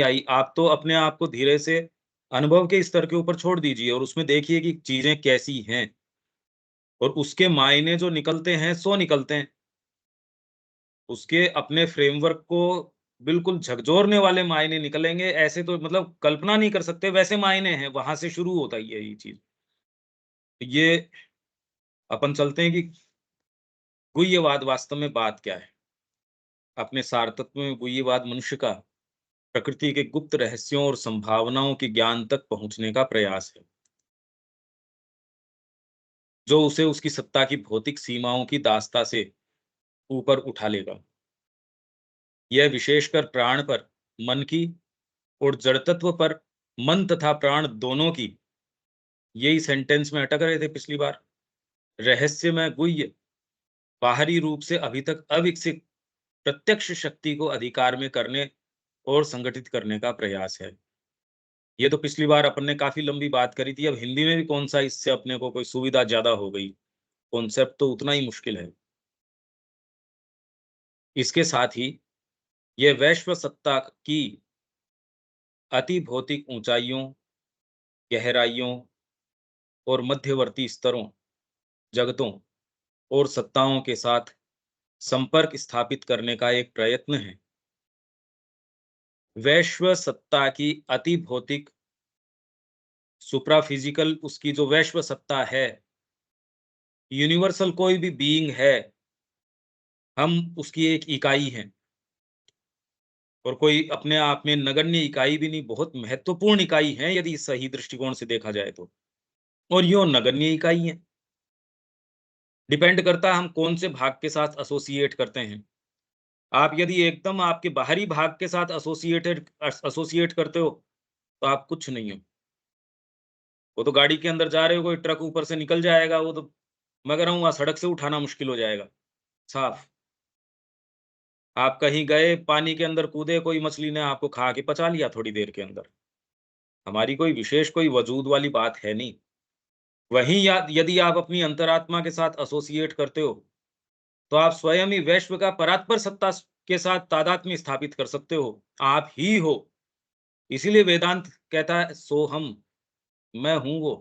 आई, आप तो अपने आप को धीरे से अनुभव के स्तर के ऊपर छोड़ दीजिए और उसमें देखिए कि चीज़ें कैसी हैं और उसके मायने जो निकलते हैं, सो निकलते हैं। उसके अपने फ्रेमवर्क को बिल्कुल झकझोरने वाले मायने निकलेंगे, ऐसे तो मतलब कल्पना नहीं कर सकते, वैसे मायने हैं, वहाँ से शुरू होता ही है ये चीज़। ये अपन चलते हैं कि गुह्यवाद वास्तव में बात क्या है? अपने सारतत्व में गुह्यवाद मनुष्य का प्रकृति के गुप्त रहस्यों और संभावनाओं के ज्ञान तक पहुँचने का प्रयास है, जो उसे उसकी सत्ता की भौतिक सीमाओं की दास्ता से ऊपर उठा लेगा। यह विशेषकर प्राण पर, मन की और जड़तत्व पर, मन तथा प्राण दोनों की, यही सेंटेंस में अटक रहे थे पिछली बार। रहस्यमय गुह्य, बाहरी रूप से अभी तक अविकसित प्रत्यक्ष शक्ति को अधिकार में करने और संगठित करने का प्रयास है। ये तो पिछली बार अपन ने काफ़ी लंबी बात करी थी, अब हिंदी में भी कौन-सा इससे अपने को कोई सुविधा ज़्यादा हो गई। कॉन्सेप्ट तो उतना ही मुश्किल है। इसके साथ ही यह वैश्व सत्ता की अति भौतिक ऊँचाइयों, गहराइयों और मध्यवर्ती स्तरों, जगतों और सत्ताओं के साथ संपर्क स्थापित करने का एक प्रयत्न है। वैश्व सत्ता की अति भौतिक सुप्राफिजिकल उसकी जो वैश्व सत्ता है, यूनिवर्सल कोई भी बीइंग है, हम उसकी एक इकाई हैं और कोई अपने आप में नगण्य इकाई भी नहीं, बहुत महत्वपूर्ण इकाई है यदि सही दृष्टिकोण से देखा जाए तो। और यूँ नगण्य इकाई हैं। डिपेंड करता है हम कौन से भाग के साथ एसोसिएट करते हैं। आप यदि एकदम आपके बाहरी भाग के साथ एसोसिएट करते हो, तो आप कुछ नहीं हो। वो तो गाड़ी के अंदर जा रहे हो, कोई ट्रक ऊपर से निकल जाएगा, वो तो मैं कह रहा हूँ वहाँ सड़क से उठाना मुश्किल हो जाएगा, साफ। आप कहीं गए, पानी के अंदर कूदे, कोई मछली ने आपको खा के पचा लिया थोड़ी देर के अंदर। हमारी कोई विशेष कोई वजूद वाली बात है नहीं। वहीं या यदि आप अपनी अंतरात्मा के साथ एसोसिएट करते हो, तो आप स्वयं ही वैश्व का परात्पर सत्ता के साथ तादात्म्य स्थापित कर सकते हो। आप ही हो। इसीलिए वेदांत कहता है सोहम, मैं हूँ वो।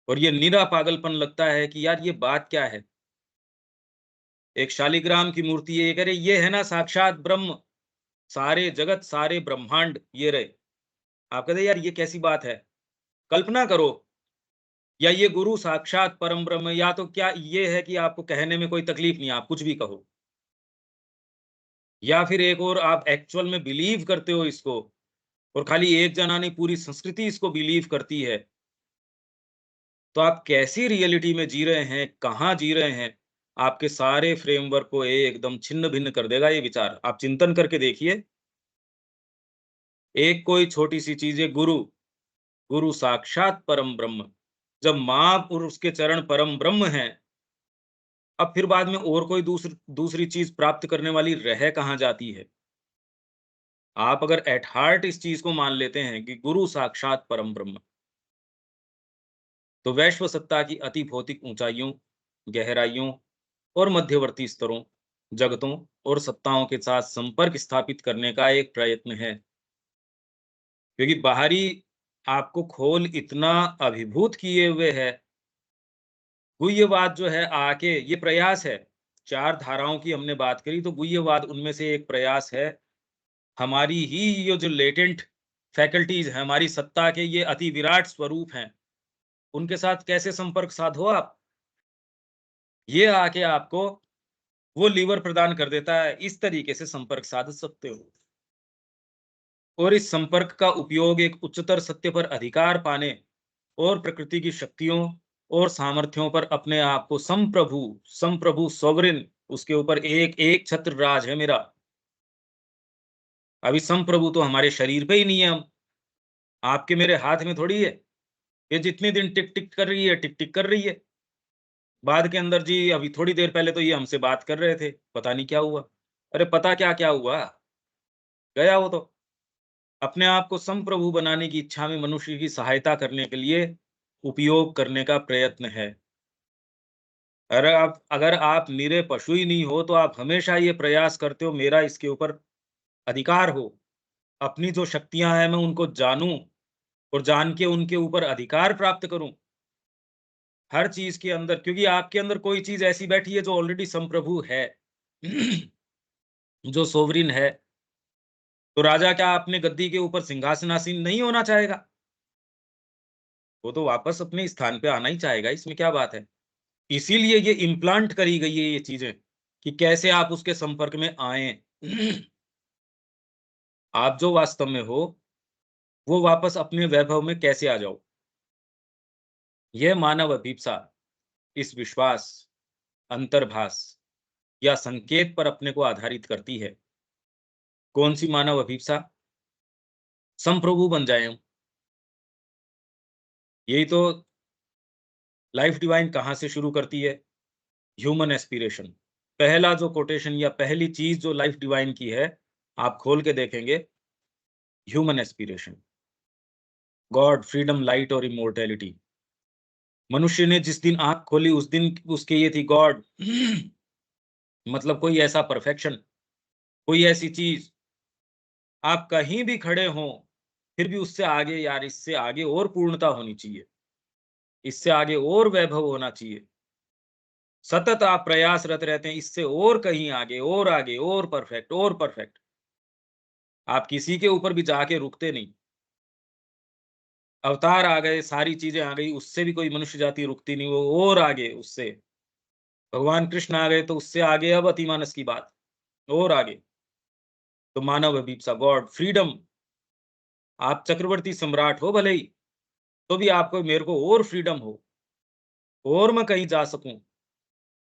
और ये निरा पागलपन लगता है कि यार ये बात क्या है? एक शालिग्राम की मूर्ति है, ये कह रहे ये है ना साक्षात ब्रह्म, सारे जगत, सारे ब्रह्मांड ये रहे। आप कहते यार ये कैसी बात है? कल्पना करो, या ये गुरु साक्षात परम ब्रह्म, या तो क्या ये है कि आपको कहने में कोई तकलीफ नहीं है, आप कुछ भी कहो। या फिर एक और आप एक्चुअल में बिलीव करते हो इसको और खाली एक जना नहीं पूरी संस्कृति इसको बिलीव करती है, तो आप कैसी रियलिटी में जी रहे हैं, कहाँ जी रहे हैं? आपके सारे फ्रेमवर्क को एकदम छिन्न-भिन्न कर देगा ये विचार। आप चिंतन करके देखिए, एक कोई छोटी-सी चीज़ है गुरु, गुरु साक्षात परम ब्रह्म। जब माँ और उसके चरण परम ब्रह्म हैं, अब फिर बाद में और कोई दूसरी चीज़ प्राप्त करने वाली रह कहाँ जाती है? आप अगर एट हार्ट इस चीज़ को मान लेते हैं कि गुरु साक्षात परम ब्रह्म, तो वैश्व सत्ता की अति भौतिक ऊँचाइयों, गहराइयों और मध्यवर्ती स्तरों, जगतों और सत्ताओं के साथ संपर्क स्थापित करने का एक प्रयत्न है। क्योंकि बाहरी आपको खोल इतना अभिभूत किए हुए है, गुह्यवाद जो है आके ये प्रयास है। 4 धाराओं की हमने बात करी, तो गुह्यवाद उनमें से एक प्रयास है। हमारी ही ये जो लेटेंट फैकल्टीज़ हैं, हमारी सत्ता के ये अति विराट स्वरूप हैं, उनके साथ कैसे संपर्क साधो आप? ये आके आपको वो लीवर प्रदान कर देता है, इस तरीके से संपर्क साध सकते हो। और इस संपर्क का उपयोग एक उच्चतर सत्य पर अधिकार पाने और प्रकृति की शक्तियों और सामर्थ्यों पर अपने आप को संप्रभु सॉवरेन, उसके ऊपर एक एक छत्र राज है मेरा। अभी संप्रभु तो हमारे शरीर पे ही नहीं है हम, आपके मेरे हाथ में थोड़ी है। ये जितने दिन टिक टिक कर रही है, टिक टिक कर रही है। बाद के अंदर जी अभी थोड़ी देर पहले तो ये हमसे बात कर रहे थे, पता नहीं क्या हुआ। अरे पता क्या क्या हुआ, गया वो तो। अपने आप को संप्रभु बनाने की इच्छा में मनुष्य की सहायता करने के लिए उपयोग करने का प्रयत्न है। अगर आप निरे पशु ही नहीं हो, तो आप हमेशा ये प्रयास करते हो मेरा इसके ऊपर अधिकार हो, अपनी जो शक्तियां हैं मैं उनको जानूं और जान के उनके ऊपर अधिकार प्राप्त करूं हर चीज के अंदर, क्योंकि आपके अंदर कोई चीज ऐसी बैठी है जो ऑलरेडी संप्रभु है जो सोवरिन है। तो राजा क्या अपने गद्दी के ऊपर सिंहासनासीन नहीं होना चाहेगा? वो तो वापस अपने स्थान पे आना ही चाहेगा, इसमें क्या बात है? इसीलिए ये इम्प्लांट करी गई है ये चीजें कि कैसे आप उसके संपर्क में आए आप जो वास्तव में हो वो वापस अपने वैभव में कैसे आ जाओ। यह मानव अभिप्सा इस विश्वास, अंतर्भास या संकेत पर अपने को आधारित करती है। कौन सी मानव अभिप्सा? संप्रभु बन जाए हम। यही तो लाइफ डिवाइन कहां से शुरू करती है? Human aspiration. पहला जो कोटेशन या पहली चीज जो लाइफ डिवाइन की है, आप खोल के देखेंगे, human aspiration, God, freedom, light और इमोर्टैलिटी। मनुष्य ने जिस दिन आंख खोली उस दिन उसके ये थी गॉड मतलब कोई ऐसा परफेक्शन, कोई ऐसी चीज, आप कहीं भी खड़े हो फिर भी उससे आगे, यार इससे आगे और पूर्णता होनी चाहिए, इससे आगे और वैभव होना चाहिए। सतत आप प्रयासरत रहते हैं इससे और कहीं आगे और आगे और परफेक्ट और परफेक्ट। आप किसी के ऊपर भी जाके रुकते नहीं। अवतार आ गए, सारी चीजें आ गई, उससे भी कोई मनुष्य जाति रुकती नहीं, वो और आगे उससे। भगवान कृष्ण आ गए तो उससे आगे अब अतिमानस की बात और आगे। तो मानव अभिप्सा, गॉड, फ्रीडम, आप चक्रवर्ती सम्राट हो भले ही, तो भी आपको मेरे को और फ्रीडम हो और मैं कहीं जा सकूं,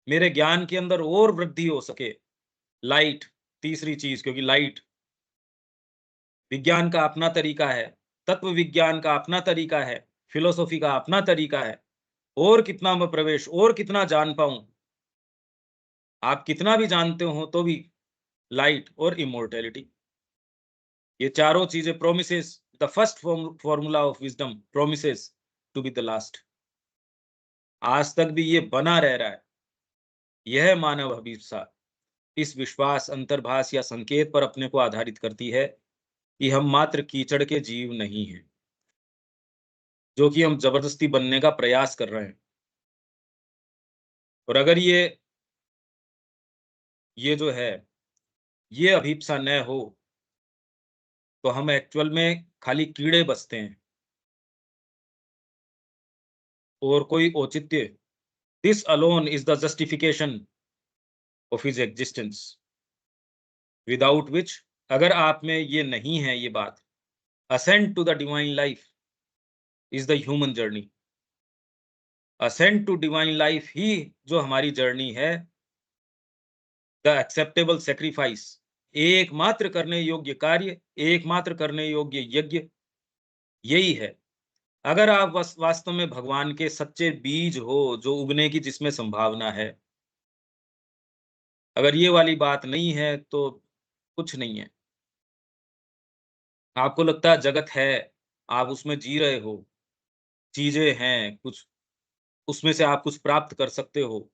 मेरे ज्ञान के अंदर और वृद्धि हो सके। लाइट, तीसरी चीज, क्योंकि लाइट विज्ञान का अपना तरीका है, तत्व विज्ञान का अपना तरीका है, फिलोसॉफी का अपना तरीका है। और कितना मैं प्रवेश और कितना जान पाऊं, आप कितना भी जानते हो तो भी लाइट और इमोर्टैलिटी, ये चारों चीजें promises, the first formula of wisdom promises to be the last. आज तक भी ये बना रह रहा है। यह मानव अभिप्सा इस विश्वास, अंतर्भास या संकेत पर अपने को आधारित करती है कि हम मात्र कीचड़ के जीव नहीं हैं जो कि हम जबरदस्ती बनने का प्रयास कर रहे हैं। और अगर ये जो है ये अभिप्सा न हो तो हम एक्चुअल में खाली कीड़े बसते हैं और कोई औचित्य। This alone is the justification of his existence, without which, अगर आप में ये नहीं है ये बात, ascend to the divine life is the human journey. Ascend to divine life ही जो हमारी जर्नी है, द एक्सेप्टेबल सेक्रीफाइस, एकमात्र करने योग्य कार्य, एकमात्र करने योग्य यज्ञ यही है। अगर आप वास्तव में भगवान के सच्चे बीज हो जो उगने की जिसमें संभावना है, अगर ये वाली बात नहीं है तो कुछ नहीं है। आपको लगता है जगत है, आप उसमें जी रहे हो, चीजें हैं कुछ, उसमें से आप कुछ प्राप्त कर सकते हो,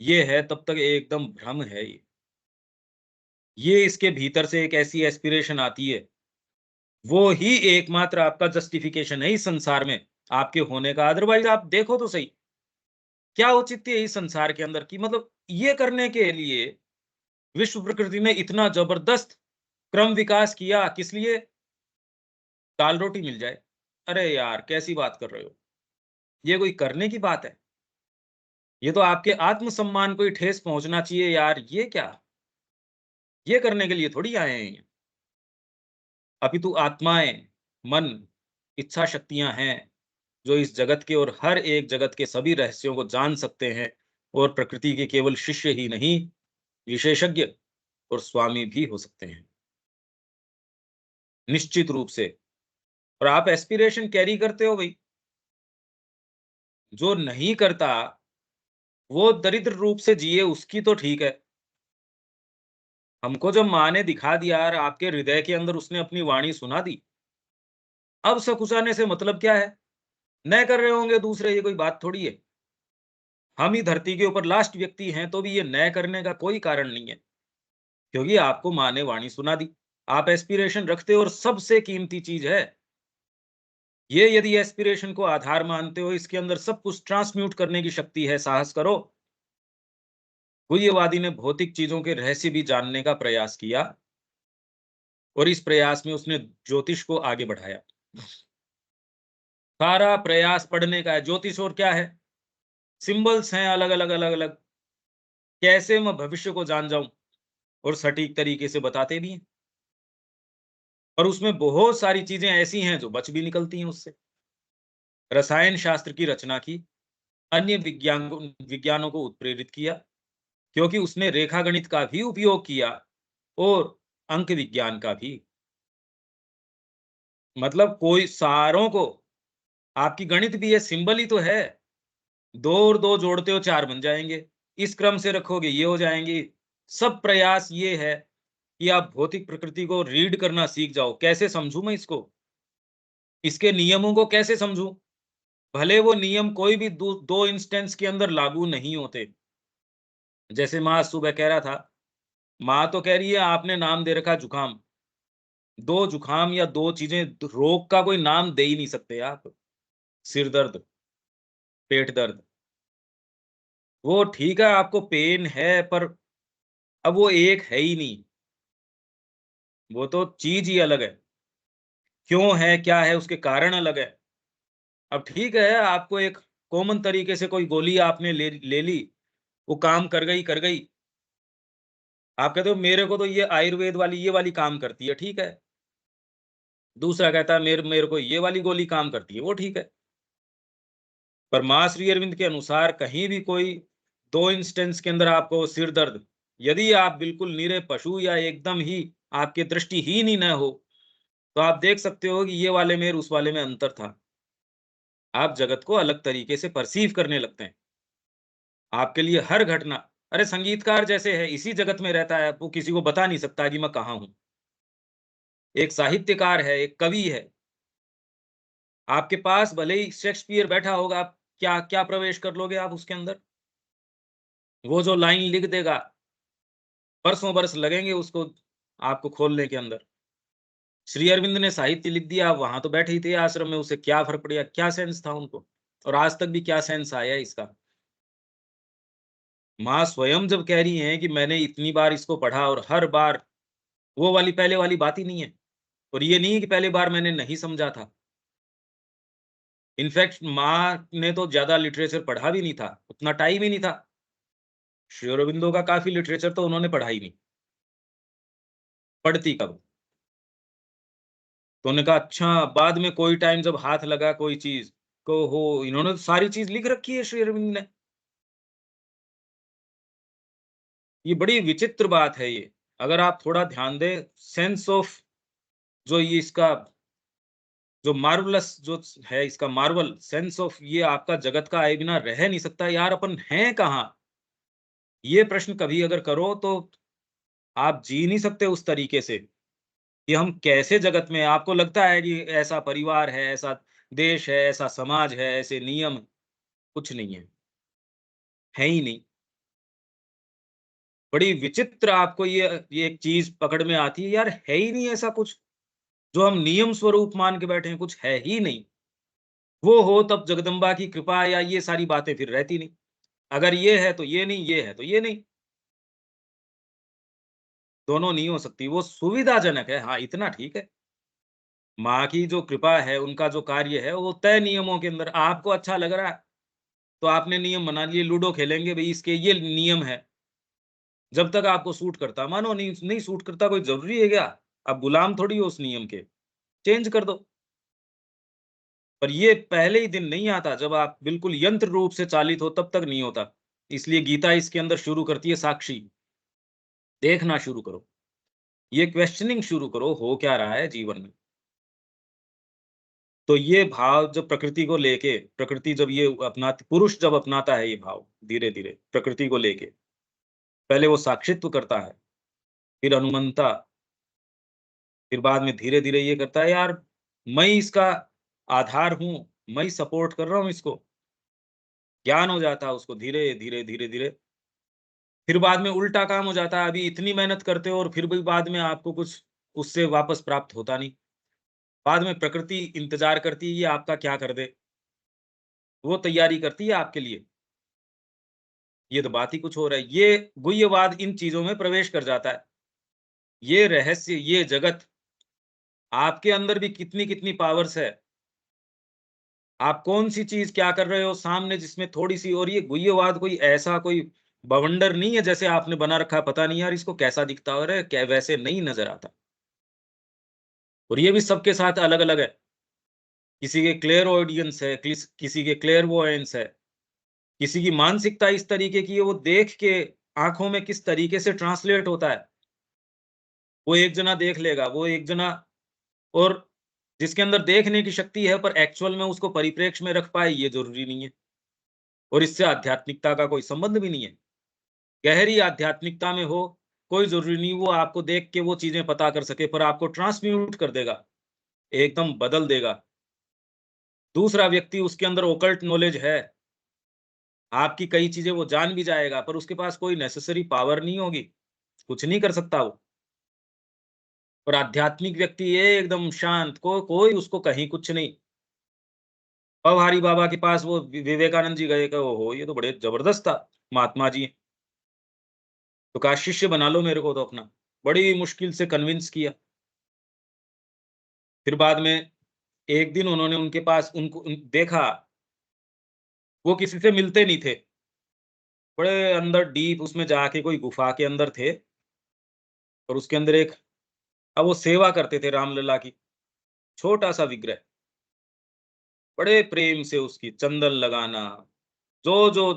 ये है तब तक एकदम भ्रम है ये इसके भीतर से एक ऐसी एस्पिरेशन आती है, वो ही एकमात्र आपका जस्टिफिकेशन है इस संसार में आपके होने का। अदरवाइज आप देखो तो सही, क्या औचित्य है इस संसार के अंदर की, मतलब ये करने के लिए विश्व प्रकृति ने इतना जबरदस्त क्रम विकास किया, किस लिए? दाल रोटी मिल जाए। अरे यार कैसी बात कर रहे हो, ये कोई करने की बात है? ये तो आपके आत्मसम्मान को ही ठेस पहुंचना चाहिए यार, ये क्या, ये करने के लिए थोड़ी आए हैं। अपितु आत्माएं, मन, इच्छा शक्तियां हैं जो इस जगत के और हर एक जगत के सभी रहस्यों को जान सकते हैं और प्रकृति के केवल शिष्य ही नहीं, विशेषज्ञ और स्वामी भी हो सकते हैं, निश्चित रूप से। और आप एस्पिरेशन कैरी करते हो भाई, जो नहीं करता वो दरिद्र रूप से जिए उसकी तो ठीक है। हमको जब माँ ने दिखा दिया और आपके हृदय के अंदर उसने अपनी वाणी सुना दी, अब सकुचाने से मतलब क्या है? न कर रहे होंगे दूसरे, ये कोई बात थोड़ी है। हम ही धरती के ऊपर लास्ट व्यक्ति हैं तो भी ये न करने का कोई कारण नहीं है, क्योंकि आपको माँ ने वाणी सुना दी। आप एस्पिरेशन रखते हो और सबसे कीमती चीज है ये। यदि एस्पिरेशन को आधार मानते हो, इसके अंदर सब कुछ ट्रांसम्यूट करने की शक्ति है, साहस करो। गुह्यवादी ने भौतिक चीजों के रहस्य भी जानने का प्रयास किया और इस प्रयास में उसने ज्योतिष को आगे बढ़ाया। सारा प्रयास पढ़ने का है। ज्योतिष और क्या है? सिंबल्स हैं अलग अलग अलग अलग। कैसे मैं भविष्य को जान जाऊं, और सटीक तरीके से बताते भी हैं। और उसमें बहुत सारी चीजें ऐसी हैं जो बच भी निकलती हैं उससे। रसायन शास्त्र की रचना की, अन्य विज्ञानों को उत्प्रेरित किया, क्योंकि उसने रेखा गणित का भी उपयोग किया और अंक विज्ञान का भी। मतलब कोई सारों को, आपकी गणित भी है, सिंबल ही तो है। दो और दो जोड़ते हो चार बन जाएंगे, इस क्रम से रखोगे ये हो जाएंगे। सब प्रयास ये है कि आप भौतिक प्रकृति को रीड करना सीख जाओ। कैसे समझूं मैं इसको? इसके नियमों को कैसे समझूं? भले वो नियम कोई भी दो इंस्टेंस के अंदर लागू नहीं होते। जैसे माँ सुबह कह रहा था, माँ तो कह रही है आपने नाम दे रखा जुकाम। दो जुकाम या दो चीजें, रोग का कोई नाम दे ही नहीं सकते आप। सिर दर्द, पेट दर्द, वो ठीक है आपको पेन है, पर अब वो एक है ही नहीं। वो तो चीज ही अलग है। क्यों है, क्या है, उसके कारण अलग है। अब ठीक है, आपको एक कॉमन तरीके से कोई गोली आपने ले ली, वो काम कर गई। आप कहते हो मेरे को तो ये आयुर्वेद वाली ये वाली काम करती है, ठीक है। दूसरा कहता है मेरे मेरे को ये वाली गोली काम करती है, वो ठीक है। पर मां श्री अरविंद के अनुसार कहीं भी कोई दो इंस्टेंस के अंदर आपको सिर दर्द, यदि आप बिल्कुल निरे पशु या एकदम ही आपके दृष्टिहीन ही न हो, तो आप देख सकते हो कि ये वाले में और उस वाले में अंतर था। आप जगत को अलग तरीके से परसीव करने लगते हैं। आपके लिए हर घटना, अरे संगीतकार जैसे है, इसी जगत में रहता है, वो किसी को बता नहीं सकता कि मैं कहाँ हूँ। एक साहित्यकार है, एक कवि है, आपके पास भले ही शेक्सपियर बैठा होगा, आप क्या क्या प्रवेश कर लोगे आप उसके अंदर? वो जो लाइन लिख देगा, बरसों बरस लगेंगे उसको आपको खोलने के अंदर। श्री अरविंद ने साहित्य लिख दिया, वहां तो बैठे ही थे आश्रम में, उसे क्या फर्क पड़ा, क्या सेंस था उनको? और आज तक भी क्या सेंस आया है इसका? माँ स्वयं जब कह रही हैं कि मैंने इतनी बार इसको पढ़ा और हर बार, वो वाली पहले वाली बात ही नहीं है। और ये नहीं है कि पहली बार मैंने नहीं समझा था। इनफैक्ट माँ ने तो ज्यादा लिटरेचर पढ़ा भी नहीं था, उतना टाइम ही नहीं था। श्री अरबिंदो का काफी लिटरेचर तो उन्होंने पढ़ा ही नहीं। पढ़ती कब? तो उन्होंने कहा अच्छा, बाद में कोई टाइम जब हाथ लगा कोई चीज को, हो इन्होंने तो सारी चीज लिख रखी है श्री अरविंद ने। ये बड़ी विचित्र बात है ये। अगर आप थोड़ा ध्यान दें, सेंस ऑफ, जो ये इसका जो मार्वलस जो है, इसका मार्वल सेंस ऑफ, ये आपका जगत का आए बिना रह नहीं सकता यार। अपन हैं कहाँ? ये प्रश्न कभी अगर करो तो आप जी नहीं सकते उस तरीके से कि हम कैसे जगत में, आपको लगता है कि ऐसा परिवार है, ऐसा देश है, ऐसा समाज है, ऐसे नियम, कुछ नहीं है, है ही नहीं। बड़ी विचित्र आपको ये एक चीज पकड़ में आती है यार, है ही नहीं ऐसा कुछ जो हम नियम स्वरूप मान के बैठे हैं, कुछ है ही नहीं। वो हो तब जगदम्बा की कृपा या ये सारी बातें फिर रहती नहीं। अगर ये है तो ये नहीं, ये है तो ये नहीं, दोनों नहीं हो सकती। वो सुविधाजनक है, हाँ इतना ठीक है। माँ की जो कृपा है, उनका जो कार्य है, वो तय नियमों के अंदर। आपको अच्छा लग रहा है तो आपने नियम बना लिए, लूडो खेलेंगे भाई, इसके ये नियम है। जब तक आपको सूट करता मानो, नहीं नहीं सूट करता, कोई जरूरी है क्या? आप गुलाम थोड़ी हो उस नियम के, चेंज कर दो। पर ये पहले ही दिन नहीं आता जब आप बिल्कुल यंत्र रूप से चालित हो, तब तक नहीं होता। इसलिए गीता इसके अंदर शुरू करती है साक्षी, देखना शुरू करो, ये क्वेश्चनिंग शुरू करो, हो क्या रहा है जीवन में। तो ये भाव जब प्रकृति को लेके, प्रकृति जब ये अपनाती, पुरुष जब अपनाता है ये भाव धीरे धीरे प्रकृति को लेके, पहले वो साक्षित्व करता है, फिर अनुमंता, फिर बाद में धीरे धीरे ये करता है यार, मैं इसका आधार हूं, मैं सपोर्ट कर रहा हूं इसको। ज्ञान हो जाता है उसको धीरे धीरे धीरे धीरे। फिर बाद में उल्टा काम हो जाता है, अभी इतनी मेहनत करते हो और फिर भी बाद में आपको कुछ उससे वापस प्राप्त होता नहीं। बाद में प्रकृति इंतज़ार करती है, ये आपका क्या कर दे। वो तैयारी करती है आपके लिए। ये तो बात ही कुछ और है। ये गुह्यवाद इन चीज़ों में प्रवेश कर जाता है। ये रहस्य, ये जगत आपके अंदर भी कितनी-कितनी पावर्स है। आप कौन-सी चीज़ क्या कर रहे हो सामने जिसमें थोड़ी-सी, और ये गुह्यवाद कोई ऐसा कोई बवंडर नहीं है जैसे आपने बना रखा है, पता नहीं यार इसको कैसा दिखता है, अरे क्या वैसे नहीं नज़र आता। और ये भी सबके साथ अलग-अलग है। किसी के क्लेयरऑडियंस है, किसी के क्लेयरवॉयंस है, किसी की मानसिकता इस तरीके की है, वो देख के आँखों में किस तरीके से ट्रांसलेट होता है। वो एक जना देख लेगा, वो एक जना, और जिसके अंदर देखने की शक्ति है पर एक्चुअल में उसको परिप्रेक्ष्य में रख पाए, ये ज़रूरी नहीं है। और इससे आध्यात्मिकता का कोई संबंध भी नहीं है। गहरी आध्यात्मिकता में हो, कोई ज़रूरी नहीं वो आपको देख के वो चीज़ें पता कर सके, पर आपको ट्रांसम्यूट कर देगा, एकदम बदल देगा। दूसरा व्यक्ति उसके अंदर ओकल्ट नॉलेज है, आपकी कई चीज़ें वो जान भी जाएगा, पर उसके पास कोई नेसेसरी पावर नहीं होगी, कुछ नहीं कर सकता वो। और आध्यात्मिक व्यक्ति एकदम शांत, कोई उसको कहीं कुछ नहीं। पवहारी बाबा के पास वो विवेकानंद जी गए, कि ओहो! ये तो बड़े ज़बरदस्त था, महात्मा जी। तो कहा शिष्य बना लो मेरे को तो अपना। बड़ी मुश्किल से कन्विंस किया। फिर बाद में एक दिन उन्होंने उनके पास देखा, वो किसी से मिलते नहीं थे। बड़े अंदर डीप उसमें जाके कोई गुफ़ा के अंदर थे, और उसके अंदर एक, अब वो सेवा करते थे रामलला की, छोटा-सा विग्रह। बड़े प्रेम से उसकी चंदन लगाना, जो-जो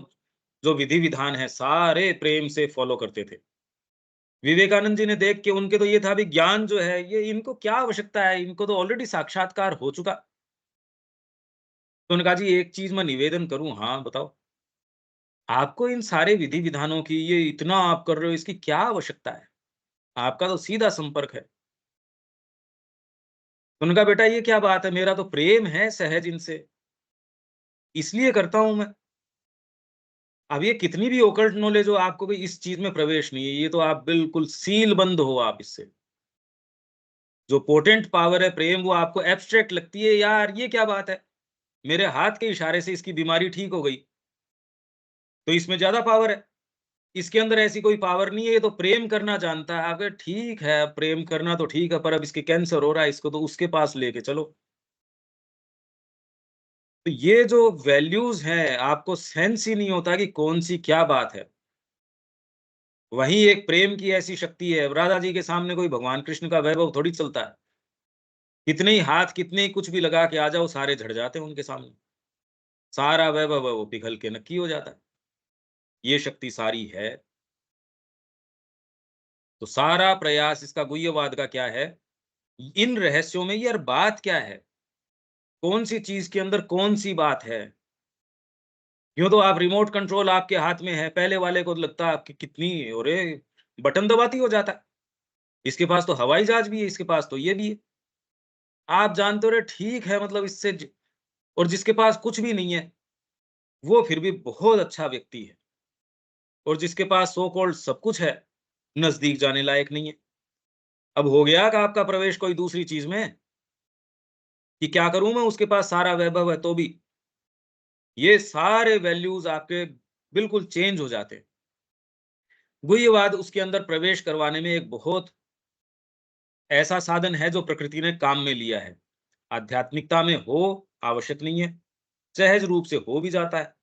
जो विधि-विधान है सारे प्रेम से फ़ॉलो करते थे। विवेकानंद जी ने देख के, उनके तो ये था भी ज्ञान जो है ये इनको क्या आवश्यकता है, इनको तो ऑलरेडी साक्षात्कार हो चुका। तो उन्होंने कहा जी एक चीज़ मैं निवेदन करूँ? हाँ, बताओ। आपको इन सारे विधि-विधानों की, ये इतना आप कर रहे हो, इसकी क्या आवश्यकता है? आपका तो सीधा संपर्क है। तो उन्होंने कहा बेटा ये क्या बात है, मेरा तो प्रेम है सहज इनसे, इसलिए करता हूँ मैं। अब ये कितनी भी ओकल्ट नॉलेज हो, आपको भी इस चीज़ में प्रवेश नहीं है, ये तो आप बिल्कुल सील बंद हो आप इससे। जो पोटेंट पावर है प्रेम, वो आपको एब्स्ट्रैक्ट लगती है, यार ये क्या बात है? मेरे हाथ के इशारे से इसकी बीमारी ठीक हो गई, तो इसमें ज़्यादा पावर है। इसके अंदर ऐसी कोई पावर नहीं है, ये तो प्रेम करना जानता है। आप कहे ठीक है, प्रेम करना तो ठीक है, पर अब इसके कैंसर हो रहा है, इसको तो उसके पास लेके चलो। तो ये जो वैल्यूज़ हैं, आपको सेंस ही नहीं होता कि कौन-सी क्या बात है। वहीं एक प्रेम की ऐसी शक्ति है, राधा जी के सामने कोई भगवान कृष्ण का वैभव थोड़ी चलता है। कितने ही हाथ, कितने ही कुछ भी लगा के आ जाओ, सारे झड़ जाते हैं उनके सामने। सारा वैभव है वो पिघल के नक्की हो जाता है। ये शक्ति सारी है। तो सारा प्रयास इसका गुह्यवाद का क्या है? इन रहस्यों में यार बात क्या है? कौन-सी चीज़ के अंदर कौन-सी बात है? यूँ तो आप रिमोट कंट्रोल आपके हाथ में है, पहले वाले को तो लगता है कि कितनी, अरे! बटन दबाती हो जाता है। इसके पास तो हवाई जहाज़ भी है, इसके पास तो ये भी है। आप जानते हो रे ठीक है, मतलब इससे और जिसके पास कुछ भी नहीं है, वो फिर भी बहुत अच्छा व्यक्ति है। और जिसके पास सो कॉल्ड सब कुछ है, नज़दीक जाने लायक नहीं है। अब हो गया का आपका प्रवेश कोई दूसरी चीज़ में, कि क्या करूँ मैं, उसके पास सारा वैभव है तो भी। ये सारे वैल्यूज़ आपके बिल्कुल चेंज हो जाते हैं। गुह्यवाद उसके अंदर प्रवेश करवाने में एक बहुत ऐसा साधन है जो प्रकृति ने काम में लिया है। आध्यात्मिकता में हो, आवश्यक नहीं है, सहज रूप से हो भी जाता है।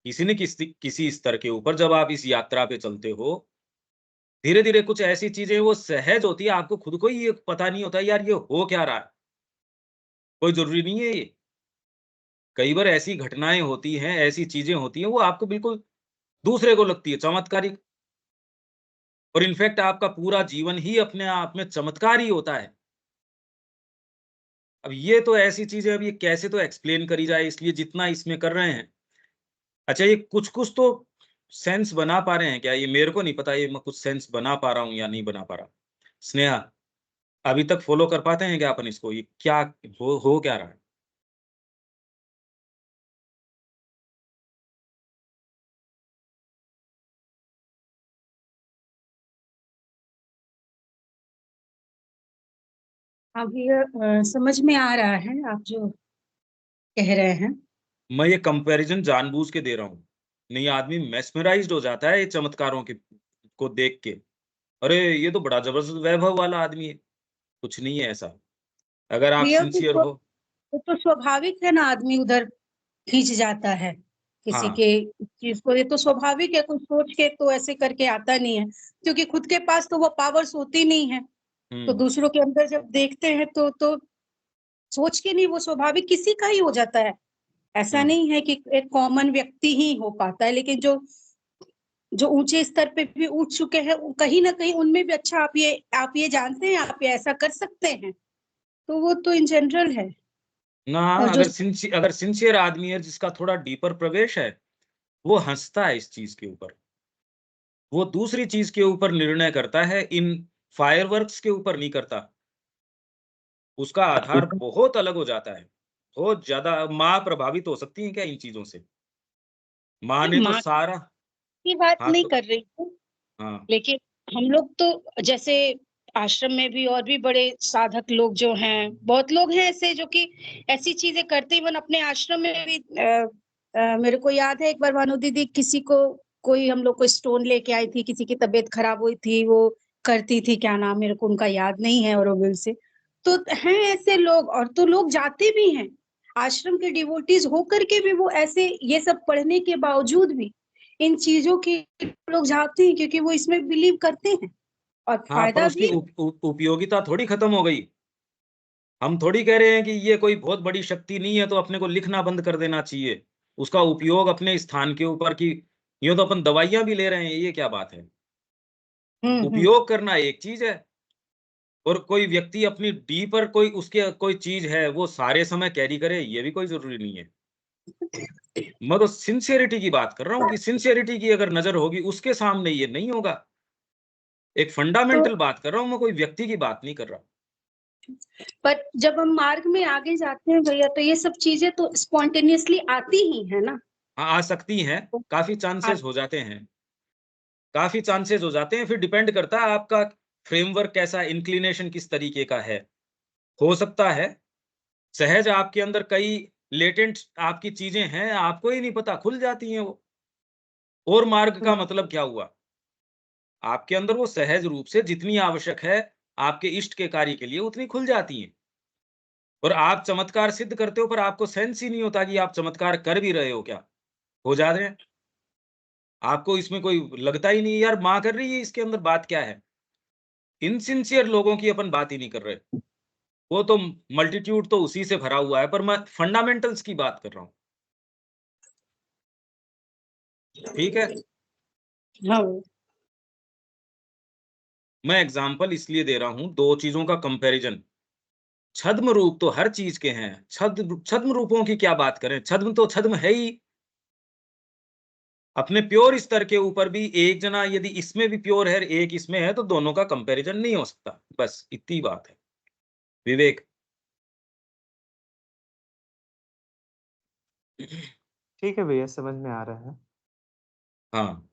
किसी न किसी स्तर के ऊपर जब आप इस यात्रा पे चलते हो, धीरे-धीरे कुछ ऐसी चीज़ें वो सहज होती है, आपको खुद को ही ये पता नहीं होता यार ये हो क्या रहा है? कोई ज़रूरी नहीं है ये। कई बार ऐसी घटनाएँ होती हैं, ऐसी चीज़ें होती हैं, वो आपको बिल्कुल दूसरे को लगती है चमत्कारिक, और इनफैक्ट आपका पूरा जीवन ही अपने आप में चमत्कार ही होता है। अब ये तो ऐसी चीज़ है, अब ये कैसे तो एक्सप्लेन करी जाए, इसलिए जितना इसमें कर रहे हैं। अच्छा ये कुछ-कुछ तो सेंस बना पा रहे हैं क्या? ये मेरे को नहीं पता, ये मैं कुछ सेंस बना पा रहा हूँ या नहीं बना पा रहा। स्नेहा, अभी तक फ़ॉलो कर पाते हैं क्या अपन इसको? ये क्या हो क्या रहा है? हाँ भैया, समझ में आ रहा है आप जो कह रहे हैं। मैं ये कंपैरिजन जानबूझ के दे रहा हूँ। नहीं, आदमी मेस्मराइज्ड हो जाता है ये चमत्कारों के को देख के। अरे! ये तो बड़ा ज़बरदस्त वैभव वाला आदमी है। कुछ नहीं है ऐसा। अगर आप भैया सिंसियर हो। वो तो स्वाभाविक है ना, आदमी उधर खींच जाता है किसी हाँ। के चीज को। ये तो स्वाभाविक है, कुछ सोच के तो ऐसे करके आता नहीं है, क्योंकि खुद के पास तो वो पावर्स होती नहीं है। तो हुँ, दूसरों के अंदर जब देखते हैं तो सोच के नहीं, वो स्वाभाविक किसी का ही हो जाता है। ऐसा हुँ। नहीं है कि एक कॉमन व्यक्ति ही हो पाता है, लेकिन जो जो ऊंचे स्तर पे भी उठ चुके हैं, कहीं ना कहीं उनमें भी अच्छा, आप ये जानते हैं, आप ये ऐसा कर सकते हैं। तो वो तो इन जनरल है। ना, और जो अगर सिंसियर आदमी है जिसका थोड़ा डीपर प्रवेश है, वो हँसता है इस चीज़ के ऊपर। वो दूसरी चीज़ के ऊपर निर्णय करता है, इन फायरवर्क्स के ऊपर नहीं करता। उसका आधार बहुत अलग हो जाता है। बहुत ज़्यादा माँ प्रभावित हो सकती है क्या इन चीज़ों से? माँ ने तो माँ सारा। की बात हाँ, नहीं तो कर रही हूँ, हाँ, लेकिन हम लोग तो जैसे आश्रम में भी और भी बड़े साधक लोग जो हैं, बहुत लोग हैं ऐसे जो कि ऐसी चीजें करते, इवन अपने आश्रम में भी मेरे को याद है एक बार भानु दीदी किसी को, कोई हम लोग को स्टोन लेके आई थी, किसी की तबीयत खराब हुई थी, वो करती थी, क्या नाम मेरे को उनका याद नहीं है, औरोविल से। तो हैं ऐसे लोग, और तो लोग जाते भी हैं आश्रम के डिवोटीज होकर के भी, वो ऐसे ये सब पढ़ने के बावजूद भी इन चीजों के लोग जाते हैं, क्योंकि वो इसमें बिलीव करते हैं और हाँ, पर फायदा उसकी भी। उपयोगिता थोड़ी खत्म हो गई। हम थोड़ी कह रहे हैं कि ये कोई बहुत बड़ी शक्ति नहीं है तो अपने को लिखना बंद कर देना चाहिए। उसका उपयोग अपने स्थान के ऊपर की, यूँ तो अपन दवाइयाँ भी ले रहे हैं, ये क्या बात है? हम्म। उपयोग करना एक चीज़ है, और कोई व्यक्ति अपनी डी पर कोई उसके कोई चीज़ है, वो सारे समय कैरी करे, ये भी कोई ज़रूरी नहीं है। मैं तो सिंसियरिटी की बात कर रहा हूँ कि सिंसियरिटी की अगर नज़र होगी, उसके सामने ये नहीं होगा। एक तो फंडामेंटल बात कर रहा हूँ मैं, कोई व्यक्ति की बात नहीं कर रहा। पर जब हम मार्ग में आगे जाते हैं भैया, तो ये सब चीजें तो स्पॉन्टेनियसली आती ही है ना। हाँ, आ सकती हैं, तो काफ़ी आ, चांसेस हो जाते हैं। काफ़ी चांसेस हो जाते हैं, फिर डिपेंड करता है आपका फ्रेमवर्क कैसा, इंक्लिनेशन किस तरीके का है। हो सकता है, सहज आपके अंदर कई लेटेंट आपकी चीज़ें हैं, आपको ही नहीं पता, खुल जाती हैं वो। और मार्ग का मतलब क्या हुआ? आपके अंदर वो सहज रूप से जितनी आवश्यक है, आपके इष्ट के कार्य के लिए उतनी खुल जाती हैं। और आप चमत्कार सिद्ध करते हो, पर आपको सेंस ही नहीं होता कि आप चमत्कार कर भी रहे हो क्या? हो जा रहे हैं। आपको इसमें कोई लगता ही नहीं है, यार माँ कर रही है, इसके अंदर बात क्या है? इनसिंसियर लोगों की अपन बात ही नहीं कर रहे। वो तो मल्टीट्यूड तो उसी से भरा हुआ है, पर मैं फंडामेंटल्स की बात कर रहा हूँ। ठीक है? हाँ। मैं एग्ज़ाम्पल इसलिए दे रहा हूँ, 2 चीज़ों का कंपैरिज़न। छद्म रूप तो हर चीज़ के हैं। छद्म रूपों की क्या बात करें? छद्म तो छद्म है ही। अपने प्योर स्तर के ऊपर भी एक जना यदि इसमें भी प्योर है, एक इसमें है, तो दोनों का कंपैरिज़न नहीं हो सकता। बस इतनी बात है। विवेक। ठीक है भैया, समझ में आ रहा है। हाँ।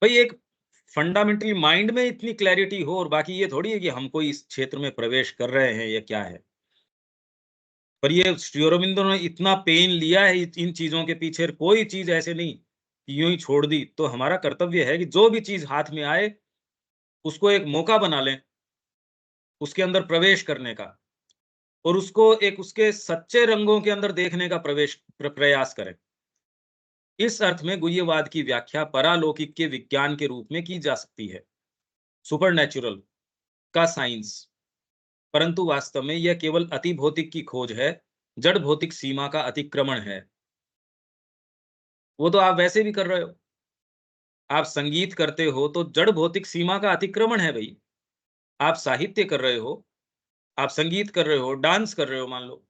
भई एक फंडामेंटली माइंड में इतनी क्लैरिटी हो, और बाकी ये थोड़ी है कि हम कोई इस क्षेत्र में प्रवेश कर रहे हैं या क्या है। पर ये श्री अरबिंदो ने इतना पेन लिया है इन चीज़ों के पीछे, कोई चीज़ ऐसे नहीं कि यूँ ही छोड़ दी। तो हमारा कर्तव्य है कि जो भी चीज़ हाथ में आए, उसको एक मौका बना लें, उसके अंदर प्रवेश करने का, और उसको एक उसके सच्चे रंगों के अंदर देखने का प्रयास करें। इस अर्थ में गुह्यवाद की व्याख्या परालौकिक के विज्ञान के रूप में की जा सकती है, सुपरनैचुरल का साइंस। परंतु वास्तव में यह केवल अति भौतिक की खोज है, जड़ भौतिक सीमा का अतिक्रमण है। वो तो आप वैसे भी कर रहे हो। आप संगीत करते हो तो जड़ भौतिक सीमा का अतिक्रमण है भई। आप साहित्य कर रहे हो, आप संगीत कर रहे हो, डांस कर रहे हो मान लो,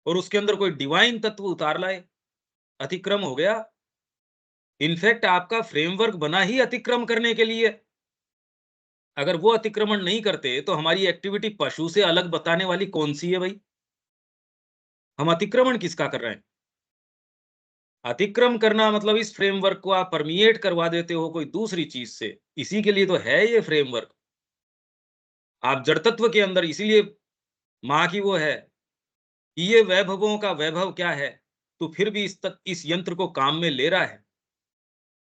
और उसके अंदर कोई डिवाइन तत्व उतार लाए, अतिक्रम हो गया। इनफैक्ट आपका फ्रेमवर्क बना ही अतिक्रम करने के लिए। अगर वो अतिक्रमण नहीं करते, तो हमारी एक्टिविटी पशु से अलग बताने वाली कौन-सी है भई? हम अतिक्रमण किसका कर रहे हैं? अतिक्रम करना मतलब इस फ्रेमवर्क को आप परमिएट करवा देते हो कोई दूसरी चीज़ से। इसी के लिए तो है ये फ्रेमवर्क। आप जड़ तत्व के अंदर, इसीलिए माँ की वो है कि ये वैभवों का वैभव क्या है, तो फिर भी इस यंत्र को काम में ले रहा है।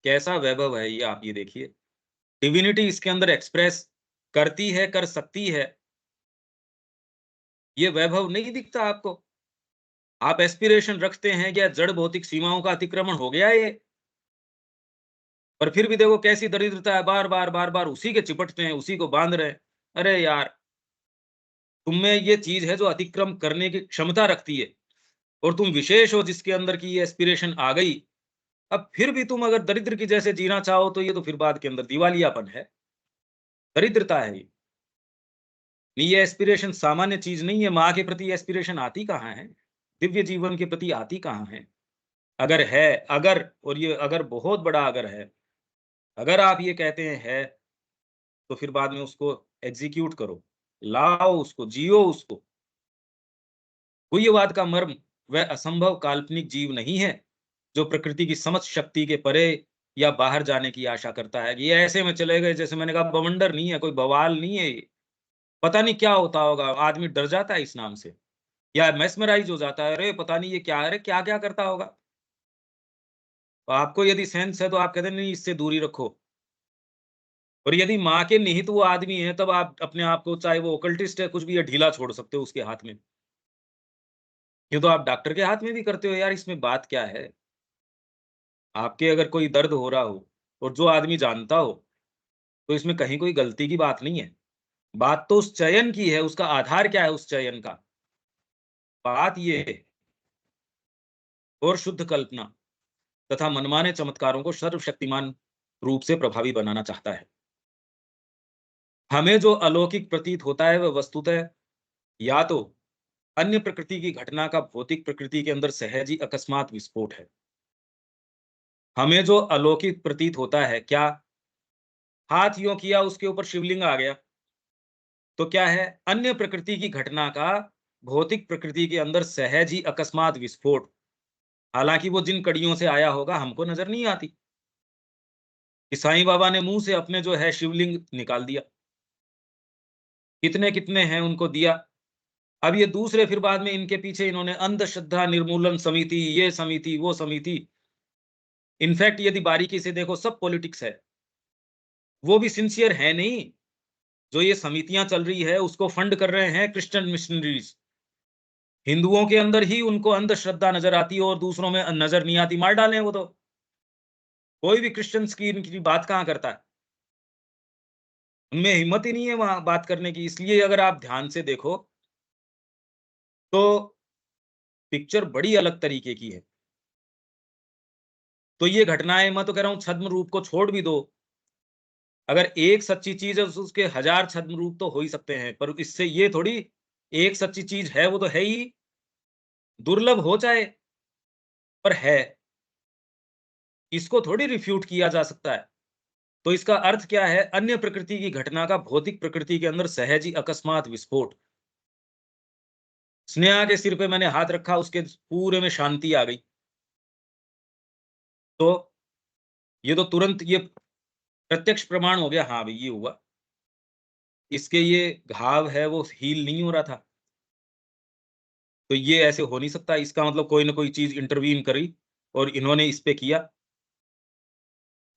कैसा वैभव है ये, आप ये देखिए। डिविनिटी इसके अंदर एक्सप्रेस करती है, कर सकती है। ये वैभव नहीं दिखता आपको? आप एस्पिरेशन रखते हैं क्या जड़ भौतिक सीमाओं का अतिक्रमण हो गया ये? पर फिर भी देखो कैसी दरिद्रता है, बार-बार उसी के चिपटते हैं, उसी को बाँध रहे हैं। अरे यार! तुम में ये चीज़ है जो अतिक्रम करने की क्षमता रखती है और तुम विशेष हो जिसके अंदर की ये एस्पिरेशन आ गई। अब फिर भी तुम अगर दरिद्र की जैसे जीना चाहो तो ये तो फिर बाद के अंदर दिवालियापन है, दरिद्रता है ये। ये एस्पिरेशन सामान्य चीज़ नहीं है, माँ के प्रति एस्पिरेशन आती कहाँ है? दिव्य जीवन के प्रति आती कहाँ है? अगर है, अगर, और ये अगर बहुत बड़ा अगर है, अगर आप ये कहते हैं है, तो फिर बाद में उसको एग्ज़ीक्यूट करो, लाओ उसको, जियो उसको। हुय्यवाद का मर्म वह असंभव काल्पनिक जीव नहीं है, जो प्रकृति की समस्त शक्ति के परे या बाहर जाने की आशा करता है कि ये ऐसे में चले गए, जैसे मैंने कहा बवंडर नहीं है, कोई बवाल नहीं है ये। पता नहीं क्या होता होगा, आदमी डर जाता है इस नाम से या मेस्मराइज़ हो जाता है, अरे पता नहीं ये क्या है, अरे क्या-क्या करता होगा? तो आपको यदि सेंस है तो आप कहते हैं नहीं इससे दूरी रखो। और यदि माँ के निहित वो आदमी है, तब आप अपने आप को, चाहे वो ओकल्टिस्ट है, कुछ भी है, ढीला छोड़ सकते हो उसके हाथ में। ये तो आप डॉक्टर के हाथ में भी करते हो यार, इसमें बात क्या है? आपके अगर कोई दर्द हो रहा हो और जो आदमी जानता हो, तो इसमें कहीं कोई गलती की बात नहीं है। बात तो उस चयन की है, उसका आधार क्या है उस चयन का? बात ये है, और शुद्ध कल्पना तथा मनमाने चमत्कारों को सर्वशक्तिमान रूप से प्रभावी बनाना चाहता है। हमें जो अलौकिक प्रतीत होता है, वह वस्तुतः या तो अन्य प्रकृति की घटना का भौतिक प्रकृति के अंदर सहज ही अकस्मात विस्फोट है। हमें जो अलौकिक प्रतीत होता है, क्या हाथ यूँ किया उसके ऊपर शिवलिंग आ गया, तो क्या है? अन्य प्रकृति की घटना का भौतिक प्रकृति के अंदर सहज ही अकस्मात विस्फोट। हालाँकि वो जिन कड़ियों से आया होगा हमको नज़र नहीं आती, कि साईं बाबा ने मुँह से अपने जो है शिवलिंग निकाल दिया। कितने-कितने हैं उनको दिया। अब ये दूसरे फिर बाद में इनके पीछे इन्होंने अंधश्रद्धा निर्मूलन समिति, ये समिति, वो समिति। इनफैक्ट यदि बारीकी से देखो सब पॉलिटिक्स है। वो भी सिंसियर है नहीं, जो ये समितियाँ चल रही है उसको फंड कर रहे हैं क्रिश्चियन मिशनरीज़। हिंदुओं के अंदर ही उनको अंधश्रद्धा नज़र आती है और दूसरों में नज़र नहीं आती, मार डालें वो तो। कोई भी क्रिश्चियंस की इनकी बात कहाँ करता है? उनमें हिम्मत ही नहीं है वहाँ बात करने की। इसलिए अगर आप ध्यान से देखो, तो पिक्चर बड़ी अलग तरीके की है। तो ये घटनाएँ, मैं तो कह रहा हूँ छद्म रूप को छोड़ भी दो। अगर एक सच्ची चीज़ है तो उसके 1000 छद्म रूप तो हो ही सकते हैं, पर इससे ये थोड़ी एक सच्ची चीज़ है, वो तो है ही, दुर्लभ हो चाहे, पर है। इसको थोड़ी रिफ्यूट किया जा सकता है। तो इसका अर्थ क्या है? अन्य प्रकृति की घटना का भौतिक प्रकृति के अंदर सहज ही अकस्मात विस्फोट। स्नेहा के सिर पे मैंने हाथ रखा, उसके पूरे में शांति आ गई। तो ये तो तुरंत ये प्रत्यक्ष प्रमाण हो गया, हाँ, भई ये हुआ। इसके ये घाव है वो हील नहीं हो रहा था। तो ये ऐसे हो नहीं सकता, इसका मतलब कोई न कोई चीज़ इंटरवीन करी और इन्होंने इस पे किया।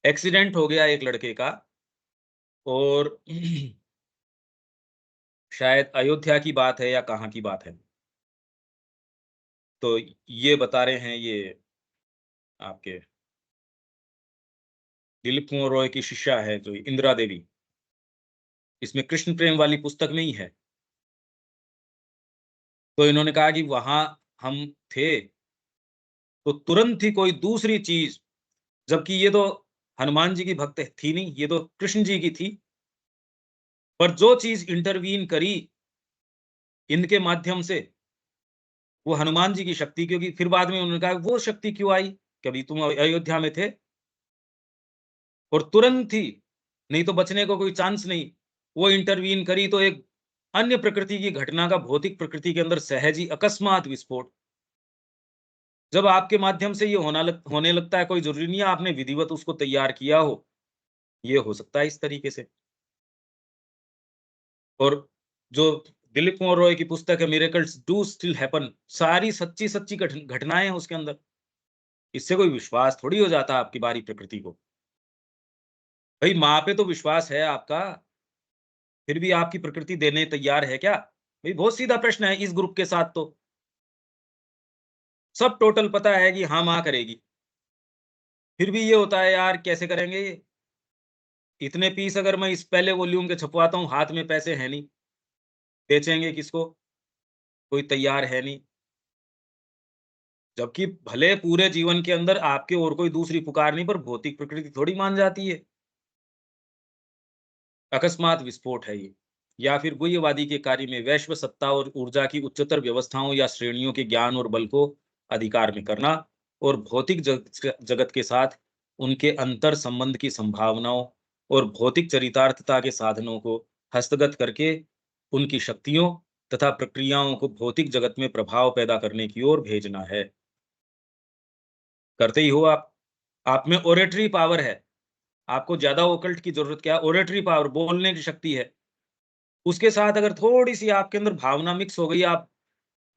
एक्सीडेंट हो गया एक लड़के का, और शायद अयोध्या की बात है या कहाँ की बात है। तो ये बता रहे हैं, ये आपके दिलीप कुंवर रॉय की शिष्या है जो इंदिरा देवी, इसमें कृष्ण प्रेम वाली पुस्तक में ही है। तो इन्होंने कहा कि वहाँ हम थे, तो तुरंत ही कोई दूसरी चीज़, जबकि ये तो हनुमान जी की भक्त थी नहीं, ये तो कृष्ण जी की थी। पर जो चीज़ इंटरवीन करी इनके माध्यम से, वो हनुमान जी की शक्ति, क्योंकि फिर बाद में उन्होंने कहा वो शक्ति क्यों आई? कभी तुम अयोध्या में थे और तुरंत ही, नहीं तो बचने को कोई चांस नहीं। वो इंटरवीन करी तो एक अन्य प्रकृति की घटना का भौतिक प्रकृति के अंदर सहज ही अकस्मात विस्फोट। जब आपके माध्यम से ये होने लगता है, कोई ज़रूरी नहीं है आपने विधिवत उसको तैयार किया हो। ये हो सकता है इस तरीके से। और जो दिलीप कुमार रॉय की पुस्तक है मिरेकल्स डू स्टिल हैपन, सारी सच्ची सच्ची घटनाएं हैं उसके अंदर। इससे कोई विश्वास थोड़ी हो जाता आपकी बारी प्रकृति को। भाई माँ पे तो विश्वास है आपका, फिर भी आपकी प्रकृति देने तैयार है क्या? भाई बहुत सीधा प्रश्न है इस ग्रुप के साथ तो। सब टोटल पता है कि हाँ माँ करेगी, फिर भी ये होता है यार कैसे करेंगे ये? इतने पीस अगर मैं इस पहले वॉल्यूम के छपवाता हूँ, हाथ में पैसे हैं नहीं, बेचेंगे किसको? कोई तैयार है नहीं। जबकि भले पूरे जीवन के अंदर आपके और कोई दूसरी पुकार नहीं, पर भौतिक प्रकृति थोड़ी मान जाती है। अकस्मात विस्फोट है ये, या फिर गुह्यवादी के कार्य में वैश्व सत्ता और ऊर्जा की उच्चतर व्यवस्थाओं या श्रेणियों के ज्ञान और बल को अधिकार में करना, और भौतिक जगत के साथ उनके अंतर संबंध की संभावनाओं और भौतिक चरितार्थता के साधनों को हस्तगत करके उनकी शक्तियों तथा प्रक्रियाओं को भौतिक जगत में प्रभाव पैदा करने की ओर भेजना है। करते ही हो आप में ओरेटरी पावर है। आपको ज्यादा ओकल्ट की जरूरत क्या है? ओरेटरी पावर, बोलने की शक्ति है। उसके साथ अगर थोड़ी-सी आपके अंदर भावना मिक्स हो गई, आप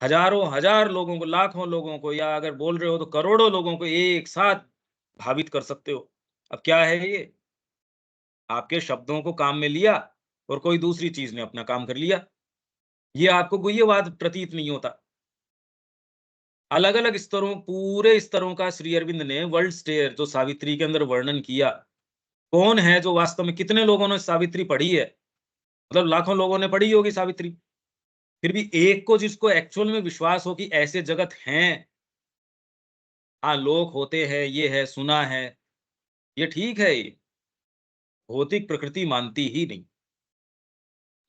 हज़ारों हज़ार लोगों को, लाखों लोगों को, या अगर बोल रहे हो तो करोड़ों लोगों को एक साथ भावित कर सकते हो। अब क्या है ये? आपके शब्दों को काम में लिया और कोई दूसरी चीज़ ने अपना काम कर लिया। ये आपको गुह्यवाद प्रतीत नहीं होता। अलग-अलग स्तरों, पूरे स्तरों का श्री अरविंद ने वर्ल्ड स्टेयर जो सावित्री के अंदर वर्णन किया। कौन है जो वास्तव में, कितने लोगों ने सावित्री पढ़ी है? मतलब लाखों लोगों ने पढ़ी होगी सावित्री। फिर भी एक को जिसको एक्चुअल में विश्वास हो कि ऐसे जगत हैं, हाँ लोक होते हैं, ये है, सुना है, ये ठीक है ये। भौतिक प्रकृति मानती ही नहीं।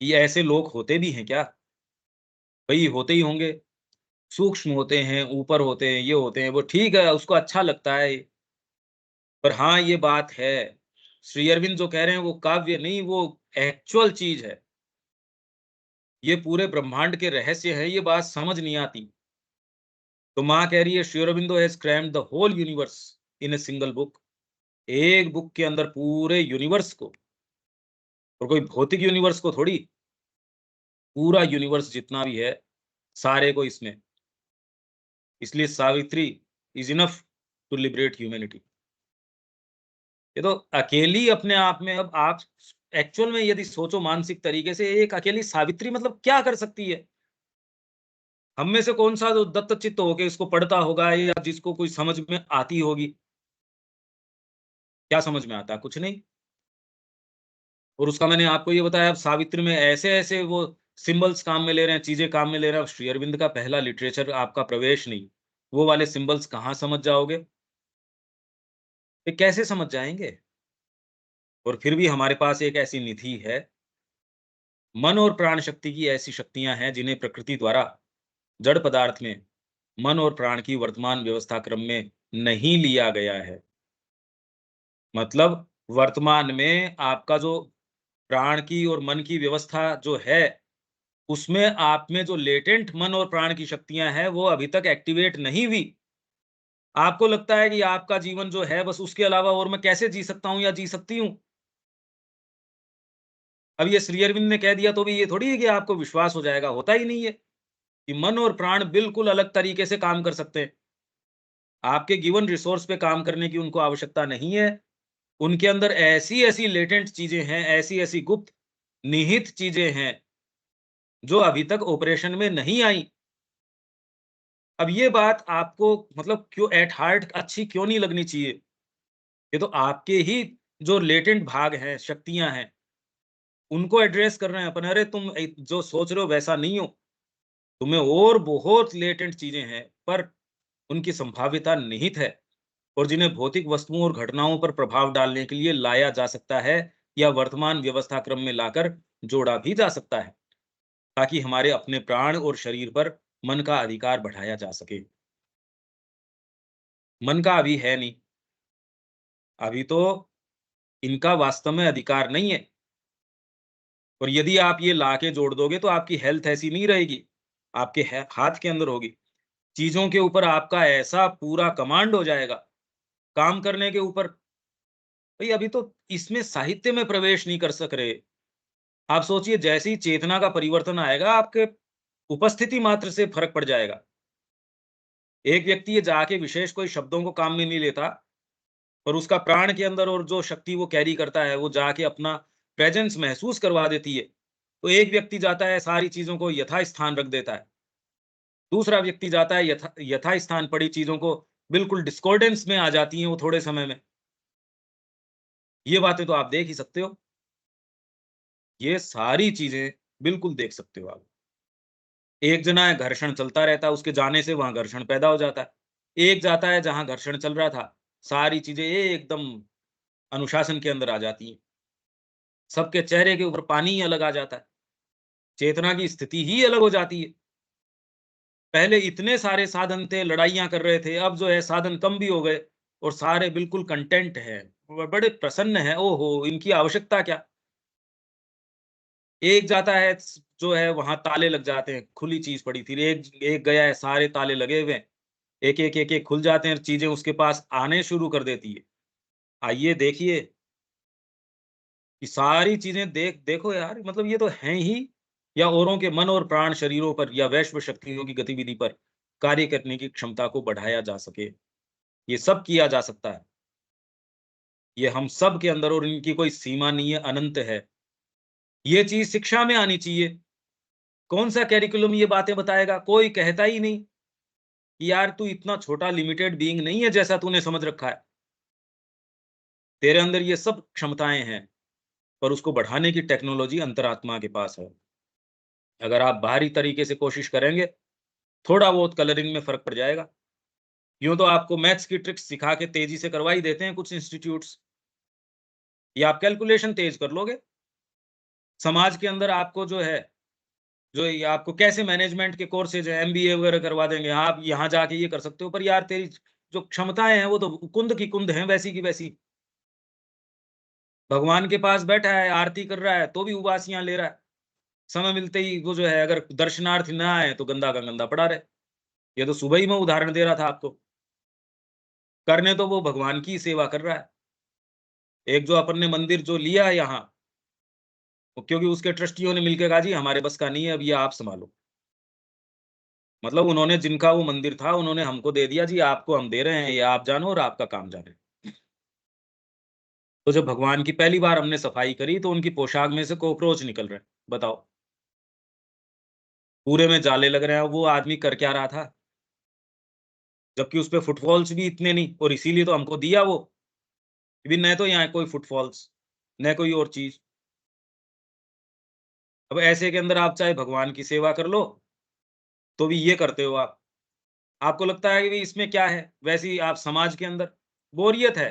ये ऐसे लोक होते भी हैं क्या? भई होते ही होंगे, सूक्ष्म होते हैं, ऊपर होते हैं, ये होते हैं, वो ठीक है, उसको अच्छा लगता है। पर हाँ, ये बात है, श्री अरविंद जो कह रहे हैं वो काव्य नहीं, वो एक्चुअल चीज़ है। ये पूरे ब्रह्मांड के रहस्य हैं, ये बात समझ नहीं आती। तो माँ कह रही है Shri Aurobindo has crammed the whole universe in a single book. एक बुक के अंदर पूरे यूनिवर्स को, और कोई भौतिक यूनिवर्स को थोड़ी, पूरा यूनिवर्स जितना भी है, सारे को इसमें। इसलिए Savitri is enough to liberate humanity. ये तो अकेली अपने आप में, अब आप एक्चुअल में यदि सोचो मानसिक तरीके से, एक अकेली सावित्री मतलब क्या कर सकती है? हम में से कौन-सा जो दत्तचित्त होके इसको पढ़ता होगा, या जिसको कोई समझ में आती होगी? क्या समझ में आता है? कुछ नहीं। और उसका मैंने आपको ये बताया, अब सावित्री में ऐसे-ऐसे वो सिंबल्स काम में ले रहे हैं, चीज़ें काम में ले रहे हैं। अब श्री अरविंद का पहला लिटरेचर आपका प्रवेश नहीं, वो वाले सिंबल्स कहाँ समझ जाओगे? ये कैसे समझ जाएँगे? और फिर भी हमारे पास एक ऐसी निधि है, मन और प्राण शक्ति की ऐसी शक्तियाँ हैं जिन्हें प्रकृति द्वारा जड़ पदार्थ में मन और प्राण की वर्तमान व्यवस्था क्रम में नहीं लिया गया है। मतलब वर्तमान में आपका जो प्राण की और मन की व्यवस्था जो है, उसमें आप में जो लेटेंट मन और प्राण की शक्तियाँ हैं, वो अभी तक एक्टिवेट नहीं हुई। आपको लगता है कि आपका जीवन जो है बस उसके अलावा और मैं कैसे जी सकता हूँ या जी सकती हूँ? अब ये श्री अरविंद ने कह दिया तो भी ये थोड़ी है कि आपको विश्वास हो जाएगा, होता ही नहीं है, कि मन और प्राण बिल्कुल अलग तरीके से काम कर सकते हैं। आपके गिवन रिसोर्स पे काम करने की उनको आवश्यकता नहीं है। उनके अंदर ऐसी-ऐसी लेटेंट चीज़ें हैं, ऐसी-ऐसी गुप्त निहित चीज़ें हैं, जो अभी तक ऑपरेशन में नहीं आई। अब ये बात आपको मतलब क्यों एट हार्ट अच्छी क्यों नहीं लगनी चाहिए? ये तो आपके ही जो लेटेंट भाग हैं, शक्तियाँ हैं, उनको एड्रेस कर रहे हैं अपन। अरे तुम जो सोच रहे हो वैसा नहीं हो, तुम्हें और बहुत लेटेंट चीज़ें हैं, पर उनकी संभाव्यता निहित है, और जिन्हें भौतिक वस्तुओं और घटनाओं पर प्रभाव डालने के लिए लाया जा सकता है, या वर्तमान व्यवस्था क्रम में लाकर जोड़ा भी जा सकता है, ताकि हमारे अपने प्राण और शरीर पर मन का अधिकार बढ़ाया जा सके। मन का अभी है नहीं, अभी तो इनका वास्तव में अधिकार नहीं है। और यदि आप ये लाके जोड़ दोगे तो आपकी हेल्थ ऐसी नहीं रहेगी, आपके हाथ के अंदर होगी। चीज़ों के ऊपर आपका ऐसा पूरा कमांड हो जाएगा, काम करने के ऊपर। भई अभी तो इसमें साहित्य में प्रवेश नहीं कर सक रहे। आप सोचिए जैसे ही चेतना का परिवर्तन आएगा, आपके उपस्थिति मात्र से फर्क पड़ जाएगा। एक व्यक्ति ये जाके विशेष कोई शब्दों को काम में नहीं लेता, पर उसका प्राण के अंदर और जो शक्ति वो कैरी करता है, वो जाके अपना प्रेजेंस महसूस करवा देती है। तो एक व्यक्ति जाता है, सारी चीज़ों को यथास्थान रख देता है। दूसरा व्यक्ति जाता है, यथास्थान पड़ी चीज़ों को बिल्कुल डिस्कॉर्डेंस में आ जाती हैं वो थोड़े समय में। ये बातें तो आप देख ही सकते हो। ये सारी चीज़ें बिल्कुल देख सकते हो आप। एक जना है, घर्षण चलता रहता है, उसके जाने से वहाँ घर्षण पैदा हो जाता है। एक जाता है जहाँ घर्षण चल रहा था, सारी चीज़ें एकदम अनुशासन के अंदर आ जाती हैं। सबके चेहरे के ऊपर पानी ही अलग आ जाता है। चेतना की स्थिति ही अलग हो जाती है। पहले इतने सारे साधन थे, लड़ाइयाँ कर रहे थे, अब जो है साधन कम भी हो गए और सारे बिल्कुल कंटेंट हैं, बड़े प्रसन्न हैं। ओहो! इनकी आवश्यकता क्या? एक जाता है जो है वहाँ ताले लग जाते हैं, खुली चीज़ पड़ी थी। एक एक गया है, सारे ताले लगे हुए हैं। एक-एक, एक-एक खुल जाते हैं और चीज़ें उसके पास आने शुरू कर देती है। आइए देखिए कि सारी चीज़ें देखो यार, मतलब ये तो हैं ही, या औरों के मन और प्राण शरीरों पर या वैश्व शक्तियों की गतिविधि पर कार्य करने की क्षमता को बढ़ाया जा सके। ये सब किया जा सकता है। ये हम सब के अंदर, और इनकी कोई सीमा नहीं है, अनंत है। ये चीज़ शिक्षा में आनी चाहिए। कौन-सा करिकुलम ये बातें बताएगा? कोई कहता ही नहीं कि यार तू इतना छोटा लिमिटेड बीइंग नहीं है जैसा तूने समझ रखा है। तेरे अंदर ये सब क्षमताएँ हैं, पर उसको बढ़ाने की टेक्नोलॉज़ी अंतरात्मा के पास है। अगर आप बाहरी तरीके से कोशिश करेंगे, थोड़ा बहुत कलरिंग में फ़र्क पड़ जाएगा। यूँ तो आपको मैथ्स की ट्रिक्स सिखा के तेज़ी से करवा ही देते हैं कुछ इंस्टीट्यूट्स, या आप कैलकुलेशन तेज़ कर लोगे। समाज के अंदर आपको जो है, जो ये आपको कैसे मैनेजमेंट के कोर्सेज़ हैं, एमबीए वगैरह करवा देंगे, आप यहाँ जाके ये कर सकते हो, पर यार तेरी जो क्षमताएँ हैं, वो तो कुंद की कुंद हैं, वैसी की वैसी। भगवान के पास बैठा है, आरती कर रहा है, तो भी उबासियाँ ले रहा है। समय मिलते ही वो जो है, अगर दर्शनार्थी ना आए, तो गंदा का गंदा पड़ा रहे। ये तो सुबह ही मैं उदाहरण दे रहा था आपको। करने तो वो भगवान की ही सेवा कर रहा है। एक जो अपन ने मंदिर जो लिया है यहाँ, वो क्योंकि उसके ट्रस्टियों ने मिलके कहा जी हमारे बस का नहीं है, अब ये आप सँभालो। मतलब उन्होंने, जिनका वो मंदिर था, उन्होंने हमको दे दिया, जी आपको हम दे रहे हैं, ये आप जानो और आपका काम जाने। तो जब भगवान की पहली बार हमने सफाई करी, तो उनकी पोशाक में से कॉकरोच निकल रहे हैं। बताओ, पूरे में जाले लग रहे हैं, वो आदमी कर क्या रहा था? जबकि उसपे फुटफॉल्स भी इतने नहीं, और इसीलिए तो हमको दिया वो, कि भी न तो यहाँ कोई फुटफॉल्स, न कोई और चीज़। अब ऐसे के अंदर आप चाहे भगवान की सेवा कर लो, तो भी ये करते हो आप। आपको लगता है कि भई इसमें क्या है? वैसे ही आप समाज के अंदर बोरियत है,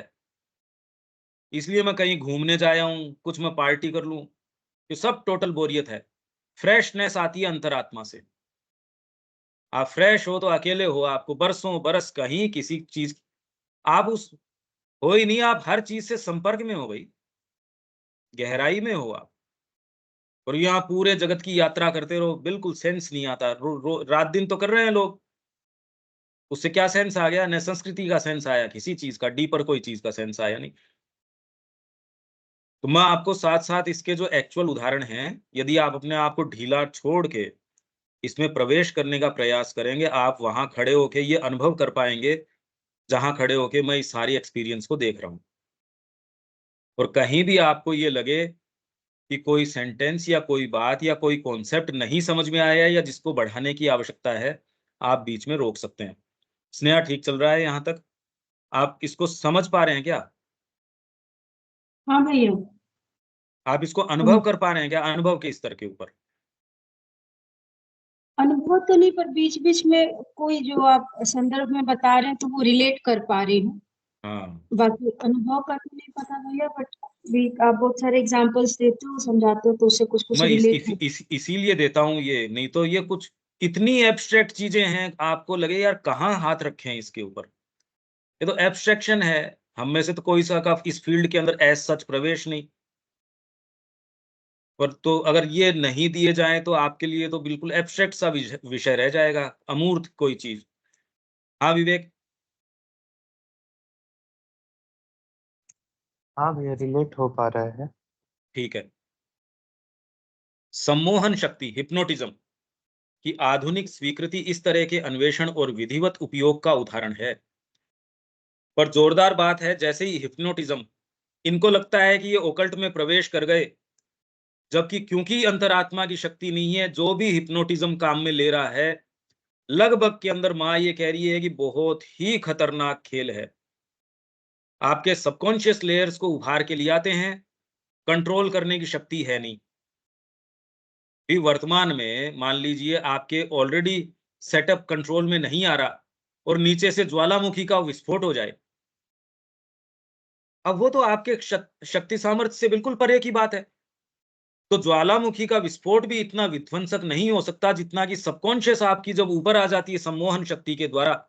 इसलिए मैं कहीं घूमने जा आया हूँ, कुछ मैं पार्टी कर लूँ, ये सब टोटल बोरियत है। फ्रेशनेस आती है अंतरात्मा से। आप फ्रेश हो तो अकेले हो, आपको बरसों बरस कहीं किसी चीज़, आप उस हो ही नहीं, आप हर चीज़ से संपर्क में हो भई, गहराई में हो आप। और यहाँ पूरे जगत की यात्रा करते रहो, बिल्कुल सेंस नहीं आता। रो रो रात-दिन तो कर रहे हैं लोग, उससे क्या सेंस आ गया? ना संस्कृति का सेंस आया, किसी चीज़ का, डीपर कोई चीज़ का सेंस आया नहीं। तो मैं आपको साथ-साथ इसके जो एक्चुअल उदाहरण हैं, यदि आप अपने आप को ढीला छोड़ के इसमें प्रवेश करने का प्रयास करेंगे, आप वहाँ खड़े होके ये अनुभव कर पाएँगे, जहाँ खड़े होके मैं इस सारी एक्सपीरियंस को देख रहा हूँ। और कहीं भी आपको ये लगे कि कोई सेंटेंस या कोई बात या कोई कॉन्सेप्ट नहीं समझ में आया या जिसको बढ़ाने की आवश्यकता है, आप बीच में रोक सकते हैं। स्नेहा, ठीक चल रहा है यहाँ तक? आप इसको समझ पा रहे हैं क्या? हाँ भैया। आप इसको अनुभव अनु कर पा रहे हैं क्या? अनुभव के स्तर के ऊपर? अनुभव तो नहीं, पर बीच-बीच में कोई जो आप संदर्भ में बता रहे हैं, तो वो रिलेट कर पा रही हूँ। हाँ। बाकी अनुभव का तो नहीं पता भैया, बट भी आप बहुत सारे एग्ज़ाम्पल्स देते हो, समझाते हो, तो उससे कुछ-कुछ मैं रिलेट हो। इसीलिए देता हूँ ये, नहीं तो ये कुछ इतनी एब्स्ट्रैक्ट चीज़ें हैं, आपको लगे यार कहाँ हाथ रखें इसके ऊपर। ये तो एब्स्ट्रैक्शन है, हम में से तो कोई सा का इस फ़ील्ड के अंदर एज़ सच प्रवेश नहीं। पर तो अगर ये नहीं दिए जाएँ, तो आपके लिए तो बिल्कुल एब्स्ट्रैक्ट सा विषय रह जाएगा, अमूर्त कोई चीज़। हाँ, विवेक? हाँ भैया, रिलेट हो पा रहा है। ठीक है। सम्मोहन शक्ति हिप्नोटिज्म की आधुनिक स्वीकृति इस तरह के अन्वेषण और विधिवत उपयोग का उदाहरण है। पर जोरदार बात है, जैसे ही हिप्नोटिज्म, इनको लगता है कि ये ओकल्ट में प्रवेश कर गए, जबकि क्योंकि अंतरात्मा की शक्ति नहीं है, जो भी हिप्नोटिज्म काम में ले रहा है, लगभग के अंदर माँ ये कह रही है कि बहुत ही खतरनाक खेल है। आपके सबकॉन्शियस लेयर्स को उभार के ले आते हैं, कंट्रोल करने की शक्ति है नहीं। भी वर्तमान में मान लीजिए आपके ऑलरेडी सेटअप कंट्रोल में नहीं आ रहा और नीचे से ज्वालामुखी का विस्फोट हो जाए, अब वो तो आपके शक्ति सामर्थ्य से बिल्कुल परे की बात है। तो ज्वालामुखी का विस्फोट भी इतना विध्वंसक नहीं हो सकता जितना कि सबकॉन्शियस आपकी जब ऊपर आ जाती है सम्मोहन शक्ति के द्वारा,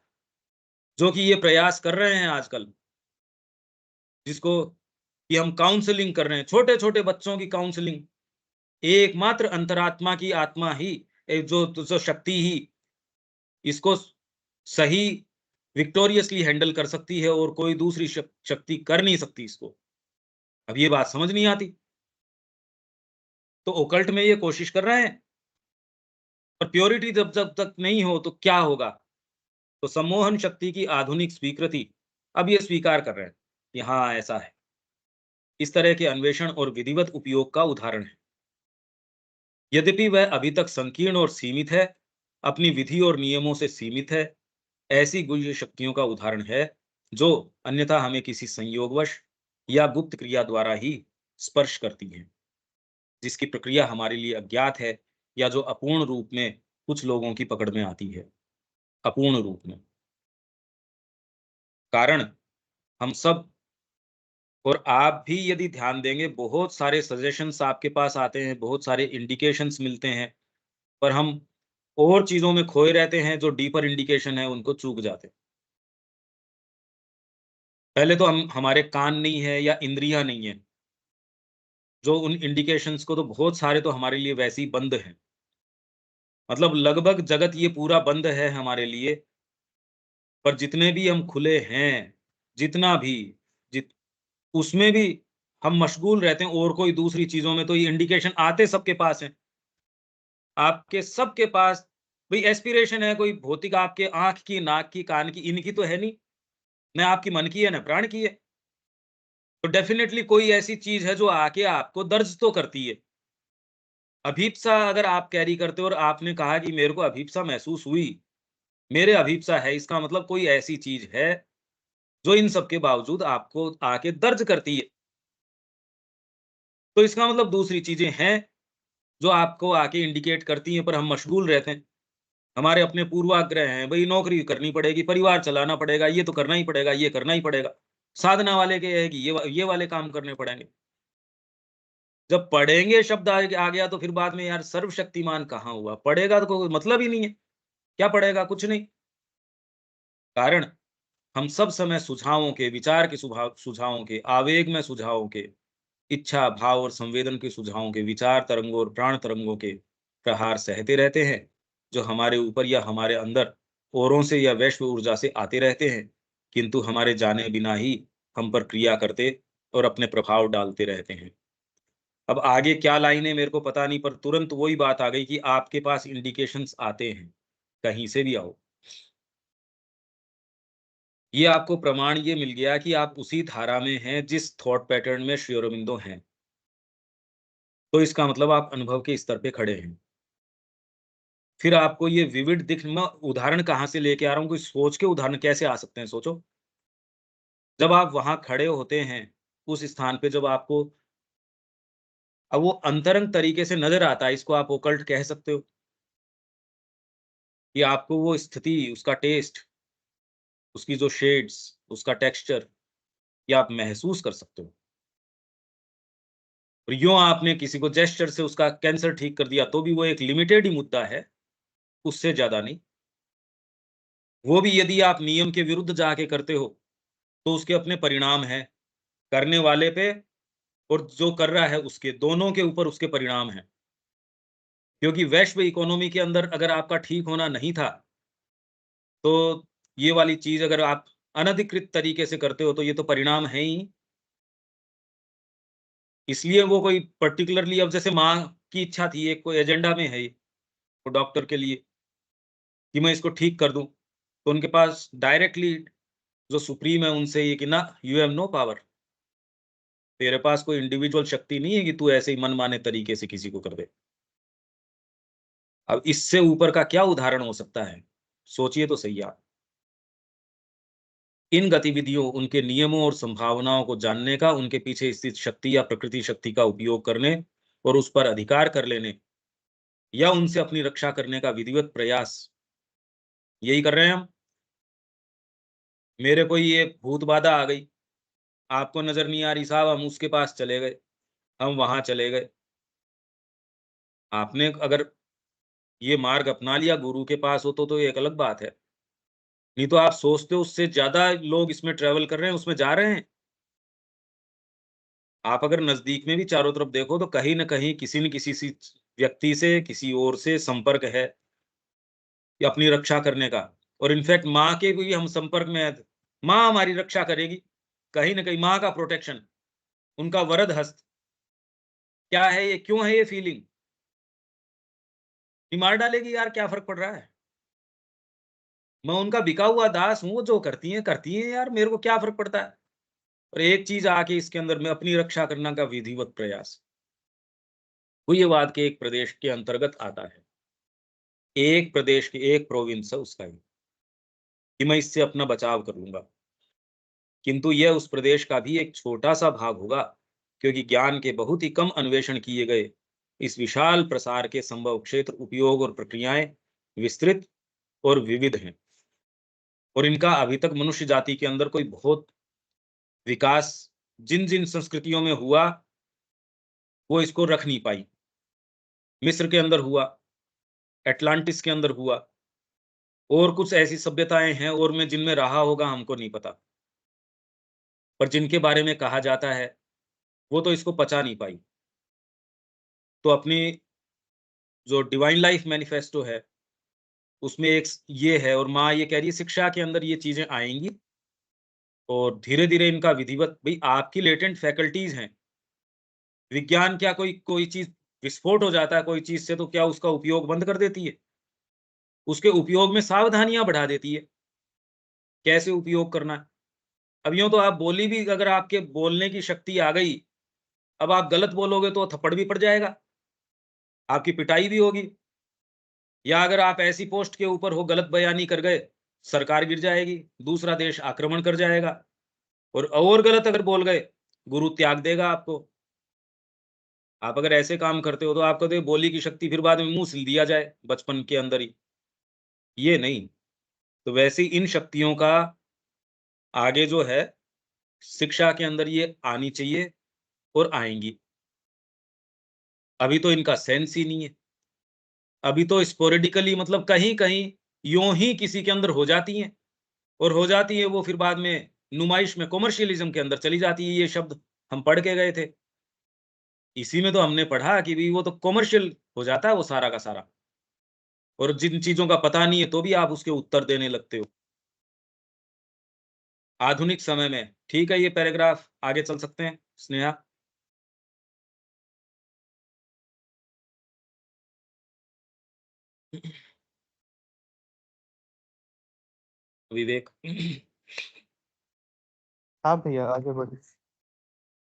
जो कि ये प्रयास कर रहे हैं आजकल, जिसको कि हम काउंसलिंग कर रहे हैं, छोटे छोटे बच्चों की काउंसलिंग। एकमात्र अंतरात्मा की आत्मा ही जो शक्ति ही इसको सही विक्टोरियसली हैंडल कर सकती है और कोई दूसरी शक्ति कर नहीं सकती इसको। अब ये बात समझ नहीं आती। तो ओकल्ट में ये कोशिश कर रहे हैं, और प्योरिटी जब जब तक नहीं हो तो क्या होगा? तो सम्मोहन शक्ति की आधुनिक स्वीकृति अब ये स्वीकार कर रहे हैं कि हाँ, ऐसा है। इस तरह के अन्वेषण और विधिवत उपयोग का उदाहरण है। यद्यपि वह अभी तक संकीर्ण और सीमित है, अपनी विधि और नियमों से सीमित है, ऐसी गुह्य शक्तियों का उदाहरण है जो अन्यथा हमें किसी संयोगवश या गुप्त क्रिया द्वारा ही स्पर्श करती हैं, जिसकी प्रक्रिया हमारे लिए अज्ञात है या जो अपूर्ण रूप में कुछ लोगों की पकड़ में आती है। अपूर्ण रूप में कारण हम सब और आप भी यदि ध्यान देंगे, बहुत सारे सजेशंस आपके पास आते हैं, बहुत सारे इंडिकेशंस मिलते हैं, पर हम और चीजों में खोए रहते हैं, जो डीपर इंडिकेशन है उनको चूक जाते हैं। पहले तो हम हमारे कान नहीं है या इंद्रियां नहीं है, जो उन इंडिकेशंस को तो बहुत सारे तो हमारे लिए वैसे ही बंद हैं। मतलब लगभग जगत ये पूरा बंद है हमारे लिए, पर जितने भी हम खुले हैं, जितना भी जित उसमें भी हम मशगूल रहते हैं और कोई दूसरी चीजों में, तो ये इंडिकेशन आते सबके पास हैं। आपके सबके पास भाई एस्पिरेशन है कोई भौतिक, आपके आंख की, नाक की, कान की, इनकी तो है नहीं, न आपकी मन की है न प्राण की है। तो डेफिनेटली कोई ऐसी चीज है जो आके आपको दर्ज तो करती है। अभीप्सा अगर आप कैरी करते हो और आपने कहा कि मेरे को अभीप्सा महसूस हुई, मेरे अभीप्सा है, इसका मतलब कोई ऐसी चीज है जो इन सब के बावजूद आपको आके दर्ज करती है। तो इसका मतलब दूसरी चीजें हैं जो आपको आके इंडिकेट करती हैं, पर हम मशगूल रहते हैं। हमारे अपने पूर्वाग्रह हैं, भई नौकरी करनी पड़ेगी, परिवार चलाना पड़ेगा, ये तो करना ही पड़ेगा, ये करना ही पड़ेगा। साधना वाले के है कि ये वाले काम करने पड़ेंगे। जब पढ़ेंगे शब्द आ गया तो फिर बाद में यार सर्वशक्तिमान कहाँ हुआ? पढ़ेगा तो कोई मतलब ही नहीं है। क्या पढ़ेगा? कुछ नहीं। कारण हम सब समय सुझावों के, विचार के सुझावों के, आवेग में सुझावों के, इच्छा, भाव और संवेदन के सुझावों के, विचार तरंगों और प्राण तरंगों के प्रहार सहते रहते हैं, जो हमारे ऊपर या हमारे अंदर औरों से या वैश्व ऊर्जा से आते रहते हैं, किंतु हमारे जाने बिना ही हम पर क्रिया करते और अपने प्रभाव डालते रहते हैं। अब आगे क्या लाइन है मेरे को पता नहीं, पर तुरंत वही बात आ गई कि आपके पास इंडिकेशंस आते हैं, कहीं से भी आओ। ये आपको प्रमाण ये मिल गया कि आप उसी धारा में हैं जिस थॉट पैटर्न में श्री अरबिंदो हैं। तो इसका मतलब आप अनुभव के स्तर पे खड़े हैं। फिर आपको ये विविड दिख, मैं उदाहरण कहाँ से लेके आ रहा हूँ, कोई सोच के उदाहरण कैसे आ सकते हैं सोचो। जब आप वहां खड़े होते हैं उस स्थान पे, जब आपको अब वो अंतरंग तरीके से नजर आता है, इसको आप ओकल्ट कह सकते हो, कि आपको वो स्थिति, उसका टेस्ट, उसकी जो शेड्स, उसका टेक्सचर, ये आप महसूस कर सकते हो। और यूं आपने किसी को जेस्चर से उसका कैंसर ठीक कर दिया तो भी वो एक लिमिटेड ही मुद्दा है, उससे ज्यादा नहीं। वो भी यदि आप नियम के विरुद्ध जाके करते हो तो उसके अपने परिणाम हैं, करने वाले पे और जो कर रहा है उसके, दोनों के ऊपर उसके परिणाम हैं। क्योंकि वैश्व इकोनॉमी के अंदर अगर आपका ठीक होना नहीं था, तो ये वाली चीज अगर आप अनधिकृत तरीके से करते हो तो ये तो परिणाम है ही। इसलिए वो कोई पर्टिकुलरली, अब जैसे माँ की इच्छा थी, एक कोई एजेंडा में है ये, वो डॉक्टर के लिए कि मैं इसको ठीक कर दूं, तो उनके पास डायरेक्टली जो सुप्रीम है उनसे ये कि ना, यू हैव नो पावर, तेरे पास कोई इंडिविजुअल शक्ति नहीं है कि तू ऐसे ही मनमाने तरीके से किसी को कर दे। अब इससे ऊपर का क्या उदाहरण हो सकता है? सोचिए तो सही आप। इन गतिविधियों, उनके नियमों और संभावनाओं को जानने का, उनके पीछे स्थित शक्ति या प्रकृति शक्ति का उपयोग करने और उस पर अधिकार कर लेने या उनसे अपनी रक्षा करने का विधिवत प्रयास, यही कर रहे हैं हम। मेरे कोई ये भूत बाधा आ गई, आपको नजर नहीं आ रही साहब, हम उसके पास चले गए, हम वहां चले गए। आपने अगर ये मार्ग अपना लिया, गुरु के पास हो तो ये एक अलग बात है। नहीं तो आप सोचते हो उससे ज्यादा लोग इसमें ट्रेवल कर रहे हैं, उसमें जा रहे हैं। आप अगर नजदीक में भी चारों तरफ देखो तो कहीं न कहीं किसी न किसी सी व्यक्ति से, किसी और से संपर्क है, या अपनी रक्षा करने का। और इनफैक्ट माँ के भी हम संपर्क में हैं, माँ हमारी रक्षा करेगी। कहीं न कहीं माँ का प्रोटेक्शन, उनका वरद हस्त। क्या है ये? क्यों है ये फीलिंग? ये मार डालेगी यार, क्या फ़र्क पड़ रहा है? मैं उनका बिका हुआ दास हूँ, जो करती हैं यार, मेरे को क्या फ़र्क पड़ता है? और एक चीज़ आके इसके अंदर में अपनी रक्षा करना का विधिवत प्रयास, हुय्यवाद के एक प्रदेश के अंतर्गत आता है। एक प्रदेश के एक प्रोविंस है उसका ये, कि मैं इससे अपना बचाव कर लूँगा। किंतु यह उस प्रदेश का भी एक छोटा-सा भाग होगा, क्योंकि ज्ञान के बहुत ही कम अन्वेषण किए गए इस विशाल प्रसार के संभव क्षेत्र, उपयोग और प्रक्रियाएँ विस्तृत और विविध हैं। और इनका अभी तक मनुष्य जाति के अंदर कोई बहुत विकास जिन-जिन संस्कृतियों में हुआ, वो इसको रख नहीं पाई। मिस्र के अंदर हुआ, एटलांटिस के अंदर हुआ, और कुछ ऐसी सभ्यताएँ हैं और में जिनमें रहा होगा हमको नहीं पता। पर जिनके बारे में कहा जाता है, वो तो इसको पचा नहीं पाई। तो अपनी जो डिवाइन लाइफ मैनिफेस्टो है, उसमें एक ये है, और माँ ये कह रही है शिक्षा के अंदर ये चीज़ें आएँगी और धीरे-धीरे इनका विधिवत, भई आपकी लेटेंट फैकल्टीज़ हैं। विज्ञान क्या कोई कोई चीज़ विस्फोट हो जाता है कोई चीज़ से तो क्या उसका उपयोग बंद कर देती है? उसके उपयोग में सावधानियाँ बढ़ा देती है, कैसे उपयोग करना है। अब यूँ तो आप बोली भी, अगर आपके बोलने की शक्ति आ गई, अब आप गलत बोलोगे तो थप्पड़ भी पड़ जाएगा, आपकी पिटाई भी होगी। या अगर आप ऐसी पोस्ट के ऊपर हो, गलत बयानी कर गए, सरकार गिर जाएगी, दूसरा देश आक्रमण कर जाएगा। और गलत अगर बोल गए, गुरु त्याग देगा आपको। आप अगर ऐसे काम करते हो तो आपको तो ये बोली की शक्ति फिर बाद में मुँह सिल दिया जाए बचपन के अंदर ही, ये नहीं। तो वैसे ही इन शक्तियों का आगे जो है, शिक्षा के अंदर ये आनी चाहिए और आएँगी। अभी तो इनका सेंस ही नहीं है। अभी तो स्पोरेडिकली, मतलब कहीं-कहीं यूँ ही किसी के अंदर हो जाती हैं, और हो जाती है वो फिर बाद में नुमाइश में कमर्शियलिज़्म के अंदर चली जाती है। ये शब्द हम पढ़ के गए थे। इसी में तो हमने पढ़ा कि भई वो तो कमर्शियल हो जाता है वो सारा का सारा, और जिन चीज़ों का पता नहीं है तो भी आप उसके उत्तर देने लगते हो। आधुनिक समय में, ठीक है, ये पैराग्राफ आगे चल सकते हैं स्नेहा? विवेक? हाँ भैया, आगे बढ़िए।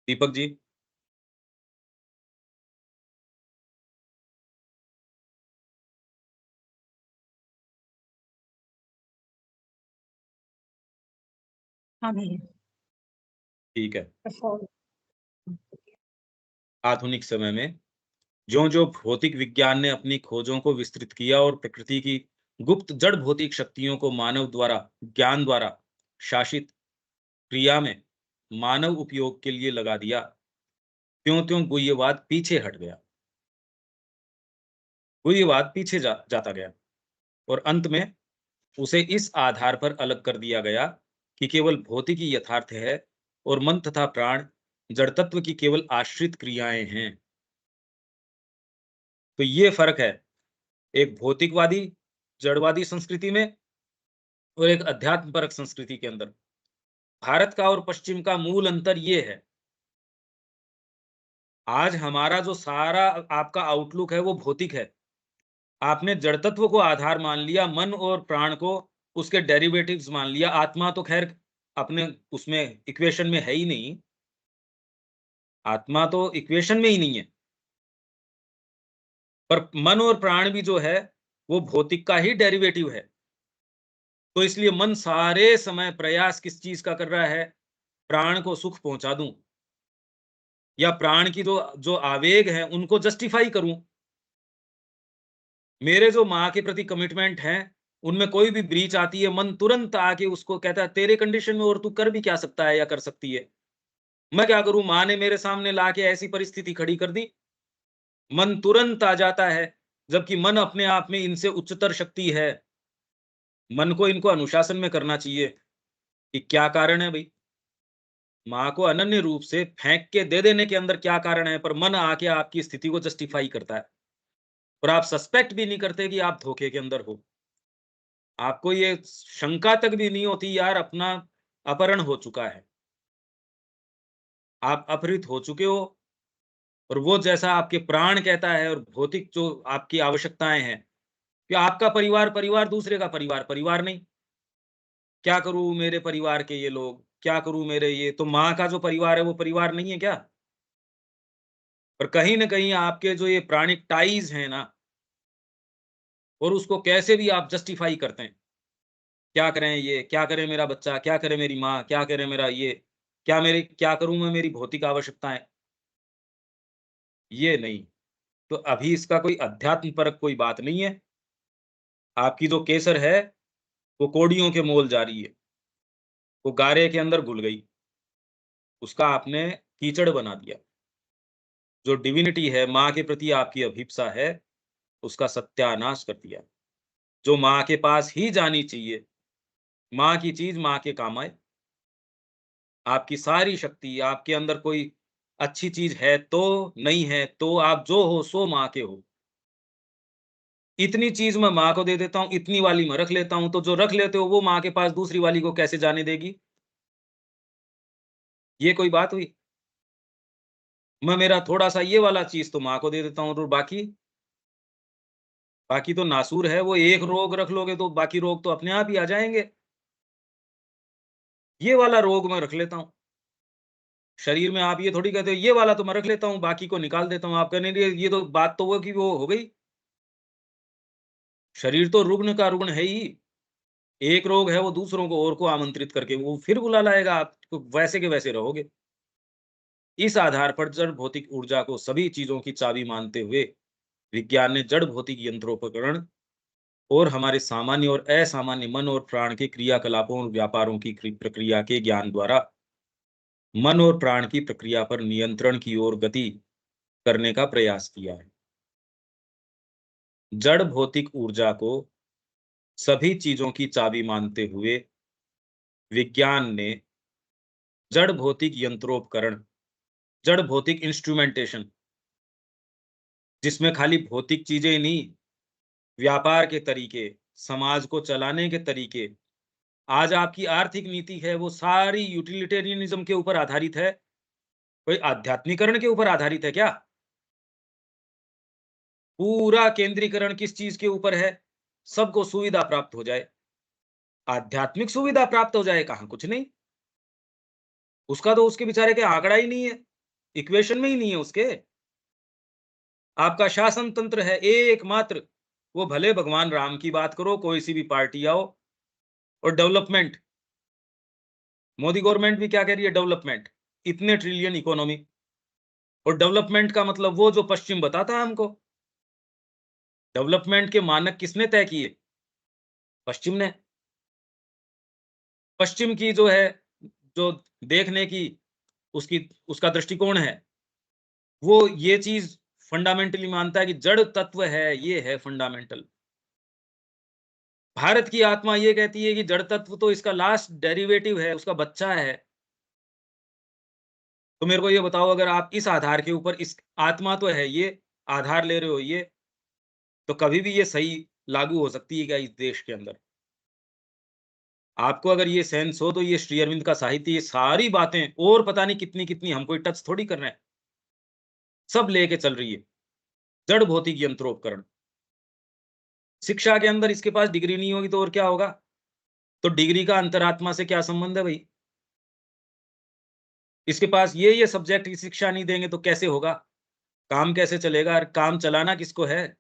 दीपक जी? हाँ भैया। ठीक है। परफॉर्म। आधुनिक समय में ज्यों-ज्यों भौतिक विज्ञान ने अपनी खोजों को विस्तृत किया और प्रकृति की गुप्त जड़ भौतिक शक्तियों को मानव द्वारा, ज्ञान द्वारा शासित क्रिया में मानव उपयोग के लिए लगा दिया, त्यों-त्यों गुह्यवाद पीछे हट गया। गुह्यवाद पीछे जाता गया, और अंत में उसे इस आधार पर अलग कर दिया गया कि केवल भौतिक ही यथार्थ है और मन तथा प्राण जड़ तत्व की केवल आश्रित क्रियाएं हैं। तो ये फर्क है एक भौतिकवादी, जड़वादी संस्कृति में और एक अध्यात्मपरक संस्कृति के अंदर। भारत का और पश्चिम का मूल अंतर ये है। आज हमारा जो सारा आपका आउटलुक है वो भौतिक है। आपने जड़ तत्व को आधार मान लिया, मन और प्राण को उसके डेरिवेटिव्स मान लिया। आत्मा तो खैर अपने उसमें इक्वेशन में है ही नहीं। आत्मा तो इक्वेशन में ही नहीं है। पर मन और प्राण भी जो है वो भौतिक का ही डेरिवेटिव है। तो इसलिए मन सारे समय प्रयास किस चीज का कर रहा है? प्राण को सुख पहुंचा दूं, या प्राण की जो जो आवेग है उनको जस्टिफाई करूं। मेरे जो माँ के प्रति कमिटमेंट है, उनमें कोई भी ब्रीच आती है, मन तुरंत आके उसको कहता है तेरे कंडीशन में और तू कर भी क्या सकता है या कर सकती है। मैं क्या करूं? माँ ने मेरे सामने लाके ऐसी परिस्थिति खड़ी कर दी, मन तुरंत आ जाता है। जबकि मन अपने आप में इनसे उच्चतर शक्ति है। मन को इनको अनुशासन में करना चाहिए कि क्या कारण है भाई। माँ को अनन्य रूप से फेंक के दे देने के अंदर क्या कारण है, पर मन आके आपकी स्थिति को जस्टिफाई करता है और आप सस्पेक्ट भी नहीं करते कि आप धोखे के अंदर हो। आपको ये शंका तक भी नहीं होती यार अपना अपहरण हो चुका है, आप अपहृत हो चुके हो। और वो जैसा आपके प्राण कहता है और भौतिक जो आपकी आवश्यकताएं हैं कि आपका परिवार परिवार, दूसरे का परिवार परिवार नहीं। क्या करूं मेरे परिवार के ये लोग, क्या करूं मेरे ये, तो माँ का जो परिवार है वो परिवार नहीं है क्या? पर कहीं ना कहीं आपके जो ये प्राणिक टाइज हैं ना, और उसको कैसे भी आप जस्टिफाई करते हैं। क्या करें ये, क्या करे मेरा बच्चा, क्या करे मेरी माँ, क्या करे मेरा ये, क्या करूं मैं मेरी भौतिक आवश्यकताएं, ये नहीं। तो अभी इसका कोई अध्यात्म परक कोई बात नहीं है। आपकी जो केसर है वो कौड़ियों के मोल जा रही है, वो गारे के अंदर घुल गई, उसका आपने कीचड़ बना दिया। जो डिविनिटी है, माँ के प्रति आपकी अभिप्सा है, उसका सत्यानाश कर दिया। जो माँ के पास ही जानी चाहिए, माँ की चीज माँ के काम आए। आपकी सारी शक्ति आपके अंदर कोई अच्छी चीज है तो, नहीं है तो, आप जो हो सो माँ के हो। इतनी चीज मैं माँ को दे देता हूँ, इतनी वाली मैं रख लेता हूँ, तो जो रख लेते हो वो माँ के पास दूसरी वाली को कैसे जाने देगी? ये कोई बात हुई? मैं मेरा थोड़ा सा ये वाला चीज तो माँ को दे देता हूँ, और बाकी बाकी तो नासूर है। वो एक रोग रख लोगे तो बाकी रोग तो अपने आप ही आ जाएंगे। ये वाला रोग मैं रख लेता हूँ शरीर में। आप ये थोड़ी कहते हो ये वाला तो मैं रख लेता हूँ, बाकी को निकाल देता हूँ। आप कहने ये तो बात तो वो की वो हो गई। शरीर तो रुग्ण का रुग्ण है ही। एक रोग है वो दूसरों को और को आमंत्रित करके वो फिर बुला लाएगा, आप तो वैसे के वैसे रहोगे। इस आधार पर जड़ भौतिक ऊर्जा को सभी चीजों की चाबी मानते हुए विज्ञान ने जड़ भौतिक यंत्रोपकरण और हमारे सामान्य और असामान्य मन और प्राण के क्रियाकलापों और व्यापारों की प्रक्रिया के ज्ञान द्वारा मन और प्राण की प्रक्रिया पर नियंत्रण की ओर गति करने का प्रयास किया है। जड़ भौतिक ऊर्जा को सभी चीजों की चाबी मानते हुए विज्ञान ने जड़ भौतिक यंत्रोपकरण, जड़ भौतिक इंस्ट्रूमेंटेशन, जिसमें खाली भौतिक चीजें नहीं, व्यापार के तरीके, समाज को चलाने के तरीके, आज आपकी आर्थिक नीति है वो सारी यूटिलिटेरियनिज्म के ऊपर आधारित है। कोई आध्यात्मिकरण के ऊपर आधारित है क्या? पूरा केंद्रीकरण किस चीज के ऊपर है? सबको सुविधा प्राप्त हो जाए, आध्यात्मिक सुविधा प्राप्त हो जाए, कहां कुछ नहीं। उसका तो उसके बेचारे के आंकड़ा ही नहीं है, इक्वेशन में ही नहीं है उसके। आपका शासन तंत्र है एकमात्र, वो भले भगवान राम की बात करो, कोई सी भी पार्टी आओ, और डेवलपमेंट, मोदी गवर्नमेंट भी क्या कह रही है? डेवलपमेंट, इतने ट्रिलियन इकोनॉमी। और डेवलपमेंट का मतलब वो जो पश्चिम बताता है हमको। डेवलपमेंट के मानक किसने तय किए? पश्चिम ने। पश्चिम की जो है, जो देखने की उसकी उसका दृष्टिकोण है, वो ये चीज फंडामेंटली मानता है कि जड़ तत्व है, ये है फंडामेंटल। भारत की आत्मा ये कहती है कि जड़ तत्व तो इसका लास्ट डेरिवेटिव है, उसका बच्चा है। तो मेरे को ये बताओ, अगर आप इस आधार के ऊपर, इस आत्मा तो है ये, आधार ले रहे हो ये, तो कभी भी ये सही लागू हो सकती है क्या इस देश के अंदर? आपको अगर ये सेंस हो तो ये श्री अरविंद का साहित्य, ये सारी बातें और पता नहीं कितनी कितनी, हम कोई टच थोड़ी कर रहे हैं। सब लेके चल रही है, जड़ भौतिक यंत्रोपकरण। शिक्षा के अंदर इसके पास डिग्री नहीं होगी तो और क्या होगा? तो डिग्री का अंतरात्मा से क्या संबंध है भाई? इसके पास ये सब्जेक्ट की शिक्षा नहीं देंगे तो कैसे होगा? काम कैसे चलेगा? और काम चलाना किसको है?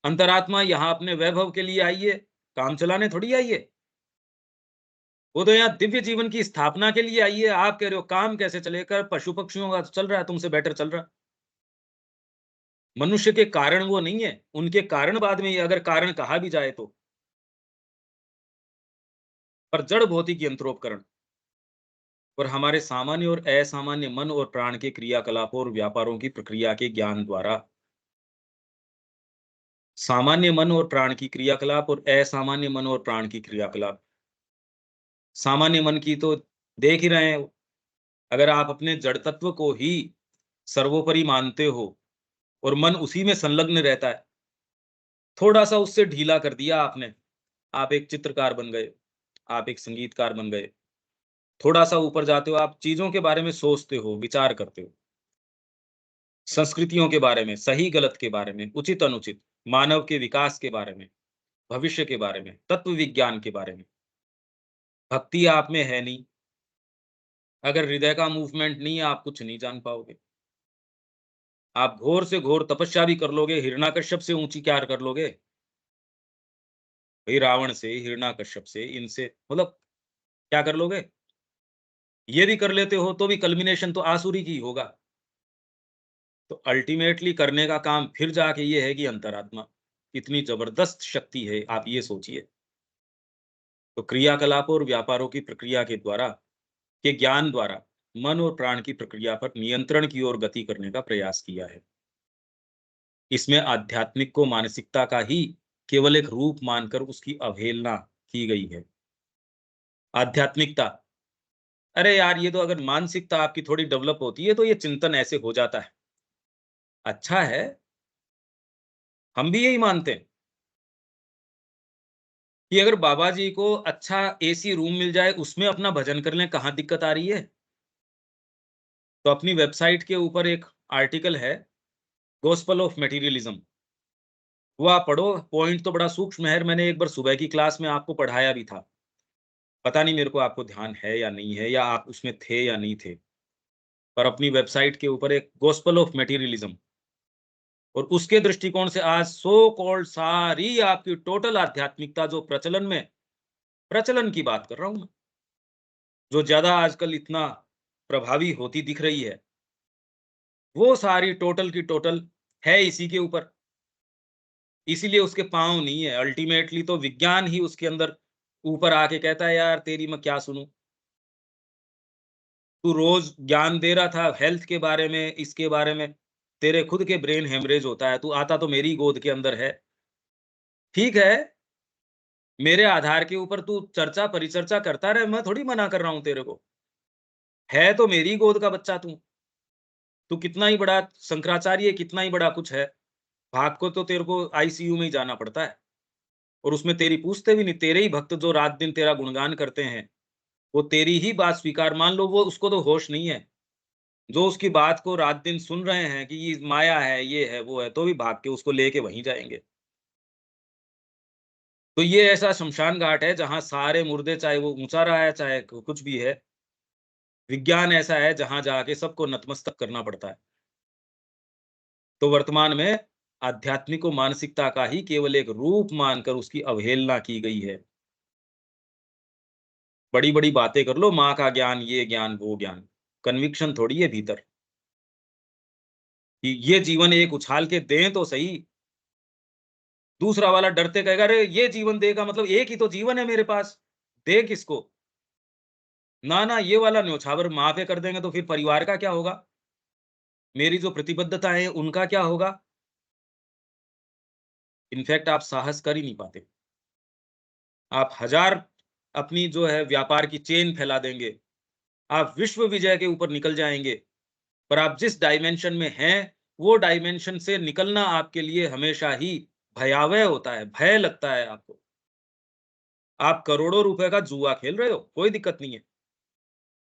अंतरात्मा यहाँ अपने वैभव के लिए आई है, काम चलाने थोड़ी आई है। वो तो यहाँ दिव्य जीवन की स्थापना के लिए आई है। आप कह रहे हो काम कैसे चलेगा? पशु पक्षियों का तो चल रहा है, तुमसे बेटर चल रहा है। मनुष्य के कारण वो नहीं है, उनके कारण बाद में, अगर कारण कहा भी जाए तो। पर जड़ भौतिक यंत्रोपकरण और हमारे सामान्य और असामान्य मन और प्राण के क्रियाकलापों और व्यापारों की प्रक्रिया के ज्ञान द्वारा, सामान्य मन और प्राण की क्रियाकलाप और असामान्य मन और प्राण की क्रियाकलाप। सामान्य मन की तो देख ही रहे हैं। अगर आप अपने जड़ तत्व को ही सर्वोपरि मानते हो और मन उसी में संलग्न रहता है, थोड़ा सा उससे ढीला कर दिया आपने, आप एक चित्रकार बन गए, आप एक संगीतकार बन गए। थोड़ा सा ऊपर जाते हो, आप चीजों के बारे में सोचते हो, विचार करते हो, संस्कृतियों के बारे में, सही गलत के बारे में, उचित अनुचित, मानव के विकास के बारे में, भविष्य के बारे में, तत्व विज्ञान के बारे में। भक्ति आप में है नहीं। अगर हृदय का मूवमेंट नहीं है, आप कुछ नहीं जान पाओगे। आप घोर से घोर तपस्या भी कर लोगे, हिरण्यकश्यप से ऊंची क्या कर लोगे भाई? रावण से, हिरण्यकश्यप से, इनसे मतलब क्या कर लोगे? ये भी कर लेते हो तो भी कल्मिनेशन तो आसुरी की होगा। तो अल्टीमेटली करने का काम फिर जाके ये है कि अंतरात्मा कितनी जबरदस्त शक्ति है, आप ये सोचिए। तो क्रियाकलापों और व्यापारों की प्रक्रिया के द्वारा, के ज्ञान द्वारा मन और प्राण की प्रक्रिया पर नियंत्रण की ओर गति करने का प्रयास किया है। इसमें आध्यात्मिक को मानसिकता का ही केवल एक रूप मानकर उसकी अवहेलना की गई है। आध्यात्मिकता, अरे यार ये तो अगर मानसिकता आपकी थोड़ी डेवलप होती है तो ये चिंतन ऐसे हो जाता है। अच्छा है, हम भी यही मानते हैं कि अगर बाबा जी को अच्छा एसी रूम मिल जाए, उसमें अपना भजन कर लें, कहाँ दिक्कत आ रही है? तो अपनी वेबसाइट के ऊपर एक आर्टिकल है, गॉस्पेल ऑफ मटेरियलिज्म, वो आप पढ़ो। पॉइंट तो बड़ा सूक्ष्म है, मैंने एक बार सुबह की क्लास में आपको पढ़ाया भी था। पता नहीं मेरे को आपको ध्यान है या नहीं है, या आप उसमें थे या नहीं थे। पर अपनी वेबसाइट के ऊपर एक गॉस्पेल ऑफ मटेरियलिज्म, और उसके दृष्टिकोण से आज सो कॉल्ड सारी आपकी टोटल आध्यात्मिकता जो प्रचलन में, प्रचलन की बात कर रहा हूं मैं, जो ज्यादा आजकल इतना प्रभावी होती दिख रही है, वो सारी टोटल की टोटल है इसी के ऊपर। इसीलिए उसके पांव नहीं है। अल्टीमेटली तो विज्ञान ही उसके अंदर ऊपर आके कहता है, यार तेरी मैं क्या सुनूं? तू रोज ज्ञान दे रहा था हेल्थ के बारे में, इसके बारे में, तेरे खुद के ब्रेन हेमरेज होता है, तू आता तो मेरी गोद के अंदर है। ठीक है, मेरे आधार के ऊपर तू चर्चा परिचर्चा करता रहे, मैं थोड़ी मना कर रहा हूं तेरे को। है तो मेरी गोद का बच्चा तू। तू कितना ही बड़ा शंकराचार्य, कितना ही बड़ा कुछ है, भाग को तो तेरे को आईसीयू में ही जाना पड़ता है। और उसमें तेरी पूछते भी नहीं। तेरे ही भक्त जो रात दिन तेरा गुणगान करते हैं, वो तेरी ही बात स्वीकार, मान लो वो, उसको तो होश नहीं है, जो उसकी बात को रात दिन सुन रहे हैं कि ये माया है, ये है, वो है, तो भी भाग के उसको लेके वहीं जाएंगे। तो ये ऐसा शमशान घाट है जहां सारे मुर्दे, चाहे वो ऊंचा रहा है चाहे कुछ भी है, विज्ञान ऐसा है जहां जाके सबको नतमस्तक करना पड़ता है। तो वर्तमान में आध्यात्मिक को मानसिकता का ही केवल एक रूप मानकर उसकी अवहेलना की गई है। बड़ी बड़ी बातें कर लो, माँ का ज्ञान, ये ज्ञान, वो ज्ञान, कन्विक्शन थोड़ी है भीतर कि ये जीवन एक उछाल के दें तो सही। दूसरा वाला डरते कहेगा, अरे ये जीवन देगा मतलब एक ही तो जीवन है मेरे पास, दे किसको? ना ना, ये वाला न्योछावर माँ पे कर देंगे तो फिर परिवार का क्या होगा? मेरी जो प्रतिबद्धता है उनका क्या होगा? इनफैक्ट आप साहस कर ही नहीं पाते। आप हजार अपनी जो है व्यापार की चेन फैला देंगे, आप विश्व विजय के ऊपर निकल जाएंगे, पर आप जिस डायमेंशन में हैं, वो डायमेंशन से निकलना आपके लिए हमेशा ही भयावह होता है, भय लगता है आपको। आप करोड़ों रुपए का जुआ खेल रहे हो, कोई दिक्कत नहीं है,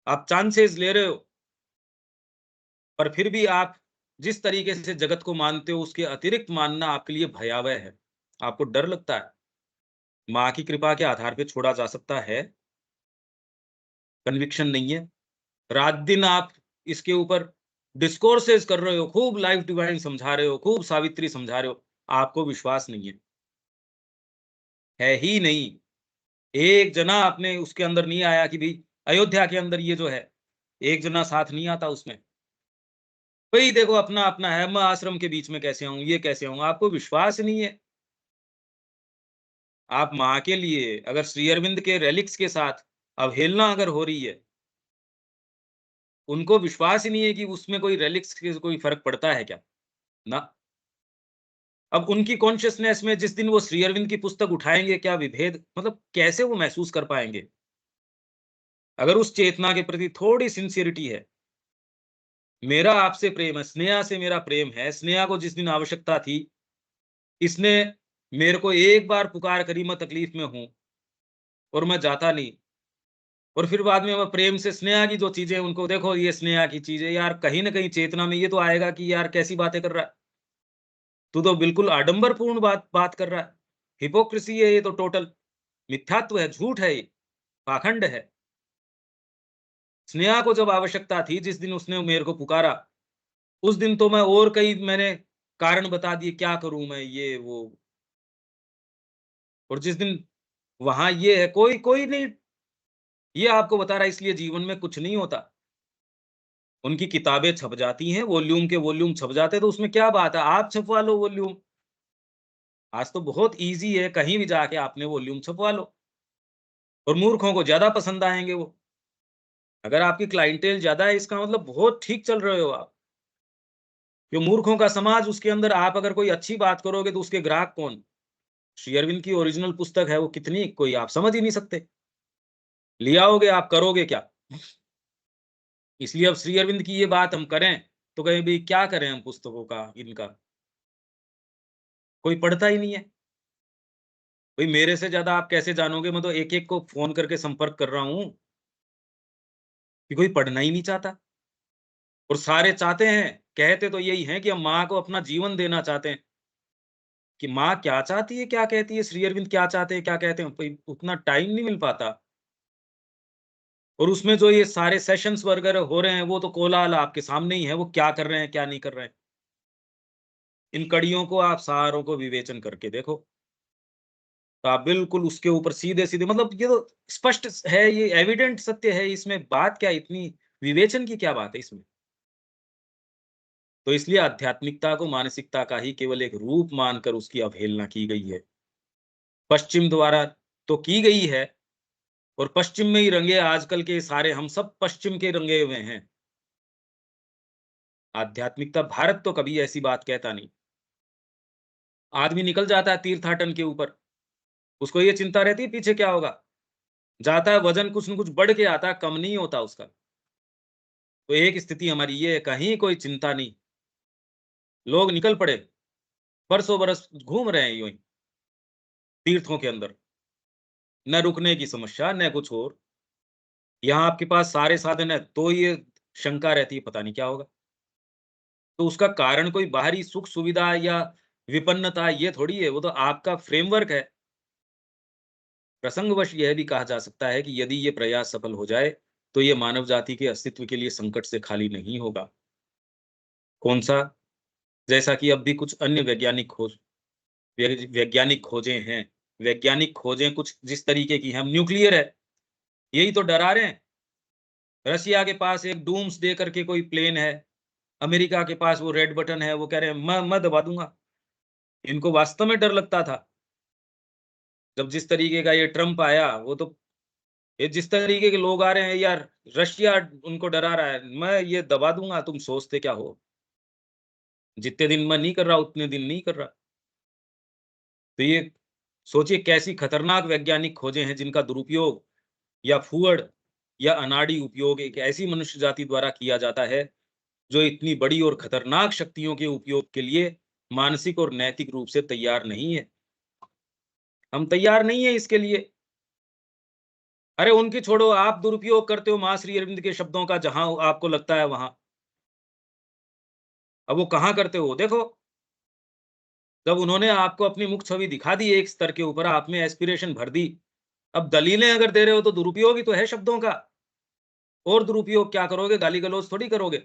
आप चांसेस ले रहे हो, पर फिर भी आप जिस तरीके से जगत को मानते हो उसके अतिरिक्त मानना आपके लिए भयावह है। आपको डर लगता है। माँ की कृपा के आधार पे छोड़ा जा सकता है, कन्विक्शन नहीं है। रात-दिन आप इसके ऊपर डिस्कोर्सेस कर रहे हो, खूब लाइफ डिवाइन समझा रहे हो, खूब सावित्री समझा रहे हो, आपको विश्वास नहीं है ही नहीं। एक जना आपने उसके अंदर नहीं आया कि भई अयोध्या के अंदर ये जो है, एक जना साथ नहीं आता उसमें। भई देखो अपना-अपना है, मैं आश्रम के बीच में कैसे आऊँ, ये कैसे आऊँ? आपको विश्वास नहीं है। आप माँ के लिए अगर श्री अरविंद के रेलिक्स के साथ अवहेलना अगर हो रही है, उनको विश्वास ही नहीं है कि उसमें कोई रेलिक्स से कोई फ़र्क पड़ता है क्या? ना। अब उनकी कॉन्शियसनेस में जिस दिन वो श्री अरविंद की पुस्तक उठाएँगे, क्या विभेद मतलब कैसे वो महसूस कर पाएँगे? अगर उस चेतना के प्रति थोड़ी सिंसियरिटी है, मेरा आपसे प्रेम है, स्नेहा से मेरा प्रेम है, स्नेहा को जिस दिन आवश्यकता थी, इसने मेरे को एक बार पुकार करी, मैं तकलीफ में हूँ और मैं जाता नहीं। और फिर बाद में मैं प्रेम से स्नेहा की जो चीज़ें उनको देखो ये स्नेहा की चीज़ है, यार कहीं न कहीं चेतना में ये तो आएगा कि यार कैसी बातें कर रहा है। तू तो बिल्कुल आडंबरपूर्ण बात बात कर रहा है। हिपोक्रेसी है ये तो टोटल, मिथ्यात्व है, झूठ है ये, पाखंड है। स्नेहा को जब आवश्यकता थी, जिस दिन उसने मेरे को पुकारा, उस दिन तो मैं और कई मैंने कारण बता दिए, क्या करूँ मैं ये वो। और जिस दिन वहाँ ये है, कोई कोई नहीं, ये आपको बता रहा है इसलिए जीवन में कुछ नहीं होता। उनकी किताबें छप जाती हैं, वॉल्यूम के वॉल्यूम छप जाते हैं, तो उसमें क्या बात है, आप छपवा लो वॉल्यूम। आज तो बहुत ईज़ी है, कहीं भी जाके आपने वॉल्यूम छपवा लो और मूर्खों को ज़्यादा पसंद आएँगे वो। अगर आपकी क्लाइंटेल ज़्यादा है, इसका मतलब बहुत ठीक चल रहे हो आप। ये मूर्खों का समाज, उसके अंदर आप अगर कोई अच्छी बात करोगे, तो उसके ग्राहक कौन? श्री अरविंद की ओरिजिनल पुस्तक है, वो कितनी कोई आप समझ ही नहीं सकते। ले आओगे, आप करोगे क्या? इसलिए अब श्री अरविंद की ये बात हम करें, तो कहें भई क्या करें हम पुस्तकों का, इनका? कोई पढ़ता ही नहीं है। भई मेरे से ज़्यादा आप कैसे जानोगे? मैं तो एक-एक को फ़ोन करके संपर्क कर रहा हूँ, कि कोई पढ़ना ही नहीं चाहता। और सारे चाहते हैं, कहते तो यही हैं कि हम माँ को अपना जीवन देना चाहते हैं, कि माँ क्या चाहती है, क्या कहती है, श्री अरविंद क्या चाहते हैं, क्या कहते हैं, भई उतना टाइम नहीं मिल पाता। और उसमें जो ये सारे सेशंस वगैरह हो रहे हैं, वो तो कोलाहल आपके सामने ही है, वो क्या कर रहे हैं, क्या नहीं कर रहे हैं। इन कड़ियों को आप सारों को विवेचन करके देखो, तो आप बिल्कुल उसके ऊपर सीधे-सीधे मतलब ये तो स्पष्ट है, ये एविडेंट सत्य है, इसमें बात क्या इतनी विवेचन की क्या बात है इसमें? तो इसलिए आध्यात्मिकता को मानसिकता का ही केवल एक रूप मानकर उसकी अवहेलना की गई है। पश्चिम द्वारा तो की गई है और पश्चिम में ही रंगे आजकल के सारे, हम सब पश्चिम के रंगे हुए हैं। आध्यात्मिकता भारत तो कभी ऐसी बात कहता नहीं। आदमी निकल जाता है तीर्थाटन के ऊपर, उसको ये चिंता रहती है पीछे क्या होगा? जाता है, वज़न कुछ न कुछ बढ़ के आता है, कम नहीं होता उसका। तो एक स्थिति हमारी ये है, कहीं कोई चिंता नहीं, लोग निकल पड़े, बरसों बरस घूम रहे हैं यूँ ही, तीर्थों के अंदर। न रुकने की समस्या, न कुछ और। यहाँ आपके पास सारे साधन है, तो ये शंका रहती है पता नहीं क्या होगा। तो उसका कारण कोई बाहरी सुख-सुविधा या विपन्नता ये थोड़ी है, वो तो आपका फ्रेमवर्क है। प्रसंगवश यह भी कहा जा सकता है कि यदि ये प्रयास सफल हो जाए, तो ये मानव जाति के अस्तित्व के लिए संकट से खाली नहीं होगा। कौन-सा? जैसा कि अब भी कुछ अन्य वैज्ञानिक खोजें हैं। वैज्ञानिक खोजें कुछ जिस तरीके की हैं, हम न्यूक्लियर है, यही तो डरा रहे हैं। रशिया के पास एक डूम्सडे करके कोई प्लेन है, अमेरिका के पास वो रेड बटन है, वो कह रहे हैं मैं दबा दूँगा। इनको वास्तव में डर लगता था। जब जिस तरीके का ये ट्रम्प आया, वो तो ये जिस तरीके के लोग आ रहे हैं यार, रशिया उनको डरा रहा है, मैं ये दबा दूँगा, तुम सोचते क्या हो? जितने दिन मैं नहीं कर रहा, उतने दिन नहीं कर रहा। तो ये सोचिए कैसी खतरनाक वैज्ञानिक खोजें हैं जिनका दुरुपयोग या फूहड़ या अनाड़ी उपयोग एक ऐसी मनुष्य जाति द्वारा किया जाता है, जो इतनी बड़ी और खतरनाक शक्तियों के उपयोग के लिए मानसिक और नैतिक रूप से तैयार नहीं है। हम तैयार नहीं है इसके लिए। अरे उनकी छोड़ो, आप दुरुपयोग करते हो माँ श्री अरविंद के शब्दों का जहाँ आपको लगता है वहाँ। अब वो कहाँ करते हो देखो, जब उन्होंने आपको अपनी मुख छवि दिखा दी एक स्तर के ऊपर, आप में एस्पिरेशन भर दी, अब दलीलें अगर दे रहे हो तो दुरुपयोग ही तो है शब्दों का। और दुरुपयोग क्या करोगे, गाली गलौज थोड़ी करोगे।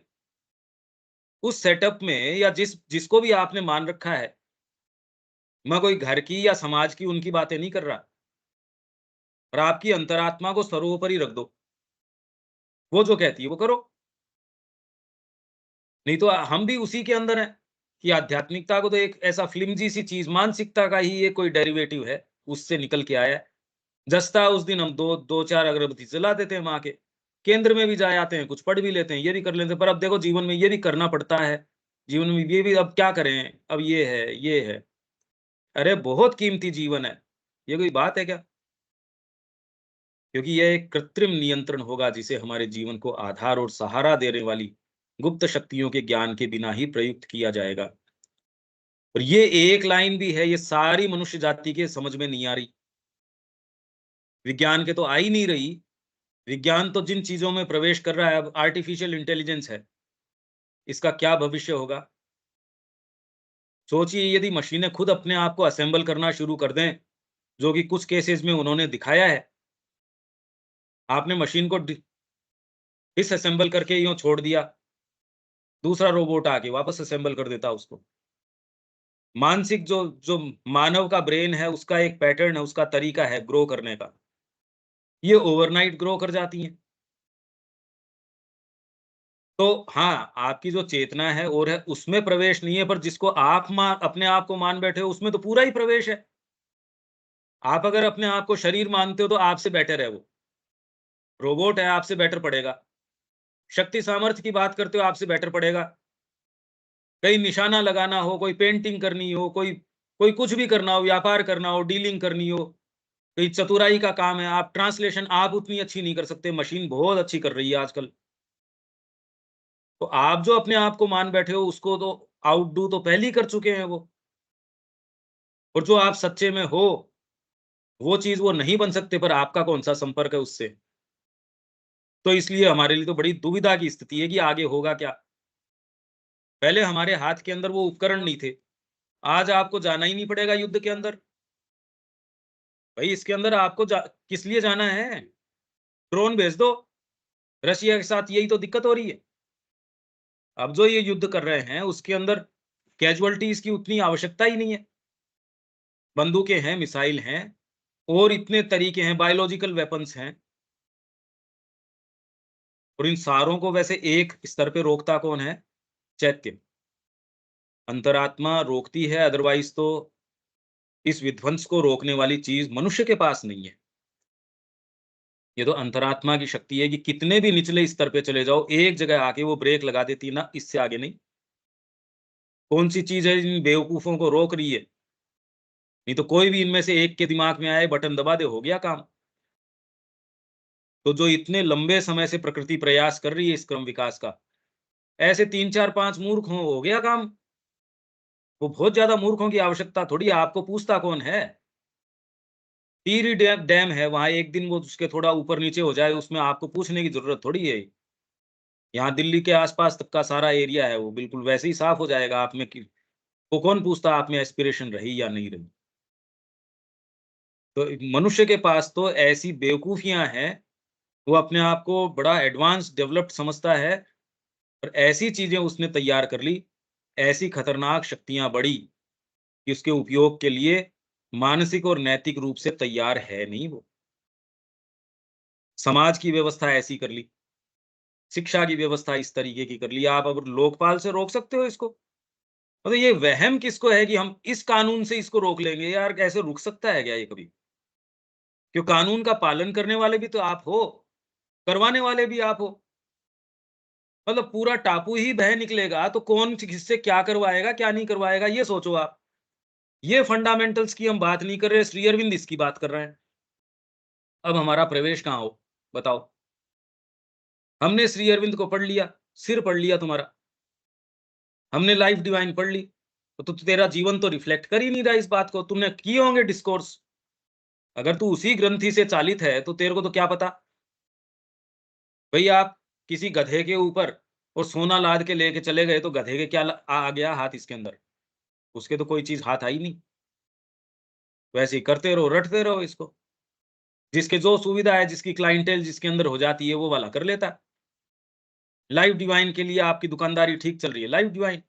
उस सेटअप में या जिसको भी आपने मान रखा है, मैं कोई घर की या समाज की उनकी बातें नहीं कर रहा, और आपकी अंतरात्मा को सर्वोपरि रख दो, वो जो कहती है वो करो। नहीं तो हम भी उसी के अंदर हैं कि आध्यात्मिकता को तो एक ऐसा फ्लिमजी सी चीज, मानसिकता का ही ये कोई डेरिवेटिव है, उससे निकल के आया है। जस्ता उस दिन हम दो चार अगरबत्ती जला देते हैं माँ के, केंद्र में भी जा आते हैं, कुछ पढ़ भी लेते हैं, ये भी कर लेते हैं, पर अब देखो जीवन में ये भी करना पड़ता है। जीवन में ये भी अब क्या करें, अब ये है ये है। अरे बहुत कीमती जीवन है, ये कोई बात है क्या? क्योंकि यह एक कृत्रिम नियंत्रण होगा जिसे हमारे जीवन को आधार और सहारा देने वाली गुप्त शक्तियों के ज्ञान के बिना ही प्रयुक्त किया जाएगा। और ये एक लाइन भी है, ये सारी मनुष्य जाति के समझ में नहीं आ रही, विज्ञान के तो आ ही नहीं रही। विज्ञान तो जिन चीजों में प्रवेश कर रहा है, अब आर्टिफिशियल इंटेलिजेंस है, इसका क्या भविष्य होगा? सोचिए यदि मशीनें खुद अपने आप को असेंबल करना शुरू कर दें, जो कि कुछ केसेस में उन्होंने दिखाया है। आपने मशीन को डिसअसेंबल करके यूं छोड़ दिया, दूसरा रोबोट आके वापस असेंबल कर देता उसको। मानसिक जो जो मानव का ब्रेन है, उसका एक पैटर्न है, उसका तरीका है ग्रो करने का, ये ओवरनाइट ग्रो कर जाती हैं। तो हाँ, आपकी जो चेतना है और है, उसमें प्रवेश नहीं है, पर जिसको आप अपने आप को मान बैठे हो, उसमें तो पूरा ही प्रवेश है। आप अगर अपने आप को शरीर मानते हो तो आपसे बेटर है वो। रोबोट है, आपसे बेटर पड़ेगा। शक्ति सामर्थ्य की बात करते हो, आपसे बेटर पड़ेगा। कहीं निशाना लगाना हो, कोई पेंटिंग करनी हो, कोई कोई कुछ भी करना हो, व्यापार करना हो, डीलिंग करनी हो, कोई चतुराई का काम है, आप ट्रांसलेशन आप उतनी अच्छी नहीं कर सकते, मशीन बहुत अच्छी कर रही है आजकल। तो आप जो अपने आप को मान बैठे हो, उसको तो आउटडू तो पहले ही कर चुके हैं वो। और जो आप सच्चे में हो, वो चीज वो नहीं बन सकते, पर आपका कौन सा संपर्क है उससे। तो इसलिए हमारे लिए तो बड़ी दुविधा की स्थिति है कि आगे होगा क्या। पहले हमारे हाथ के अंदर वो उपकरण नहीं थे, आज आपको जाना ही नहीं पड़ेगा युद्ध के अंदर। भाई इसके अंदर आपको किस लिए जाना है? ड्रोन भेज दो। रशिया के साथ यही तो दिक्कत हो रही है। अब जो ये युद्ध कर रहे हैं, उसके अंदर कैजुअलिटीज की उतनी आवश्यकता ही नहीं है। बंदूकें हैं, मिसाइल हैं, और इतने तरीके हैं, बायोलॉजिकल वेपन्स हैं। और इन सारों को वैसे एक स्तर पे रोकता कौन है? चैत्य, अंतरात्मा रोकती है, अदरवाइज तो इस विध्वंस को रोकने वाली चीज मनुष्य के पास नहीं है। ये तो अंतरात्मा की शक्ति है कि कितने भी निचले स्तर पे चले जाओ, एक जगह आके वो ब्रेक लगा देती ना, इससे आगे नहीं। कौन सी चीज है इन बेवकूफों को रोक रही है? नहीं तो कोई भी इनमें से एक के दिमाग में आए, बटन दबा दे, हो गया काम। तो जो इतने लंबे समय से प्रकृति प्रयास कर रही है इस क्रम विकास का, ऐसे 3 4 5 मूर्ख हो गया काम। वो बहुत ज्यादा मूर्खों की आवश्यकता थोड़ी है, आपको पूछता कौन है? टीरी डैम डैम है वहां, एक दिन वो उसके थोड़ा ऊपर नीचे हो जाए, उसमें आपको पूछने की जरूरत थोड़ी है। यहाँ दिल्ली के आसपास तक का सारा एरिया है, वो बिल्कुल वैसे ही साफ हो जाएगा। आप में वो कौन पूछता आप में एस्पिरेशन रही या नहीं रही। तो मनुष्य के पास तो ऐसी बेवकूफियां हैं, वो अपने आप को बड़ा एडवांस डेवलप्ड समझता है, और ऐसी चीजें उसने तैयार कर ली, ऐसी खतरनाक शक्तियां बढ़ी कि उसके उपयोग के लिए मानसिक और नैतिक रूप से तैयार है नहीं वो। समाज की व्यवस्था ऐसी कर ली, शिक्षा की व्यवस्था इस तरीके की कर ली, आप अब लोकपाल से रोक सकते हो इसको? मतलब ये वहम किसको है कि हम इस कानून से इसको रोक लेंगे? यार कैसे रुक सकता है क्या ये कभी? क्यों, कानून का पालन करने वाले भी तो आप हो, करवाने वाले भी आप हो। मतलब पूरा टापू ही बह निकलेगा तो कौन किससे क्या करवाएगा, क्या नहीं करवाएगा, ये सोचो आप। ये फंडामेंटल्स की हम बात नहीं कर रहे, श्री अरविंद इसकी बात कर रहे हैं। अब हमारा प्रवेश कहाँ हो बताओ? हमने श्री अरविंद को पढ़ लिया, सिर पढ़ लिया तुम्हारा, हमने लाइफ डिवाइन पढ़ ली, तो तेरा जीवन तो रिफ्लेक्ट कर ही नहीं रहा इस बात को। तुमने किए होंगे डिस्कोर्स, अगर तू उसी ग्रंथि से चालित है तो तेरे को तो क्या पता। भाई आप किसी गधे के ऊपर और सोना लाद के लेके चले गए तो गधे के क्या आ गया हाथ इसके अंदर, उसके तो कोई चीज हाथ आई नहीं। वैसे ही करते रहो, रटते रहो इसको, जिसके जो सुविधा है, जिसकी क्लाइंटेल जिसके अंदर हो जाती है वो वाला कर लेता है। लाइव डिवाइन के लिए आपकी दुकानदारी ठीक चल रही है, लाइव डिवाइन,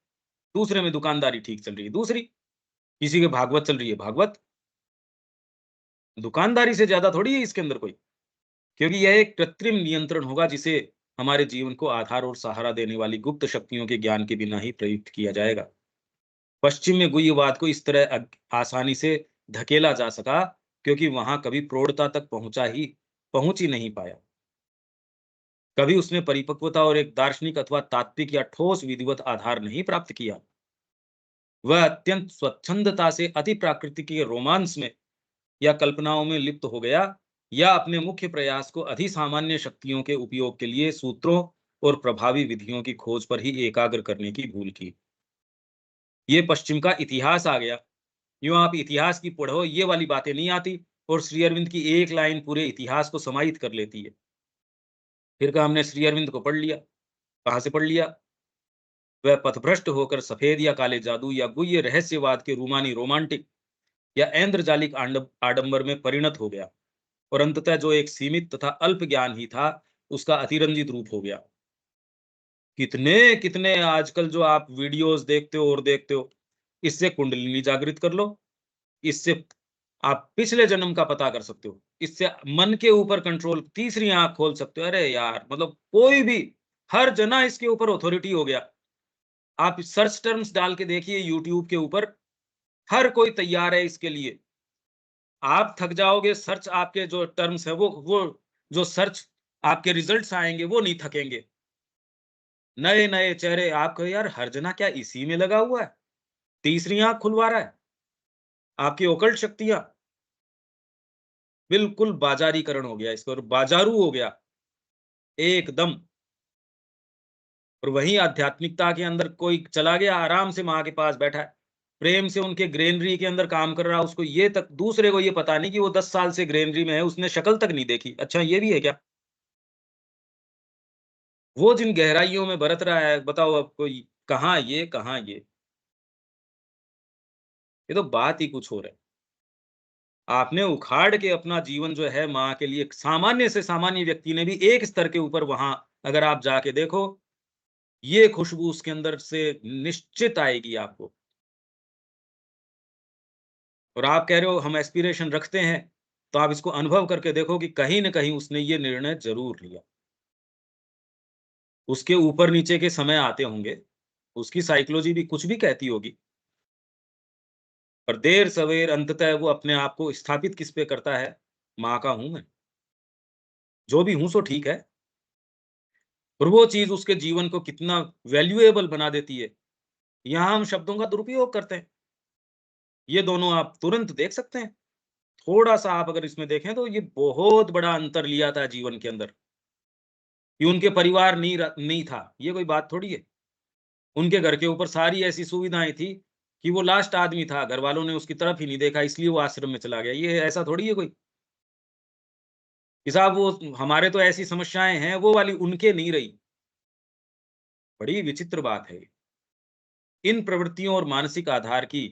दूसरे में दुकानदारी ठीक चल रही है, दूसरी, किसी के भागवत चल रही है, भागवत। दुकानदारी से ज्यादा थोड़ी है इसके अंदर कोई, क्योंकि यह एक कृत्रिम नियंत्रण होगा जिसे हमारे जीवन को आधार और सहारा देने वाली गुप्त शक्तियों के ज्ञान के बिना ही प्रयुक्त किया जाएगा। पश्चिम में गुह्यवाद को इस तरह आसानी से धकेला जा सका क्योंकि वहां कभी प्रौढ़ता तक पहुंच ही नहीं पाया। कभी उसने परिपक्वता और एक दार्शनिक अथवा तात्विक या ठोस विधिवत आधार नहीं प्राप्त किया। वह अत्यंत स्वच्छंदता से अति प्राकृतिक के रोमांस में या कल्पनाओं में लिप्त हो गया, या अपने मुख्य प्रयास को अधिसामान्य शक्तियों के उपयोग के लिए सूत्रों और प्रभावी विधियों की खोज पर ही एकाग्र करने की भूल की। ये पश्चिम का इतिहास आ गया। यूं आप इतिहास की पढ़ो, ये वाली बातें नहीं आती, और श्री अरविंद की एक लाइन पूरे इतिहास को समाहित कर लेती है। फिर कहा हमने श्री अरविंद को पढ़ लिया। कहां से पढ़ लिया? वह पथभ्रष्ट होकर सफेद या काले जादू या गुह्य रहस्यवाद के रूमानी रोमांटिक या ऐन्द्रजालिक आडंबर में परिणत हो गया, और अंततः जो एक सीमित तथा अल्प ज्ञान ही था उसका अतिरंजित रूप हो गया। कितने कितने आजकल जो आप वीडियोस देखते हो और देखते हो, इससे कुंडलिनी जागृत कर लो, इससे आप पिछले जन्म का पता कर सकते हो, इससे मन के ऊपर कंट्रोल, तीसरी आंख खोल सकते हो। अरे यार, मतलब कोई भी, हर जना इसके ऊपर अथॉरिटी हो गया। आप सर्च टर्म्स डाल के देखिए यूट्यूब के ऊपर, हर कोई तैयार है इसके लिए। आप थक जाओगे, सर्च आपके जो टर्म्स है वो जो सर्च आपके रिजल्ट्स आएंगे वो नहीं थकेंगे। नए नए चेहरे, आप कहो यार हर जना क्या इसी में लगा हुआ है, तीसरी आंख खुलवा रहा है। आपकी ओकल्ट शक्तियां, बिल्कुल बाजारीकरण हो गया इसको, और बाजारू हो गया एकदम। और वही आध्यात्मिकता के अंदर कोई चला गया, आराम से माँ के पास बैठा है, प्रेम से उनके ग्रेनरी के अंदर काम कर रहा है, उसको ये तक, दूसरे को ये पता नहीं कि वो 10 साल से ग्रेनरी में है, उसने शक्ल तक नहीं देखी। अच्छा, ये भी है क्या? वो जिन गहराइयों में बरत रहा है, बताओ अब कोई कहाँ ये, कहाँ ये तो बात ही कुछ हो रहा है। आपने उखाड़ के अपना जीवन जो है माँ के लिए, सामान्य से सामान्य व्यक्ति ने भी एक स्तर के ऊपर, वहां अगर आप जाके देखो, ये खुशबू उसके अंदर से निश्चित आएगी आपको। और आप कह रहे हो हम एस्पिरेशन रखते हैं, तो आप इसको अनुभव करके देखो कि कहीं न कहीं उसने ये निर्णय ज़रूर लिया। उसके ऊपर नीचे के समय आते होंगे, उसकी साइकोलॉजी भी कुछ भी कहती होगी, पर देर-सवेर अंततः वो अपने आप को स्थापित किस पे करता है? माँ का हूँ मैं, जो भी हूँ सो ठीक है। और वो चीज़ उसके जीवन को कितना वैल्यूएबल बना देती है। यहाँ हम शब्दों का दुरुपयोग करते हैं। ये दोनों आप तुरंत देख सकते हैं। थोड़ा-सा आप अगर इसमें देखें तो ये बहुत बड़ा अंतर लिया था जीवन के अंदर। कि उनके परिवार नहीं था, ये कोई बात थोड़ी है। उनके घर के ऊपर सारी ऐसी सुविधाएँ थी कि वो लास्ट आदमी था, घरवालों ने उसकी तरफ ही नहीं देखा, इसलिए वो आश्रम में चला गया। ये ऐसा थोड़ी है कोई, कि साहब वो हमारे तो ऐसी समस्याएँ हैं, वो वाली उनके नहीं रही। बड़ी विचित्र बात है ये। इन प्रवृत्तियों और मानसिक आधार की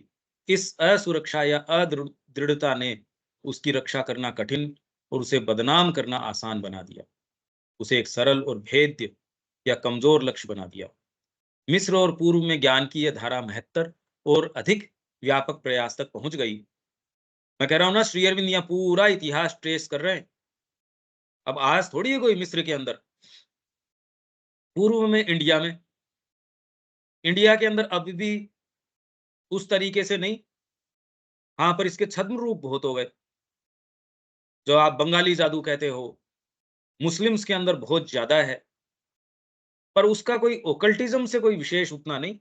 इस असुरक्षा या दृढ़ता ने उसकी रक्षा करना कठिन और उसे बदनाम करना आसान बना दिया। उसे एक सरल और भेद्य या कमजोर लक्ष्य बना दिया। मिस्र और पूर्व में ज्ञान की यह धारा महत्तर और अधिक व्यापक प्रयास तक पहुंच गई। मैं कह रहा हूं ना, श्री अरविंद यहाँ पूरा इतिहास ट्रेस कर रहे हैं। अब आज थोड़ी है कोई मिस्र के अंदर, पूर्व में इंडिया के अंदर अभी भी उस तरीके से नहीं। हाँ, पर इसके छद्म रूप बहुत हो गए, जो आप बंगाली जादू कहते हो, मुस्लिम्स के अंदर बहुत ज्यादा है, पर उसका कोई ओकल्टिज्म से कोई विशेष उतना नहीं।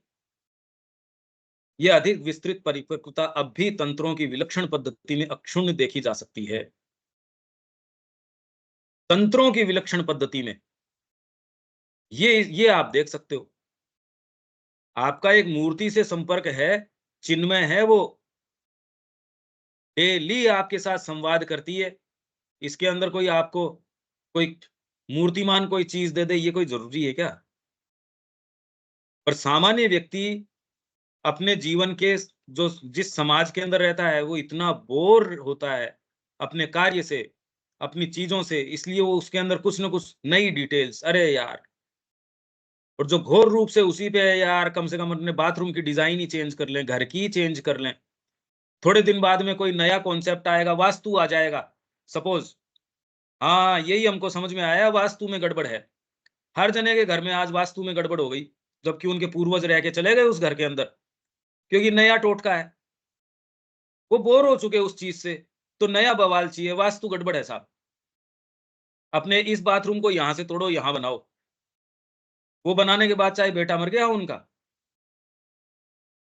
यह अधिक विस्तृत परिपक्वता अब भी तंत्रों की विलक्षण पद्धति में अक्षुण्ण देखी जा सकती है। तंत्रों की विलक्षण पद्धति में ये आप देख सकते हो। आपका एक मूर्ति से संपर्क है, चिन्मय है, वो डेली आपके साथ संवाद करती है। इसके अंदर कोई आपको कोई मूर्तिमान कोई चीज दे दे, ये कोई जरूरी है क्या? पर सामान्य व्यक्ति अपने जीवन के जो जिस समाज के अंदर रहता है वो इतना बोर होता है अपने कार्य से, अपनी चीजों से, इसलिए वो उसके अंदर कुछ ना कुछ नई डिटेल्स, अरे यार, और जो घोर रूप से उसी पे है यार, कम से कम अपने बाथरूम की डिजाइन ही चेंज कर लें, घर की ही चेंज कर लें। थोड़े दिन बाद में कोई नया कॉन्सेप्ट आएगा, वास्तु आ जाएगा सपोज, हाँ यही हमको समझ में आया, वास्तु में गड़बड़ है। हर जने के घर में आज वास्तु में गड़बड़ हो गई, जबकि उनके पूर्वज रह के चले गए उस घर के अंदर, क्योंकि नया टोटका है, वो बोर हो चुके उस चीज से, तो नया बवाल चाहिए, वास्तु गड़बड़ है साहब, अपने इस बाथरूम को यहां से तोड़ो, यहां बनाओ। वो बनाने के बाद चाहे बेटा मर गया उनका।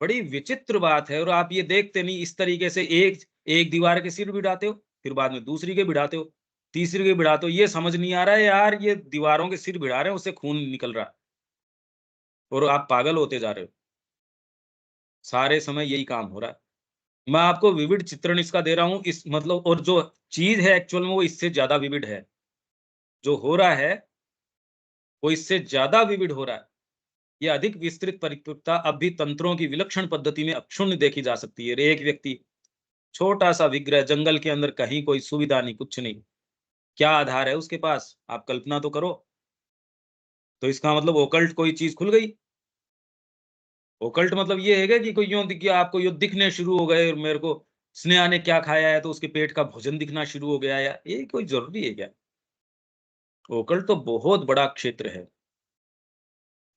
बड़ी विचित्र बात है, और आप ये देखते नहीं, इस तरीके से एक एक दीवार के सिर भिड़ाते हो, फिर बाद में दूसरी के भिड़ाते हो, तीसरी के भिड़ाते हो, ये समझ नहीं आ रहा है यार, ये दीवारों के सिर भिड़ा रहे हैं, उससे खून निकल रहा है और आप पागल होते जा रहे हो। सारे समय यही काम हो रहा है। मैं आपको विविड चित्रण इसका दे रहा हूं, इस मतलब, और जो चीज है एक्चुअल में वो इससे ज्यादा विविड है, जो हो रहा है वो इससे ज्यादा विविड हो रहा है। ये अधिक विस्तृत परिपक्वता अब भी तंत्रों की विलक्षण पद्धति में अक्षुण्ण देखी जा सकती है। एक व्यक्ति, छोटा सा विग्रह, जंगल के अंदर, कहीं कोई सुविधा नहीं, कुछ नहीं, क्या आधार है उसके पास, आप कल्पना तो करो। तो इसका मतलब ओकल्ट कोई चीज खुल गई। ओकल्ट मतलब ये है कि कोई यूं दिख गया आपको, यूं दिखने शुरू हो गए, मेरे को स्नेहा ने क्या खाया है तो उसके पेट का भोजन दिखना शुरू हो गया, या ये कोई जरूरी है क्या? ओकल्ट तो बहुत बड़ा क्षेत्र है,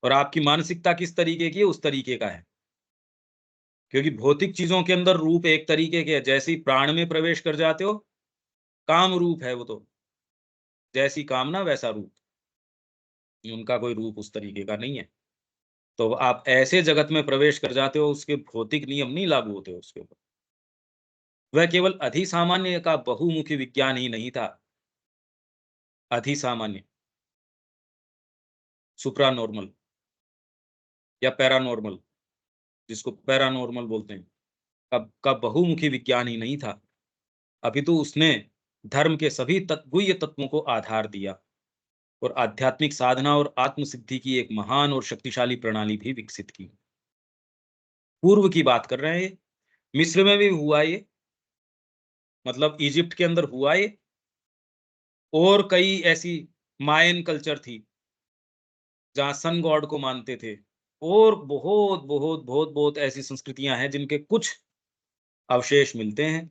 और आपकी मानसिकता किस तरीके की है उस तरीके का है। क्योंकि भौतिक चीजों के अंदर रूप एक तरीके के है, जैसे ही प्राण में प्रवेश कर जाते हो, काम रूप है वो तो, जैसी कामना वैसा रूप, उनका कोई रूप उस तरीके का नहीं है। तो आप ऐसे जगत में प्रवेश कर जाते हो, उसके भौतिक नियम नहीं लागू होते उसके ऊपर। वह केवल अधिसामान्य का बहुमुखी विज्ञान ही नहीं था, अधिसामान्य, सुप्रानॉर्मल या पैरानॉर्मल, जिसको पैरानॉर्मल बोलते हैं, का बहुमुखी विज्ञान ही नहीं था, अपितु उसने धर्म के सभी गुह्य तत्वों को आधार दिया और आध्यात्मिक साधना और आत्मसिद्धि की एक महान और शक्तिशाली प्रणाली भी विकसित की। पूर्व की बात कर रहे हैं ये, मिस्र में भी हुआ ये, मतलब इजिप्ट के अंदर हुआ ये, और कई ऐसी मायन कल्चर थी जहां सन गॉड को मानते थे, और बहुत बहुत बहुत बहुत ऐसी संस्कृतियां हैं जिनके कुछ अवशेष मिलते हैं।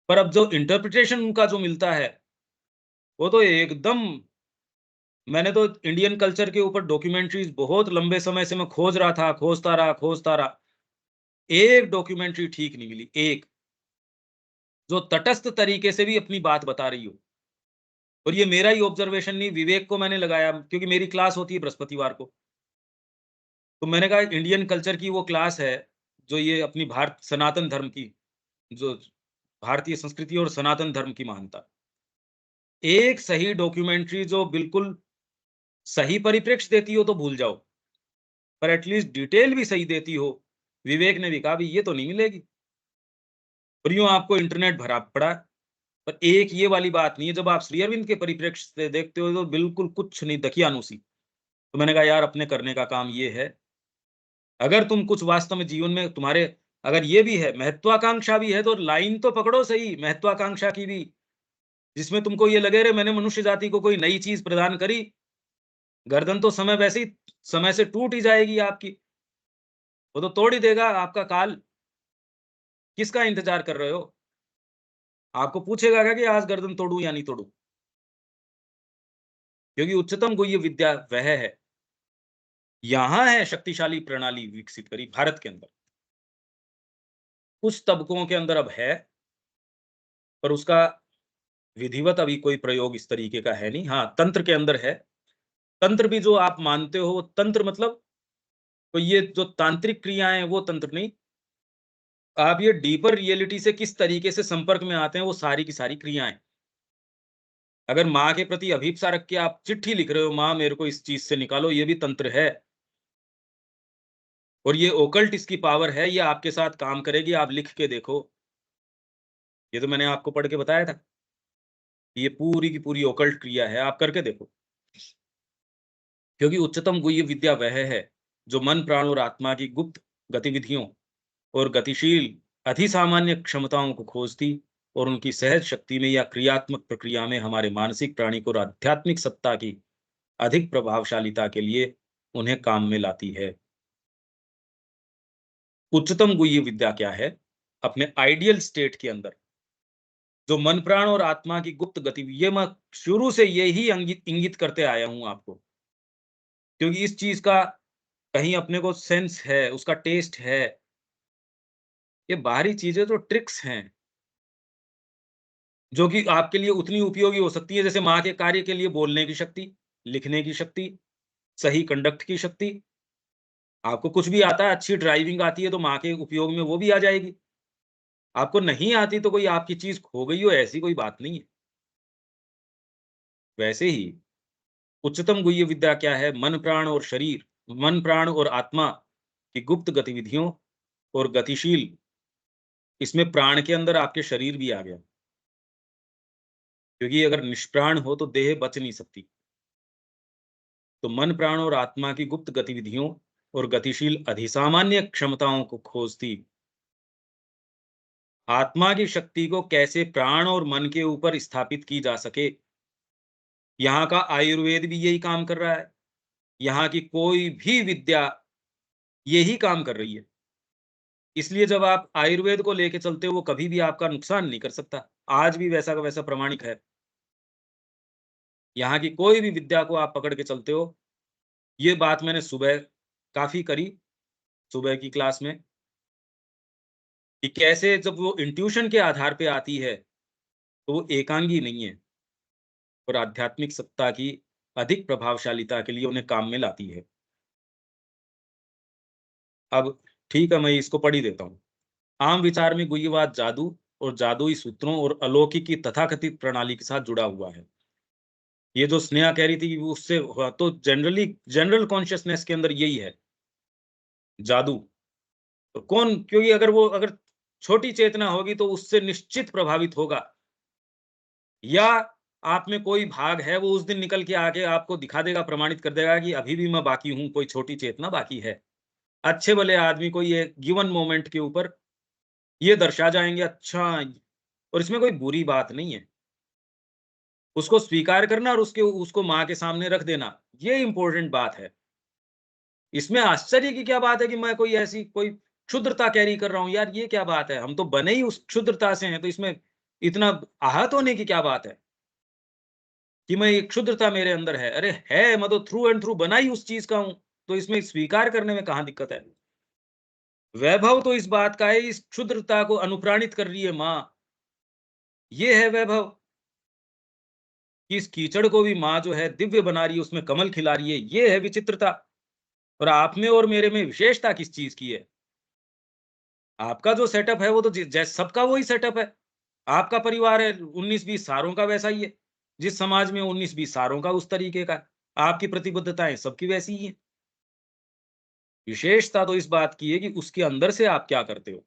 पर अब जो इंटरप्रिटेशन उनका जो मिलता है वो तो एकदम, मैंने तो इंडियन कल्चर के ऊपर डॉक्यूमेंट्रीज बहुत लंबे समय से मैं खोज रहा था, खोजता रहा, एक डॉक्यूमेंट्री ठीक नहीं मिली, एक जो तटस्थ तरीके से भी अपनी बात बता रही हो। और ये मेरा ही ऑब्जर्वेशन नहीं, विवेक को मैंने लगाया, क्योंकि मेरी क्लास होती है बृहस्पतिवार को, तो मैंने कहा इंडियन कल्चर की वो क्लास है जो ये अपनी भारत सनातन धर्म की, जो भारतीय संस्कृति और सनातन धर्म की महानता, एक सही डॉक्यूमेंट्री जो बिल्कुल सही परिप्रेक्ष्य देती हो तो भूल जाओ, पर एटलीस्ट डिटेल भी सही देती हो। विवेक ने भी कहा भी ये तो नहीं मिलेगी, और यूं आपको इंटरनेट भरा पड़ा है। पर एक ये वाली बात नहीं है, जब आप श्री अरविंद के परिप्रेक्ष्य से देखते हो तो बिल्कुल कुछ नहीं, दकियानुसी। तो मैंने कहा यार अपने करने का काम ये है, अगर तुम कुछ वास्तव में जीवन में तुम्हारे, अगर ये भी है, महत्वाकांक्षा भी है, तो लाइन तो पकड़ो सही महत्वाकांक्षा की भी, जिसमें तुमको ये लगे रे मैंने मनुष्य जाति को कोई नई चीज प्रदान करी, गर्दन तो समय वैसे ही समय से टूट ही जाएगी आपकी, वो तो तोड़ ही देगा आपका काल। किसका इंतजार कर रहे हो? आपको पूछेगा क्या कि आज गर्दन तोड़ू या नहीं तोड़ू? क्योंकि उच्चतम गुह्य विद्या वह है, यहां है शक्तिशाली प्रणाली विकसित करी भारत के अंदर। कुछ तबकों के अंदर अब है, पर उसका विधिवत अभी कोई प्रयोग इस तरीके का है नहीं। हाँ, तंत्र के अंदर है। तंत्र भी जो आप मानते हो तंत्र मतलब, तो ये जो तांत्रिक क्रियाएं वो तंत्र नहीं, आप ये डीपर रियलिटी से किस तरीके से संपर्क में आते हैं वो सारी की सारी क्रियाएं। अगर माँ के प्रति अभीप्सा रख के आप चिट्ठी लिख रहे हो, माँ मेरे को इस चीज से निकालो, ये भी तंत्र है। और ये ओकल्ट इसकी पावर है, ये आपके साथ काम करेगी, आप लिख के देखो। ये तो मैंने आपको पढ़ के बताया था, ये पूरी की पूरी ओकल्ट क्रिया है, आप करके देखो। क्योंकि उच्चतम गुह्य विद्या वह है जो मन, प्राण और आत्मा की गुप्त गतिविधियों और गतिशील अधिसामान्य क्षमताओं को खोजती और उनकी सहज शक्ति में या क्रियात्मक प्रक्रिया में हमारे मानसिक, प्राणिक और आध्यात्मिक सत्ता की अधिक प्रभावशालीता के लिए उन्हें काम में लाती है। उच्चतम गुह्य विद्या क्या है? अपने आइडियल स्टेट के अंदर जो मन, प्राण और आत्मा की गुप्त गतिविधि, ये मैं शुरू से यही इंगित करते आया हूं आपको, क्योंकि इस चीज का कहीं अपने को सेंस है, उसका टेस्ट है। ये बाहरी चीजें तो ट्रिक्स हैं, जो कि आपके लिए उतनी उपयोगी हो सकती है जैसे माँ के कार्य के लिए बोलने की शक्ति, लिखने की शक्ति, सही कंडक्ट की शक्ति। आपको कुछ भी आता है, अच्छी ड्राइविंग आती है तो माँ के उपयोग में वो भी आ जाएगी। आपको नहीं आती तो कोई आपकी चीज खो गई हो, ऐसी कोई बात नहीं है। वैसे ही उच्चतम गुह्य विद्या क्या है? मन, प्राण और शरीर, मन, प्राण और आत्मा की गुप्त गतिविधियों और गतिशील, इसमें प्राण के अंदर आपके शरीर भी आ गया, क्योंकि अगर निष्प्राण हो तो देह बच नहीं सकती। तो मन, प्राण और आत्मा की गुप्त गतिविधियों और गतिशील अधिसामान्य क्षमताओं को खोजती आत्मा की शक्ति को कैसे प्राण और मन के ऊपर स्थापित की जा सके, यहाँ का आयुर्वेद भी यही काम कर रहा है। यहाँ की कोई भी विद्या यही काम कर रही है। इसलिए जब आप आयुर्वेद को लेके चलते हो, वो कभी भी आपका नुकसान नहीं कर सकता। आज भी वैसा का वैसा प्रमाणिक है। यहाँ की कोई भी विद्या को आप पकड़ के चलते हो, ये बात मैंने सुबह काफ़ी करी, सुबह की क्लास में, कि कैसे जब वो इंट्यूशन के आधार पे आती है, तो वो एकांगी नहीं है और आध्यात्मिक सत्ता की अधिक प्रभावशालीता के लिए उन्हें काम में लाती है। अब ठीक है, मैं इसको पढ़ ही देता हूँ। आम विचार में गुह्यवाद जादू और जादुई सूत्रों और अलौकिक की तथाकथित प्रणाली के साथ जुड़ा हुआ है। ये जो स्नेहा कह रही थी कि उससे तो जनरल कॉन्शियसनेस के अंदर यही है, जादू। तो कौन, क्योंकि अगर छोटी चेतना होगी तो उससे निश्चित प्रभावित होगा, या आप में कोई भाग है वो उस दिन निकल के आके आपको दिखा देगा, प्रमाणित कर देगा कि अभी भी मैं बाकी हूँ, कोई छोटी चेतना बाकी है। अच्छे भले आदमी को ये गिवन मोमेंट के ऊपर ये दर्शा जाएंगे, अच्छा, और इसमें कोई बुरी बात नहीं है। उसको स्वीकार करना और उसको माँ के सामने रख देना, ये इंपॉर्टेंट बात है। इसमें आश्चर्य की क्या बात है कि मैं कोई ऐसी कोई क्षुद्रता कैरी कर रहा हूँ? यार ये क्या बात है? हम तो बने ही उस क्षुद्रता से हैं, तो इसमें इतना आहत होने की क्या बात है कि मैं ये क्षुद्रता मेरे अंदर है? अरे है, मैं तो थ्रू एंड थ्रू बना ही उस चीज का हूं, तो इसमें स्वीकार करने में कहां दिक्कत है? वैभव तो इस बात का है, इस क्षुद्रता को अनुप्राणित कर रही है माँ। ये है वैभव कि इस कीचड़ को भी माँ जो है दिव्य बना रही है, उसमें कमल खिला रही है। ये है विचित्रता। और आप में और मेरे में विशेषता किस चीज की है? आपका जो सेटअप है वो तो जैसे सबका वही सेटअप है। आपका परिवार है 19-20 सारों का, वैसा ही है। जिस समाज में 19-20 सारों का, उस तरीके का। आपकी प्रतिबद्धताएं सबकी वैसी ही हैं। विशेषता तो इस बात की है कि उसके अंदर से आप क्या करते हो।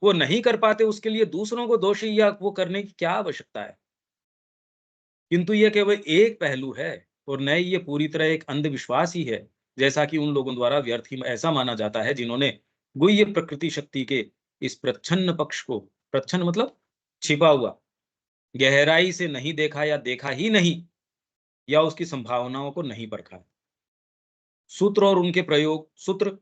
वो नहीं कर पाते, उसके लिए दूसरों को दोषी या वो करने की क्या आवश्यकता है? किंतु ये केवल एक पहलू है, और न ये पूरी तरह एक अंधविश्वास ही है, जैसा कि उन लोगों द्वारा व्यर्थ ही ऐसा माना जाता है जिन्होंने गुह्य प्रकृति शक्ति के इस प्रच्छन्न पक्ष को, प्रच्छन्न मतलब छिपा हुआ, गहराई से नहीं देखा या देखा ही नहीं, या उसकी संभावनाओं को नहीं परखा। सूत्र और उनके प्रयोग। सूत्र,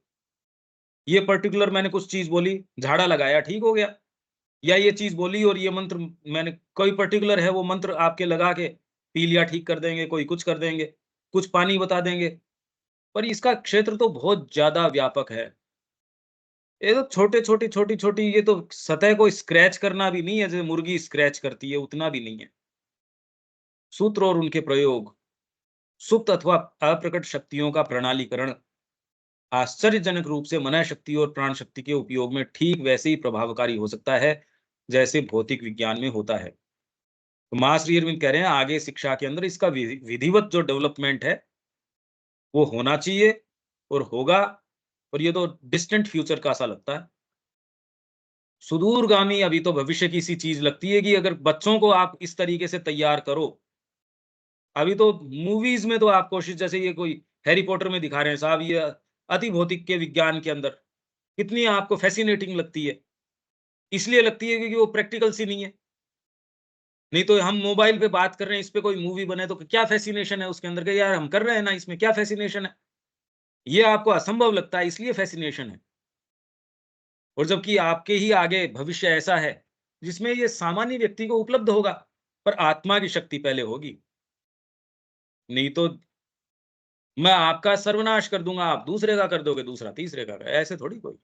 ये पर्टिकुलर मैंने कुछ चीज बोली, झाड़ा लगाया, ठीक हो गया। या ये चीज बोली और ये मंत्र मैंने, कोई पर्टिकुलर है, वो मंत्र आपके लगा के पी लिया, ठीक कर देंगे, कोई कुछ कर देंगे, कुछ पानी बता देंगे। पर इसका क्षेत्र तो बहुत ज्यादा व्यापक है। ये तो छोटी छोटी ये तो सतह को स्क्रैच करना भी नहीं है, जैसे मुर्गी स्क्रैच करती है, उतना भी नहीं है। सूत्र और उनके प्रयोग। सुप्त अथवा अप्रकट शक्तियों का प्रणालीकरण आश्चर्यजनक रूप से मन शक्ति और प्राण शक्ति के उपयोग में ठीक वैसे ही प्रभावकारी हो सकता है जैसे भौतिक विज्ञान में होता है। तो मां श्री अरविंद कह रहे हैं आगे शिक्षा के अंदर इसका विधिवत जो डेवलपमेंट है वो होना चाहिए और होगा। और ये तो डिस्टेंट फ्यूचर का सा लगता है, सुदूरगामी, अभी तो भविष्य की सी चीज लगती है कि अगर बच्चों को आप इस तरीके से तैयार करो। अभी तो मूवीज में तो आप कोशिश, जैसे ये कोई हैरी पॉटर में दिखा रहे हैं साहब, ये अति भौतिक के विज्ञान के अंदर कितनी आपको फैसिनेटिंग लगती है। इसलिए लगती है क्योंकि वो प्रैक्टिकल सी नहीं है। नहीं तो हम मोबाइल पे बात कर रहे हैं, इस पे कोई मूवी बने तो क्या फैसिनेशन है उसके अंदर के, यार हम कर रहे हैं ना, इसमें क्या फैसिनेशन है। ये आपको असंभव लगता है, इसलिए फैसिनेशन है। और जबकि आपके ही आगे भविष्य ऐसा है जिसमें ये सामान्य व्यक्ति को उपलब्ध होगा, पर आत्मा की शक्ति पहले होगी। नहीं तो मैं आपका सर्वनाश कर दूंगा, आप दूसरे का कर दोगे, दूसरा तीसरे का, ऐसे थोड़ी कोई।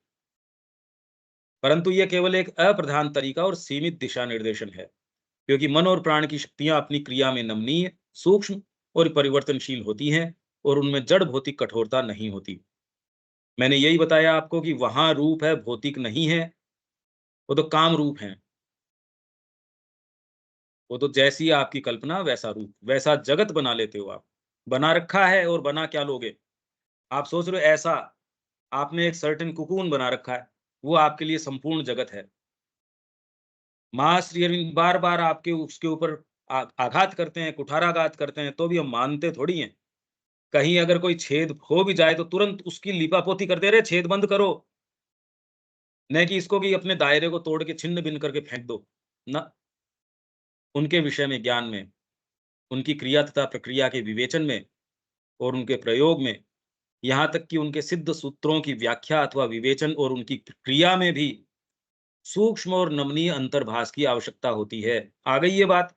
परंतु ये केवल एक अप्रधान तरीका और सीमित दिशा निर्देशन है, क्योंकि मन और प्राण की शक्तियां अपनी क्रिया में नमनीय, सूक्ष्म और परिवर्तनशील होती हैं, और उनमें जड़ भौतिक कठोरता नहीं होती। मैंने यही बताया आपको कि वहां रूप है, भौतिक नहीं है, वो तो काम रूप है। वो तो जैसी आपकी कल्पना वैसा रूप, वैसा जगत बना लेते हो आप। बना रखा है और बना क्या लोगे। आप सोच रहे हो ऐसा, आपने एक सर्टेन कुकून बना रखा है, वो आपके लिए संपूर्ण जगत है। माँ श्री अरविंद बार बार आपके उसके ऊपर आघात करते हैं, कुठाराघात करते हैं, तो भी हम मानते थोड़ी हैं। कहीं अगर कोई छेद हो भी जाए तो तुरंत उसकी लीपापोती करते रहे, छेद बंद करो, न कि इसको कि अपने दायरे को तोड़ के छिन्न भिन्न करके फेंक दो ना। उनके विषय में, ज्ञान में, उनकी क्रिया तथा प्रक्रिया के विवेचन में और उनके प्रयोग में, यहाँ तक कि उनके सिद्ध सूत्रों की व्याख्या अथवा विवेचन और उनकी क्रिया में भी सूक्ष्म और नमनीय अंतर्भास की आवश्यकता होती है। आ गई ये बात।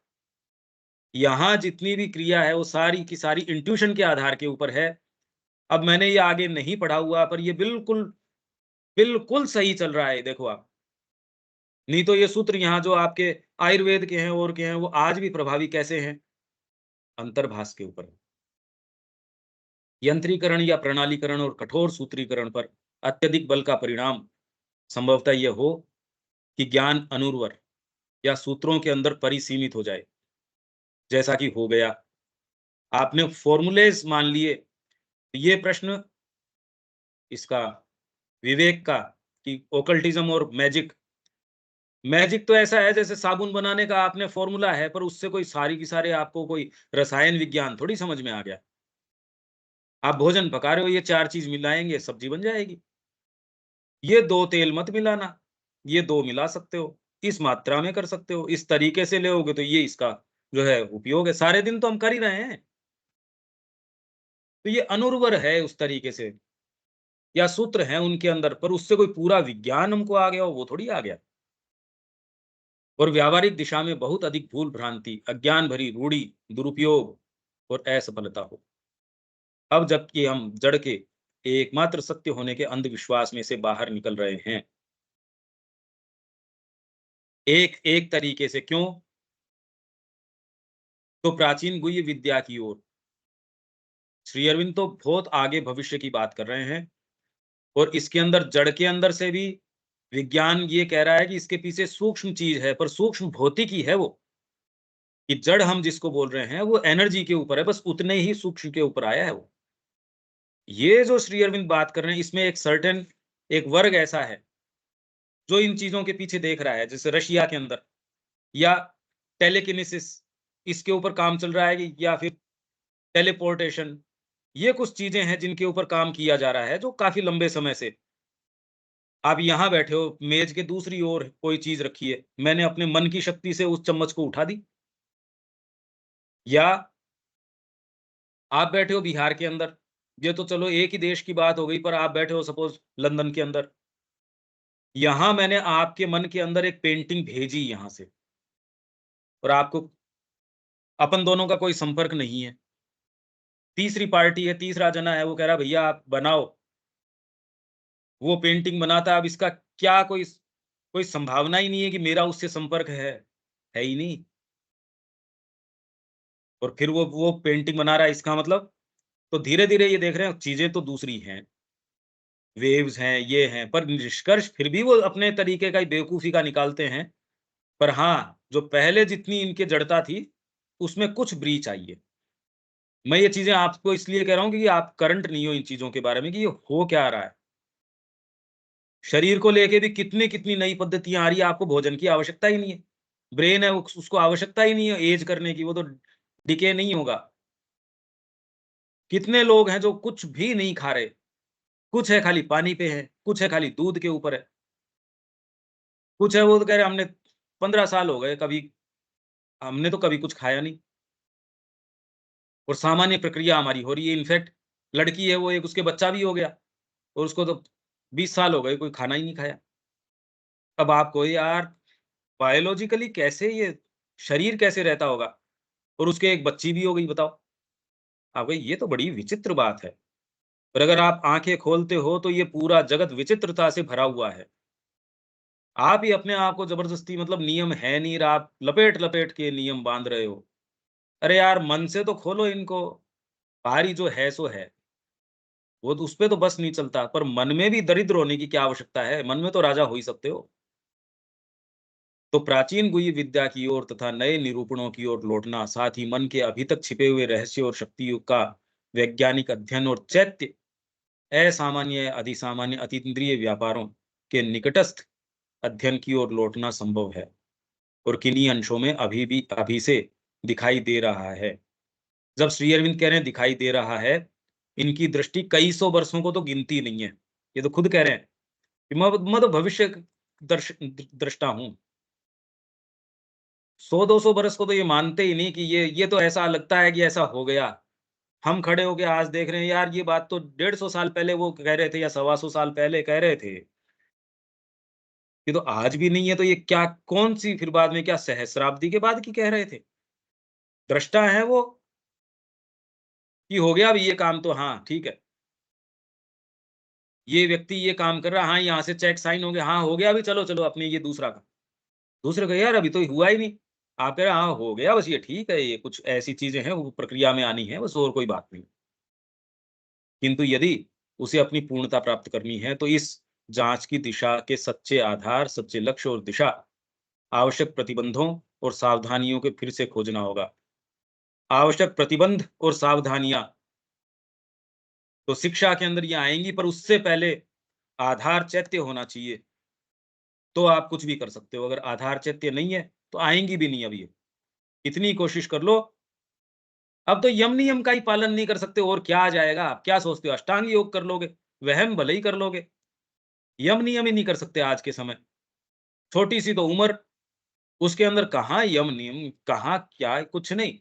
यहाँ जितनी भी क्रिया है वो सारी की सारी इंट्यूशन के आधार के ऊपर है। अब मैंने ये आगे नहीं पढ़ा हुआ, पर ये बिल्कुल बिल्कुल सही चल रहा है, देखो आप। नहीं तो ये सूत्र यहाँ जो आपके आयुर्वेद के हैं और के हैं, वो आज भी प्रभावी कैसे हैं? अंतर्भास के ऊपर। यंत्रीकरण या प्रणालीकरण और कठोर सूत्रीकरण पर अत्यधिक बल का परिणाम संभवतः यह हो कि ज्ञान अनुर्वर या सूत्रों के अंदर परिसीमित हो जाए, जैसा कि हो गया। आपने फॉर्मूलेज मान लिए। ये प्रश्न इसका विवेक का, कि ओकल्टिज्म और मैजिक, मैजिक तो ऐसा है जैसे साबुन बनाने का आपने फॉर्मूला है, पर उससे कोई सारी की सारे आपको कोई रसायन विज्ञान थोड़ी समझ में आ गया। आप भोजन पका रहे हो, ये 4 चीज मिलाएंगे सब्जी बन जाएगी। ये 2 तेल मत मिलाना, ये 2 मिला सकते हो, इस मात्रा में कर सकते हो, इस तरीके से लोगे तो ये इसका जो है उपयोग है। सारे दिन तो हम कर ही रहे हैं। तो ये अनुर्वर है उस तरीके से, या सूत्र हैं उनके अंदर, पर उससे कोई पूरा विज्ञान हमको आ गया हो, वो थोड़ी आ गया। और व्यावहारिक दिशा में बहुत अधिक भूल भ्रांति, अज्ञान भरी रूढ़ी, दुरुपयोग और असफलता हो। अब जबकि हम जड़ के एकमात्र सत्य होने के अंधविश्वास में से बाहर निकल रहे हैं, एक एक तरीके से। क्यों? तो प्राचीन गुह्य विद्या की ओर श्री अरविंद तो बहुत आगे भविष्य की बात कर रहे हैं, और इसके अंदर, जड़ के अंदर से भी विज्ञान ये कह रहा है कि इसके पीछे सूक्ष्म चीज है, पर सूक्ष्म भौतिक ही है वो। कि जड़ हम जिसको बोल रहे हैं वो एनर्जी के ऊपर है, बस उतने ही सूक्ष्म के ऊपर आया है वो। ये जो श्री अरविंद बात कर रहे हैं, इसमें एक सर्टेन एक वर्ग ऐसा है जो इन चीजों के पीछे देख रहा है, जैसे रशिया के अंदर, या टेलीकिनेसिस, इसके ऊपर काम चल रहा है, या फिर टेलीपोर्टेशन। ये कुछ चीजें हैं जिनके ऊपर काम किया जा रहा है, जो काफी लंबे समय से। आप यहाँ बैठे हो, मेज के दूसरी ओर कोई चीज रखी है, मैंने अपने मन की शक्ति से उस चम्मच को उठा दी। या आप बैठे हो बिहार के अंदर, ये तो चलो एक ही देश की बात हो गई, पर आप बैठे हो सपोज लंदन के अंदर, यहाँ मैंने आपके मन के अंदर एक पेंटिंग भेजी यहाँ से, और आपको, अपन दोनों का कोई संपर्क नहीं है, तीसरी पार्टी है, तीसरा जना है, वो कह रहा भैया आप बनाओ, वो पेंटिंग बनाता। अब इसका क्या कोई कोई संभावना ही नहीं है कि मेरा उससे संपर्क है ही नहीं। और फिर वो पेंटिंग बना रहा है, इसका मतलब, तो धीरे धीरे ये देख रहे हैं चीजें तो दूसरी हैं, वेव्स हैं, ये हैं, पर निष्कर्ष फिर भी वो अपने तरीके का ही बेवकूफी का निकालते हैं। पर हाँ, जो पहले जितनी इनके जड़ता थी, उसमें कुछ ब्रीच आई है। मैं ये चीजें आपको इसलिए कह रहा हूँ कि आप करंट नहीं हो इन चीजों के बारे में, कि ये हो क्या रहा है। शरीर को लेके भी कितनी कितनी नई पद्धतियां आ रही है, आपको भोजन की आवश्यकता ही नहीं है। ब्रेन है, उसको आवश्यकता ही नहीं है एज करने की, वो तो डिके नहीं होगा। कितने लोग हैं जो कुछ भी नहीं खा रहे, कुछ है खाली पानी पे है, कुछ है खाली दूध के ऊपर है, कुछ है वो तो कह रहे हमने 15 साल हो गए हमने तो कभी कुछ खाया नहीं और सामान्य प्रक्रिया हमारी हो रही है। इनफैक्ट लड़की है वो एक उसके बच्चा भी हो गया और उसको तो 20 साल हो गए कोई खाना ही नहीं खाया। अब आपको यार बायोलॉजिकली कैसे ये शरीर कैसे रहता होगा और उसके एक बच्ची भी हो गई बताओ। आप कहिए ये तो बड़ी विचित्र बात है। और अगर आप आँखें खोलते हो तो ये पूरा जगत विचित्रता से भरा हुआ है। आप ही अपने आप को ज़बरदस्ती मतलब नियम है नहीं और आप लपेट-लपेट के नियम बाँध रहे हो। अरे यार मन से तो खोलो इनको, बाहरी जो है सो है। वो तो उसपे तो बस नहीं चलता, पर मन में भी दरिद्र होने की क्या आवश्यकता है? मन में तो राजा हो ही सकते हो। तो प्राचीन गुह्य विद्या की ओर तथा नए निरूपणों की ओर लौटना, साथ ही मन के अभी तक छिपे हुए रहस्य और शक्तियों का वैज्ञानिक अध्ययन और चैत्य असामान्य, अधिसामान्य, अतीन्द्रिय व्यापारों के निकटस्थ अध्ययन की ओर लौटना संभव है और किन्हीं अंशों में अभी से दिखाई दे रहा है। जब श्री अरविंद कह रहे हैं दिखाई दे रहा है, इनकी दृष्टि कई सौ वर्षों को तो गिनती नहीं है। ये तो खुद कह रहे हैं कि मैं तो भविष्य दृष्टा हूँ। 100-200 बरस को तो ये मानते ही नहीं कि ये तो ऐसा लगता है कि ऐसा हो गया। हम खड़े होके आज देख रहे हैं यार ये बात तो 150 साल पहले वो कह रहे थे या 125 साल पहले कह रहे थे। ये तो आज भी नहीं है तो ये क्या कौन-सी फिर बाद में क्या सहस्राब्दी के बाद की कह रहे थे? दृष्टा हैं वो कि हो गया अब ये काम तो हाँ, ठीक है। ये व्यक्ति ये काम कर रहा है, हाँ, यहाँ से चेक साइन हो गया, हाँ, हो गया अभी चलो अपने ये दूसरा काम। दूसरे को यार अभी तो हुआ ही नहीं। आप कह रहे हैं हाँ, हो गया बस ये ठीक है, ये कुछ ऐसी चीज़ें हैं वो प्रक्रिया में आनी है बस और कोई बात नहीं। किंतु यदि उसे अपनी पूर्णता प्राप्त करनी है तो इस जाँच की दिशा के सच्चे आधार, सच्चे लक्ष्य और दिशा, आवश्यक प्रतिबंधों और सावधानियों के फिर से खोजना होगा। आवश्यक प्रतिबंध और सावधानियाँ तो शिक्षा के अंदर ये आएँगी पर उससे पहले आधार चैत्य होना चाहिए, तो आप कुछ भी कर सकते हो। अगर आधार चैत्य नहीं है, तो आएँगी भी नहीं अब ये। इतनी कोशिश कर लो, अब तो यम-नियम का ही पालन नहीं कर सकते और क्या आ जाएगा? आप क्या सोचते हो अष्टांग योग कर लोगे, व्यायाम भले ही कर लोगे, यम-नियम ही नहीं कर सकते आज के समय। छोटी-सी तो उम्र, उसके अंदर कहाँ यम-नियम, कहाँ क्या कुछ नहीं।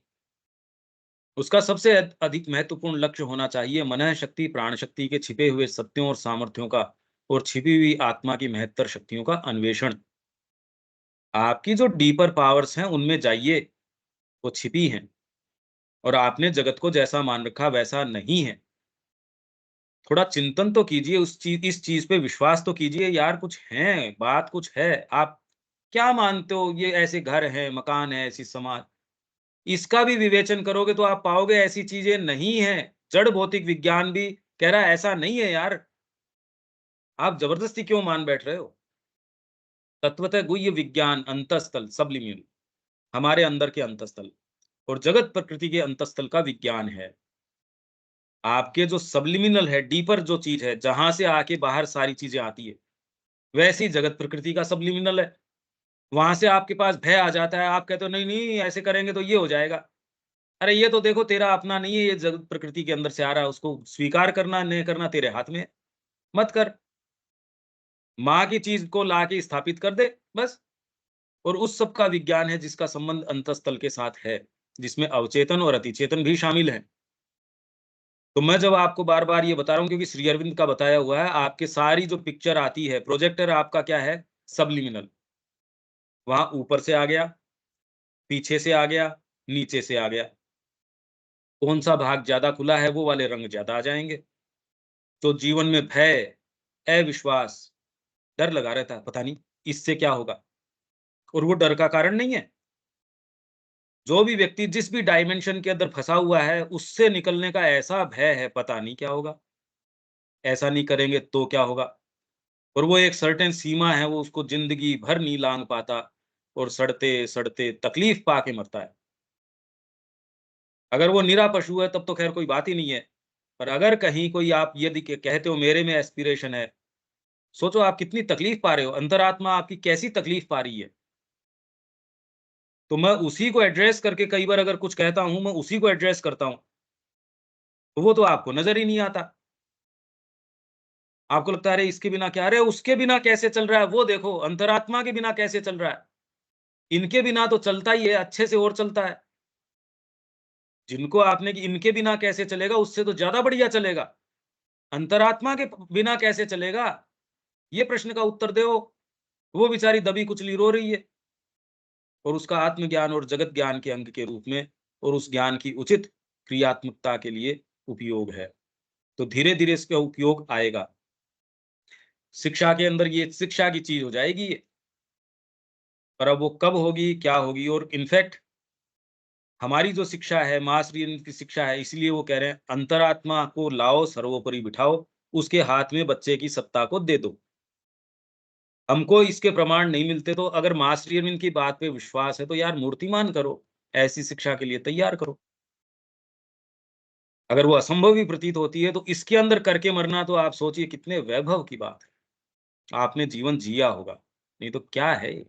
उसका सबसे अधिक महत्वपूर्ण लक्ष्य होना चाहिए मनः शक्ति, प्राण शक्ति के छिपे हुए सत्यों और सामर्थ्यों का और छिपी हुई आत्मा की महत्तर शक्तियों का अन्वेषण। आपकी जो डीपर पावर्स हैं, उनमें जाइए, वो छिपी हैं और आपने जगत को जैसा मान रखा वैसा नहीं है। थोड़ा चिंतन तो कीजिए इस चीज़ पे विश्वास तो कीजिए यार कुछ है, बात कुछ है। आप क्या मानते हो ये ऐसे घर हैं, मकान है, ऐसी समाज इसका भी विवेचन करोगे तो आप पाओगे ऐसी चीज़ें नहीं हैं। जड़ भौतिक विज्ञान भी कह रहा है ऐसा नहीं है यार। आप ज़बरदस्ती क्यों मान बैठ रहे हो? तत्वतः गुह्य विज्ञान अंतःस्थल सब्लिमिनल हमारे अंदर के अंतःस्थल और जगत प्रकृति के अंतःस्थल का विज्ञान है। आपके जो सब्लिमिनल है, डीपर जो चीज़ है, जहाँ से आके बाहर सारी चीज़ें आती है, वैसी जगत प्रकृति का सब्लिमिनल है। वहाँ से आपके पास भय आ जाता है, आप कहते हो नहीं, ऐसे करेंगे तो ये हो जाएगा। अरे ये तो देखो तेरा अपना नहीं है, ये जगत प्रकृति के अंदर से आ रहा है, उसको स्वीकार करना, नहीं करना तेरे हाथ में है। मत कर। माँ की चीज़ को लाके स्थापित कर दे, बस। और उस सब का विज्ञान है जिसका संबंध अंतःस्थल के साथ है, जिसमें अवचेतन और अतिचेतन भी शामिल हैं। तो मैं जब आपको बार-बार ये बता रहा हूँ क्योंकि श्री अरविंद का बताया हुआ है, आपके सारी जो पिक्चर आती है, प्रोजेक्टर आपका क्या है? सब्लिमिनल। वहाँ ऊपर से आ गया, पीछे से आ गया, नीचे से आ गया। कौन-सा भाग ज़्यादा खुला है, वो वाले रंग ज़्यादा आ जाएँगे। तो जीवन में भय, अविश्वास, डर लगा रहता है, पता नहीं इससे क्या होगा? और वो डर का कारण नहीं है। जो भी व्यक्ति जिस भी डायमेंशन के अंदर फँसा हुआ है, उससे निकलने का ऐसा भय है, पता नहीं क्या होगा? ऐसा नहीं करेंगे तो क्या होगा? और वो एक सर्टेन सीमा है, वो उसको ज़िंदगी भर नहीं लांघ पाता और सड़ते-सड़ते तकलीफ़ पा के मरता है। अगर वो निरा पशु है, तब तो ख़ैर कोई बात ही नहीं है। पर अगर कहीं कोई आप यदि क कहते हो मेरे में एस्पिरेशन है, सोचो आप कितनी तकलीफ़ पा रहे हो, अंतरात्मा आपकी कैसी तकलीफ़ पा रही है। तो मैं उसी को एड्रेस करके कई बार अगर कुछ कहता हूँ, मैं उसी को एड्रेस करता हूँ, तो वो तो आपको नज़र ही नहीं आता। आपको लगता है अरे इसके बिना क्या, अरे उसके बिना कैसे चल रहा है, वो देखो अंतरात्मा के बिना कैसे चल रहा है। इनके बिना तो चलता ही है, अच्छे से और चलता है। जिनको आपने कि इनके बिना कैसे चलेगा, उससे तो ज़्यादा बढ़िया चलेगा। अंतरात्मा के बिना कैसे चलेगा? ये प्रश्न का उत्तर दो। वो बेचारी दबी कुचली रो रही है और उसका आत्मज्ञान और जगत ज्ञान के अंग के रूप में और उस ज्ञान की उचित क्रियात्मकता के लिए उपयोग है। तो धीरे-धीरे इसका उपयोग आएगा। शिक्षा के अंदर ये शिक्षा की चीज़ हो जाएगी ये। पर अब वो कब होगी, क्या होगी और इनफैक्ट हमारी जो शिक्षा है, मास रीजनिंग की शिक्षा है, इसलिए वो कह रहे हैं अंतरात्मा को लाओ, सर्वोपरि बिठाओ, उसके हाथ में बच्चे की सत्ता को दे दो। हमको इसके प्रमाण नहीं मिलते तो अगर मास रीजनिंग की बात पे विश्वास है तो यार मूर्तिमान करो, ऐसी शिक्षा के लिए तैयार करो। अगर वो असंभव ही प्रतीत होती है तो इसके अंदर करके मरना तो आप सोचिए कितने वैभव की बात है। आपने जीवन जिया होगा, नहीं तो क्या है ये?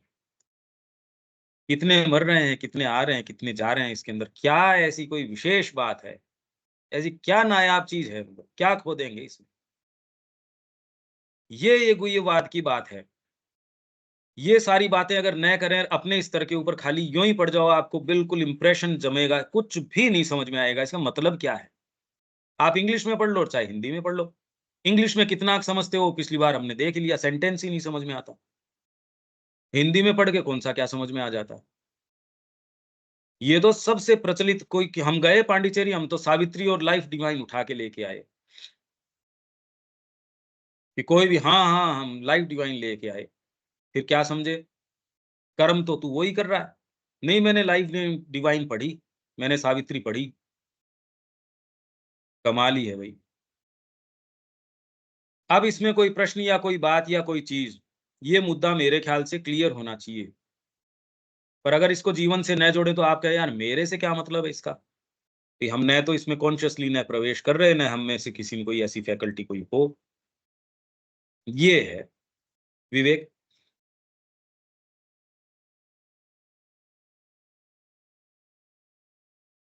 कितने मर रहे हैं, कितने आ रहे हैं, कितने जा रहे हैं इसके अंदर, क्या ऐसी कोई विशेष बात है? ऐसी क्या नायाब चीज़ है मतलब, क्या खो देंगे इसमें? ये एगोइवाद की बात है। ये सारी बातें अगर न करें, अपने स्तर के ऊपर खाली यूँ ही पड़ जाओ, आपको बिल्कुल इंप्रेशन जमेगा, कुछ भी नहीं समझ में आएगा, इसका मतलब क्या है? आप इंग्लिश में पढ़ लो, चाहे हिंदी में पढ़ लो। इंग्लिश में कितना समझते हो, पिछली बार हमने देख लिया, सेंटेंस ही नहीं समझ में आता। हिंदी में पढ़ के कौन-सा क्या समझ में आ जाता है? ये तो सबसे प्रचलित कोई कि हम गए पांडिचेरी, हम तो सावित्री और लाइफ डिवाइन उठा के लेके आए, कि कोई भी हाँ, हाँ, हम लाइफ डिवाइन लेके आए। फिर क्या समझे? कर्म तो तू वो ही कर रहा है। नहीं मैंने लाइफ डिवाइन पढ़ी, मैंने सावित्री पढ़ी, कमाल ही है भई। अब इसमें कोई प्रश्न या कोई बात या कोई चीज़, ये मुद्दा मेरे ख्याल से क्लियर होना चाहिए। पर अगर इसको जीवन से न जोड़े तो आप कहें यार मेरे से क्या मतलब है इसका? कि हम न तो इसमें कॉन्शियसली न प्रवेश कर रहे हैं, न हम में से किसी में कोई ऐसी फैकल्टी कोई हो। ये है विवेक।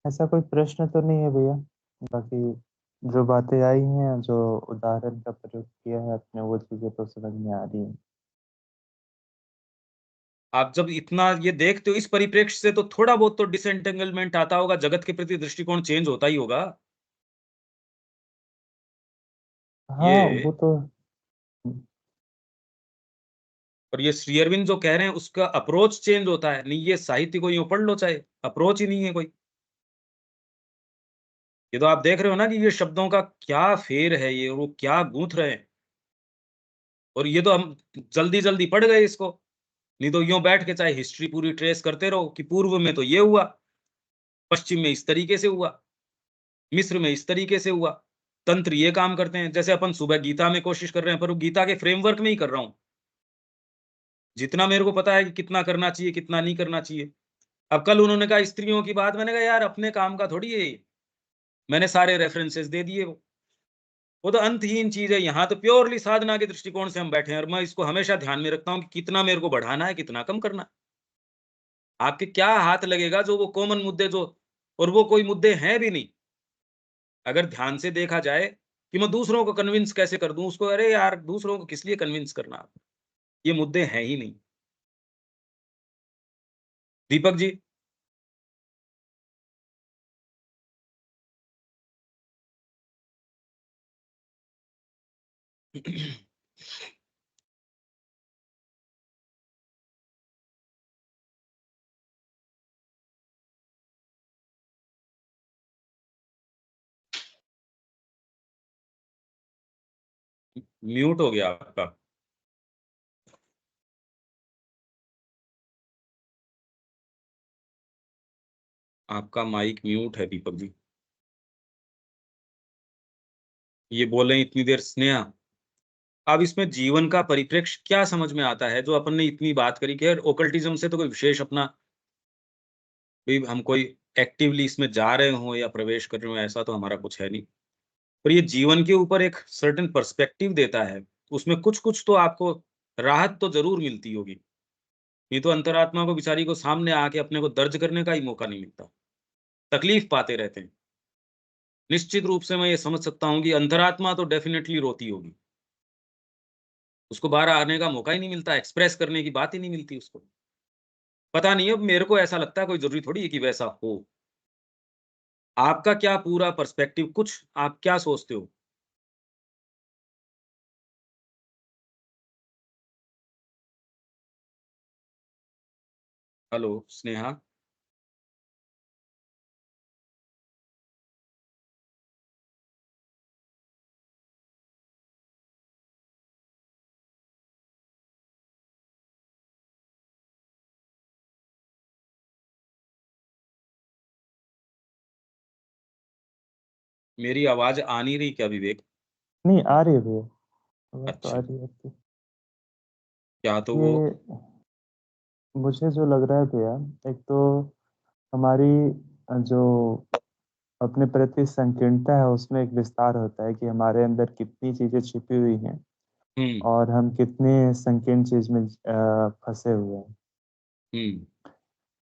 ऐसा कोई प्रश्न तो नहीं है भैया। बाकी जो बातें आई हैं, जो उदाहरण का प्रयोग किया है आपने, वो चीज़ें तो समझ में आ रही हैं। आप जब इतना ये देखते हो इस परिप्रेक्ष्य से तो थोड़ा बहुत तो डिसएंटेंगलमेंट आता होगा, जगत के प्रति दृष्टिकोण चेंज होता ही होगा। हाँ, ये वो तो और ये श्री अरविंद जो कह रहे हैं उसका अप्रोच चेंज होता है। नहीं ये साहित्य को यूँ पढ़ लो चाहे, अप्रोच ही नहीं है कोई। ये तो आप देख रहे हो ना कि ये शब्दों का क्या फेर है ये, वो क्या गूँथ रहे हैं। और ये तो हम जल्दी-जल्दी पढ़ गए इसको। नहीं तो यूँ बैठ के चाहे हिस्ट्री पूरी ट्रेस करते रहो कि पूर्व में तो ये हुआ, पश्चिम में इस तरीके से हुआ, मिस्र में इस तरीके से हुआ। तंत्र ये काम करते हैं, जैसे अपन सुबह गीता में कोशिश कर रहे हैं, पर वो गीता के फ्रेमवर्क में ही कर रहा हूँ। जितना मेरे को पता है कि कितना करना चाहिए, कितना नहीं करना चाहिए। अब कल उन्होंने कहा स्त्रियों की बात, मैंने कहा यार अपने काम का थोड़ी है ये। मैंने सारे रेफरेंसेस दे दिए वो तो अंतहीन चीज़ है। यहाँ तो प्योरली साधना के दृष्टिकोण से हम बैठे हैं और मैं इसको हमेशा ध्यान में रखता हूँ कि कितना मेरे को बढ़ाना है, कितना कम करना है। आपके क्या हाथ लगेगा जो वो कॉमन मुद्दे जो और वो कोई मुद्दे हैं भी नहीं। अगर ध्यान से देखा जाए कि मैं दूसरों को कन्विंस कैसे कर दूँ उसको, अरे यार दूसरों को किस लिए कन्विंस करना? ये मुद्दे हैं ही नहीं। दीपक जी। म्यूट हो गया आपका। आपका माइक म्यूट है दीपक जी। ये बोले इतनी देर स्नेहा। अब इसमें जीवन का परिप्रेक्ष्य क्या समझ में आता है जो अपन ने इतनी बात करी कि यार ओकल्टिज्म से तो कोई विशेष अपना भी हम कोई एक्टिवली इसमें जा रहे हों या प्रवेश कर रहे हों ऐसा तो हमारा कुछ है नहीं। पर ये जीवन के ऊपर एक सर्टेन पर्सपेक्टिव देता है। उसमें कुछ-कुछ तो आपको राहत तो ज़रूर मिलती होगी। नहीं तो अंतरात्मा को बेचारी को सामने आके अपने को दर्ज करने का ही मौका नहीं मिलता। तकलीफ पाते रहते हैं। निश्चित रूप से मैं ये समझ सकता हूँ कि अंतरात्मा तो डेफ़िनेटली रोती होगी। उसको बाहर आने का मौका ही नहीं मिलता, एक्सप्रेस करने की बात ही नहीं मिलती उसको। पता नहीं, अब मेरे को ऐसा लगता है, कोई ज़रूरी थोड़ी है कि वैसा हो। आपका क्या पूरा पर्सपेक्टिव, कुछ आप क्या सोचते हो? हेलो, स्नेहा? मेरी आवाज़ आ नहीं रही क्या विवेक? नहीं, आ रही है भैया, आवाज़ तो आ अच्छा, रही है आपकी। क्या तो वो ये मुझे जो लग रहा है भैया, एक तो हमारी जो अपने प्रति संकीर्णता है, उसमें एक विस्तार होता है कि हमारे अंदर कितनी चीज़ें छिपी हुई हैं हुँ, और हम कितने संकीर्ण चीज़ में फँसे हुए हैं। हुँ,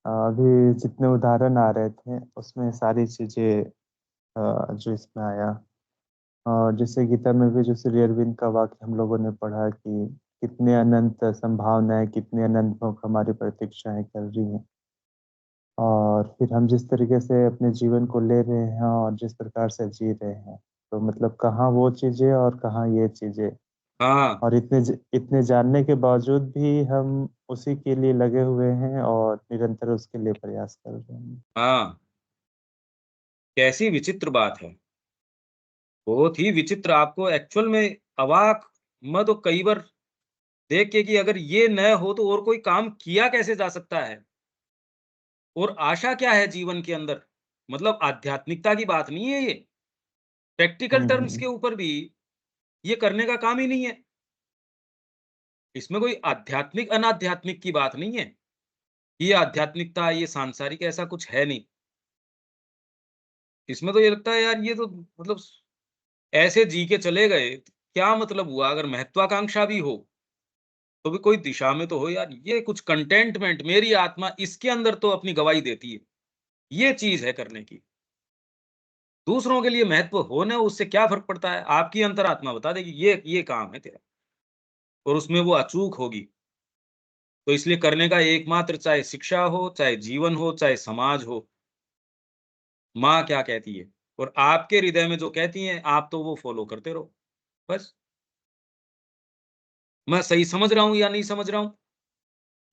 अभी जितने उदाहरण आ रहे थे, उसमें सारी चीज़ें जो इसमें आया, और जैसे गीता में भी जो श्री अरविंद का वाक्य हम लोगों ने पढ़ा कि कितने अनंत संभावनाएँ, कितने अनंत भोग हमारी प्रतीक्षाएँ कर रही हैं। और फिर हम जिस तरीके से अपने जीवन को ले रहे हैं और जिस प्रकार से जी रहे हैं, तो मतलब कहाँ वो चीज़ें और कहाँ ये चीज़ें। हाँ, और इतने जानने के बावजूद भी हम उसी के लिए लगे हुए हैं और निरंतर उसके लिए प्रयास कर रहे हैं। हाँ, कैसी विचित्र बात है। बहुत ही विचित्र, आपको एक्चुअल में अवाक, मैं तो कई बार देख के कि अगर ये न हो तो और कोई काम किया कैसे जा सकता है? और आशा क्या है जीवन के अंदर? मतलब आध्यात्मिकता की बात नहीं है ये। प्रैक्टिकल हुँ, टर्म्स हुँ। के ऊपर भी ये करने का काम ही नहीं है। इसमें कोई आध्यात्मिक अनाध्यात्मिक की बात नहीं है। ये आध्यात्मिकता, ये सांसारिक ऐसा कुछ है नहीं। इसमें तो ये लगता है यार, ये तो मतलब ऐसे जी के चले गए, क्या मतलब हुआ? अगर महत्वाकांक्षा भी हो, तो भी कोई दिशा में तो हो यार। ये कुछ कंटेंटमेंट, मेरी आत्मा इसके अंदर तो अपनी गवाही देती है। ये चीज़ है करने की। दूसरों के लिए महत्व हो ना, उससे क्या फ़र्क पड़ता है? आपकी अंतरात्मा बता देगी ये काम है तेरा, और उसमें वो अचूक होगी। तो इसलिए करने का एकमात्र, चाहे शिक्षा हो, चाहे जीवन हो, चाहे समाज हो, माँ क्या कहती है और आपके हृदय में जो कहती हैं, आप तो वो फ़ॉलो करते रहो, बस। मैं सही समझ रहा हूँ या नहीं समझ रहा हूँ?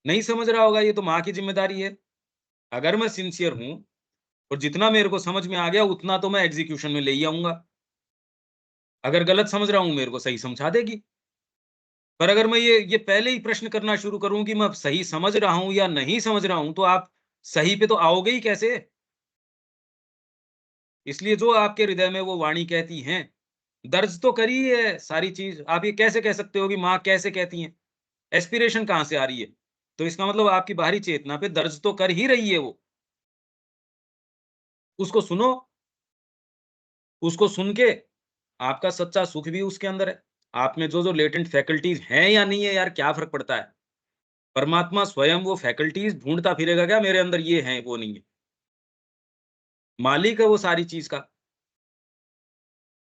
नहीं समझ रहा होगा, ये तो माँ की ज़िम्मेदारी है। अगर मैं सिंसियर हूँ और जितना मेरे को समझ में आ गया, उतना तो मैं एग्ज़ीक्यूशन में ले ही आऊँगा। अगर गलत समझ रहा हूँ, मेरे को सही समझा देगी। पर अगर मैं ये पहले ही प्रश्न करना शुरू करूँ कि मैं सही समझ रहा हूँ या नहीं समझ रहा हूँ, तो आप सही पे तो आओगे ही कैसे? इसलिए जो आपके हृदय में वो वाणी कहती हैं, दर्ज तो करी है सारी चीज़। आप ये कैसे कह सकते हो कि माँ कैसे कहती हैं? एस्पिरेशन कहाँ से आ रही है? तो इसका मतलब आपकी बाहरी चेतना पे दर्ज तो कर ही रही है वो। उसको सुनो, उसको सुन के आपका सच्चा सुख भी उसके अंदर है। आप में जो-जो लेटेंट फैकल्टीज़ हैं या नहीं है यार, क्या फ़र्क पड़ता है? परमात्मा स्वयं वो फैकल्टीज़ ढूँढता फिरेगा क्या मेरे अंदर ये हैं, वो नहीं है। मालिक है वो सारी चीज़ का।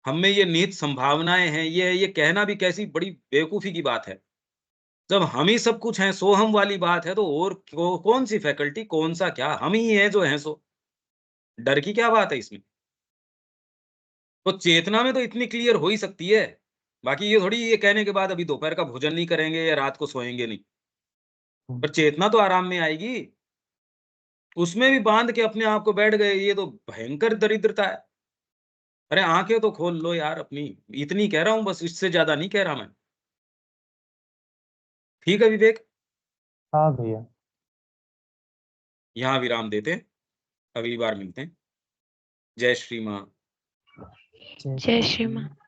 हम में ये निहित संभावनाएँ हैं, ये कहना भी कैसी बड़ी बेवकूफ़ी की बात है। जब हम ही सब कुछ हैं, सो हम वाली बात है, तो और कौन-सी फैकल्टी, कौन-सा क्या, हम ही हैं जो हैं सो। डर की क्या बात है इसमें? तो चेतना में तो इतनी क्लियर हो ही सकती है। बाकी ये थोड़ी ये कहने के बाद अभी दोपहर का भोजन नहीं करेंगे या रात को सोएँगे नहीं। हुँ। पर चेतना तो आराम में आएगी। उसमें भी बाँध के अपने आप को बैठ गए, ये तो भयंकर दरिद्रता है। अरे आँखें तो खोल लो यार अपनी, इतनी कह रहा हूँ बस, इससे ज़्यादा नहीं कह रहा मैं। ठीक है विवेक, हाँ भैया। यहाँ विराम देते हैं, अगली बार मिलते हैं। जय श्री माँ। जय जय श्री श्री कृष्ण। माँ।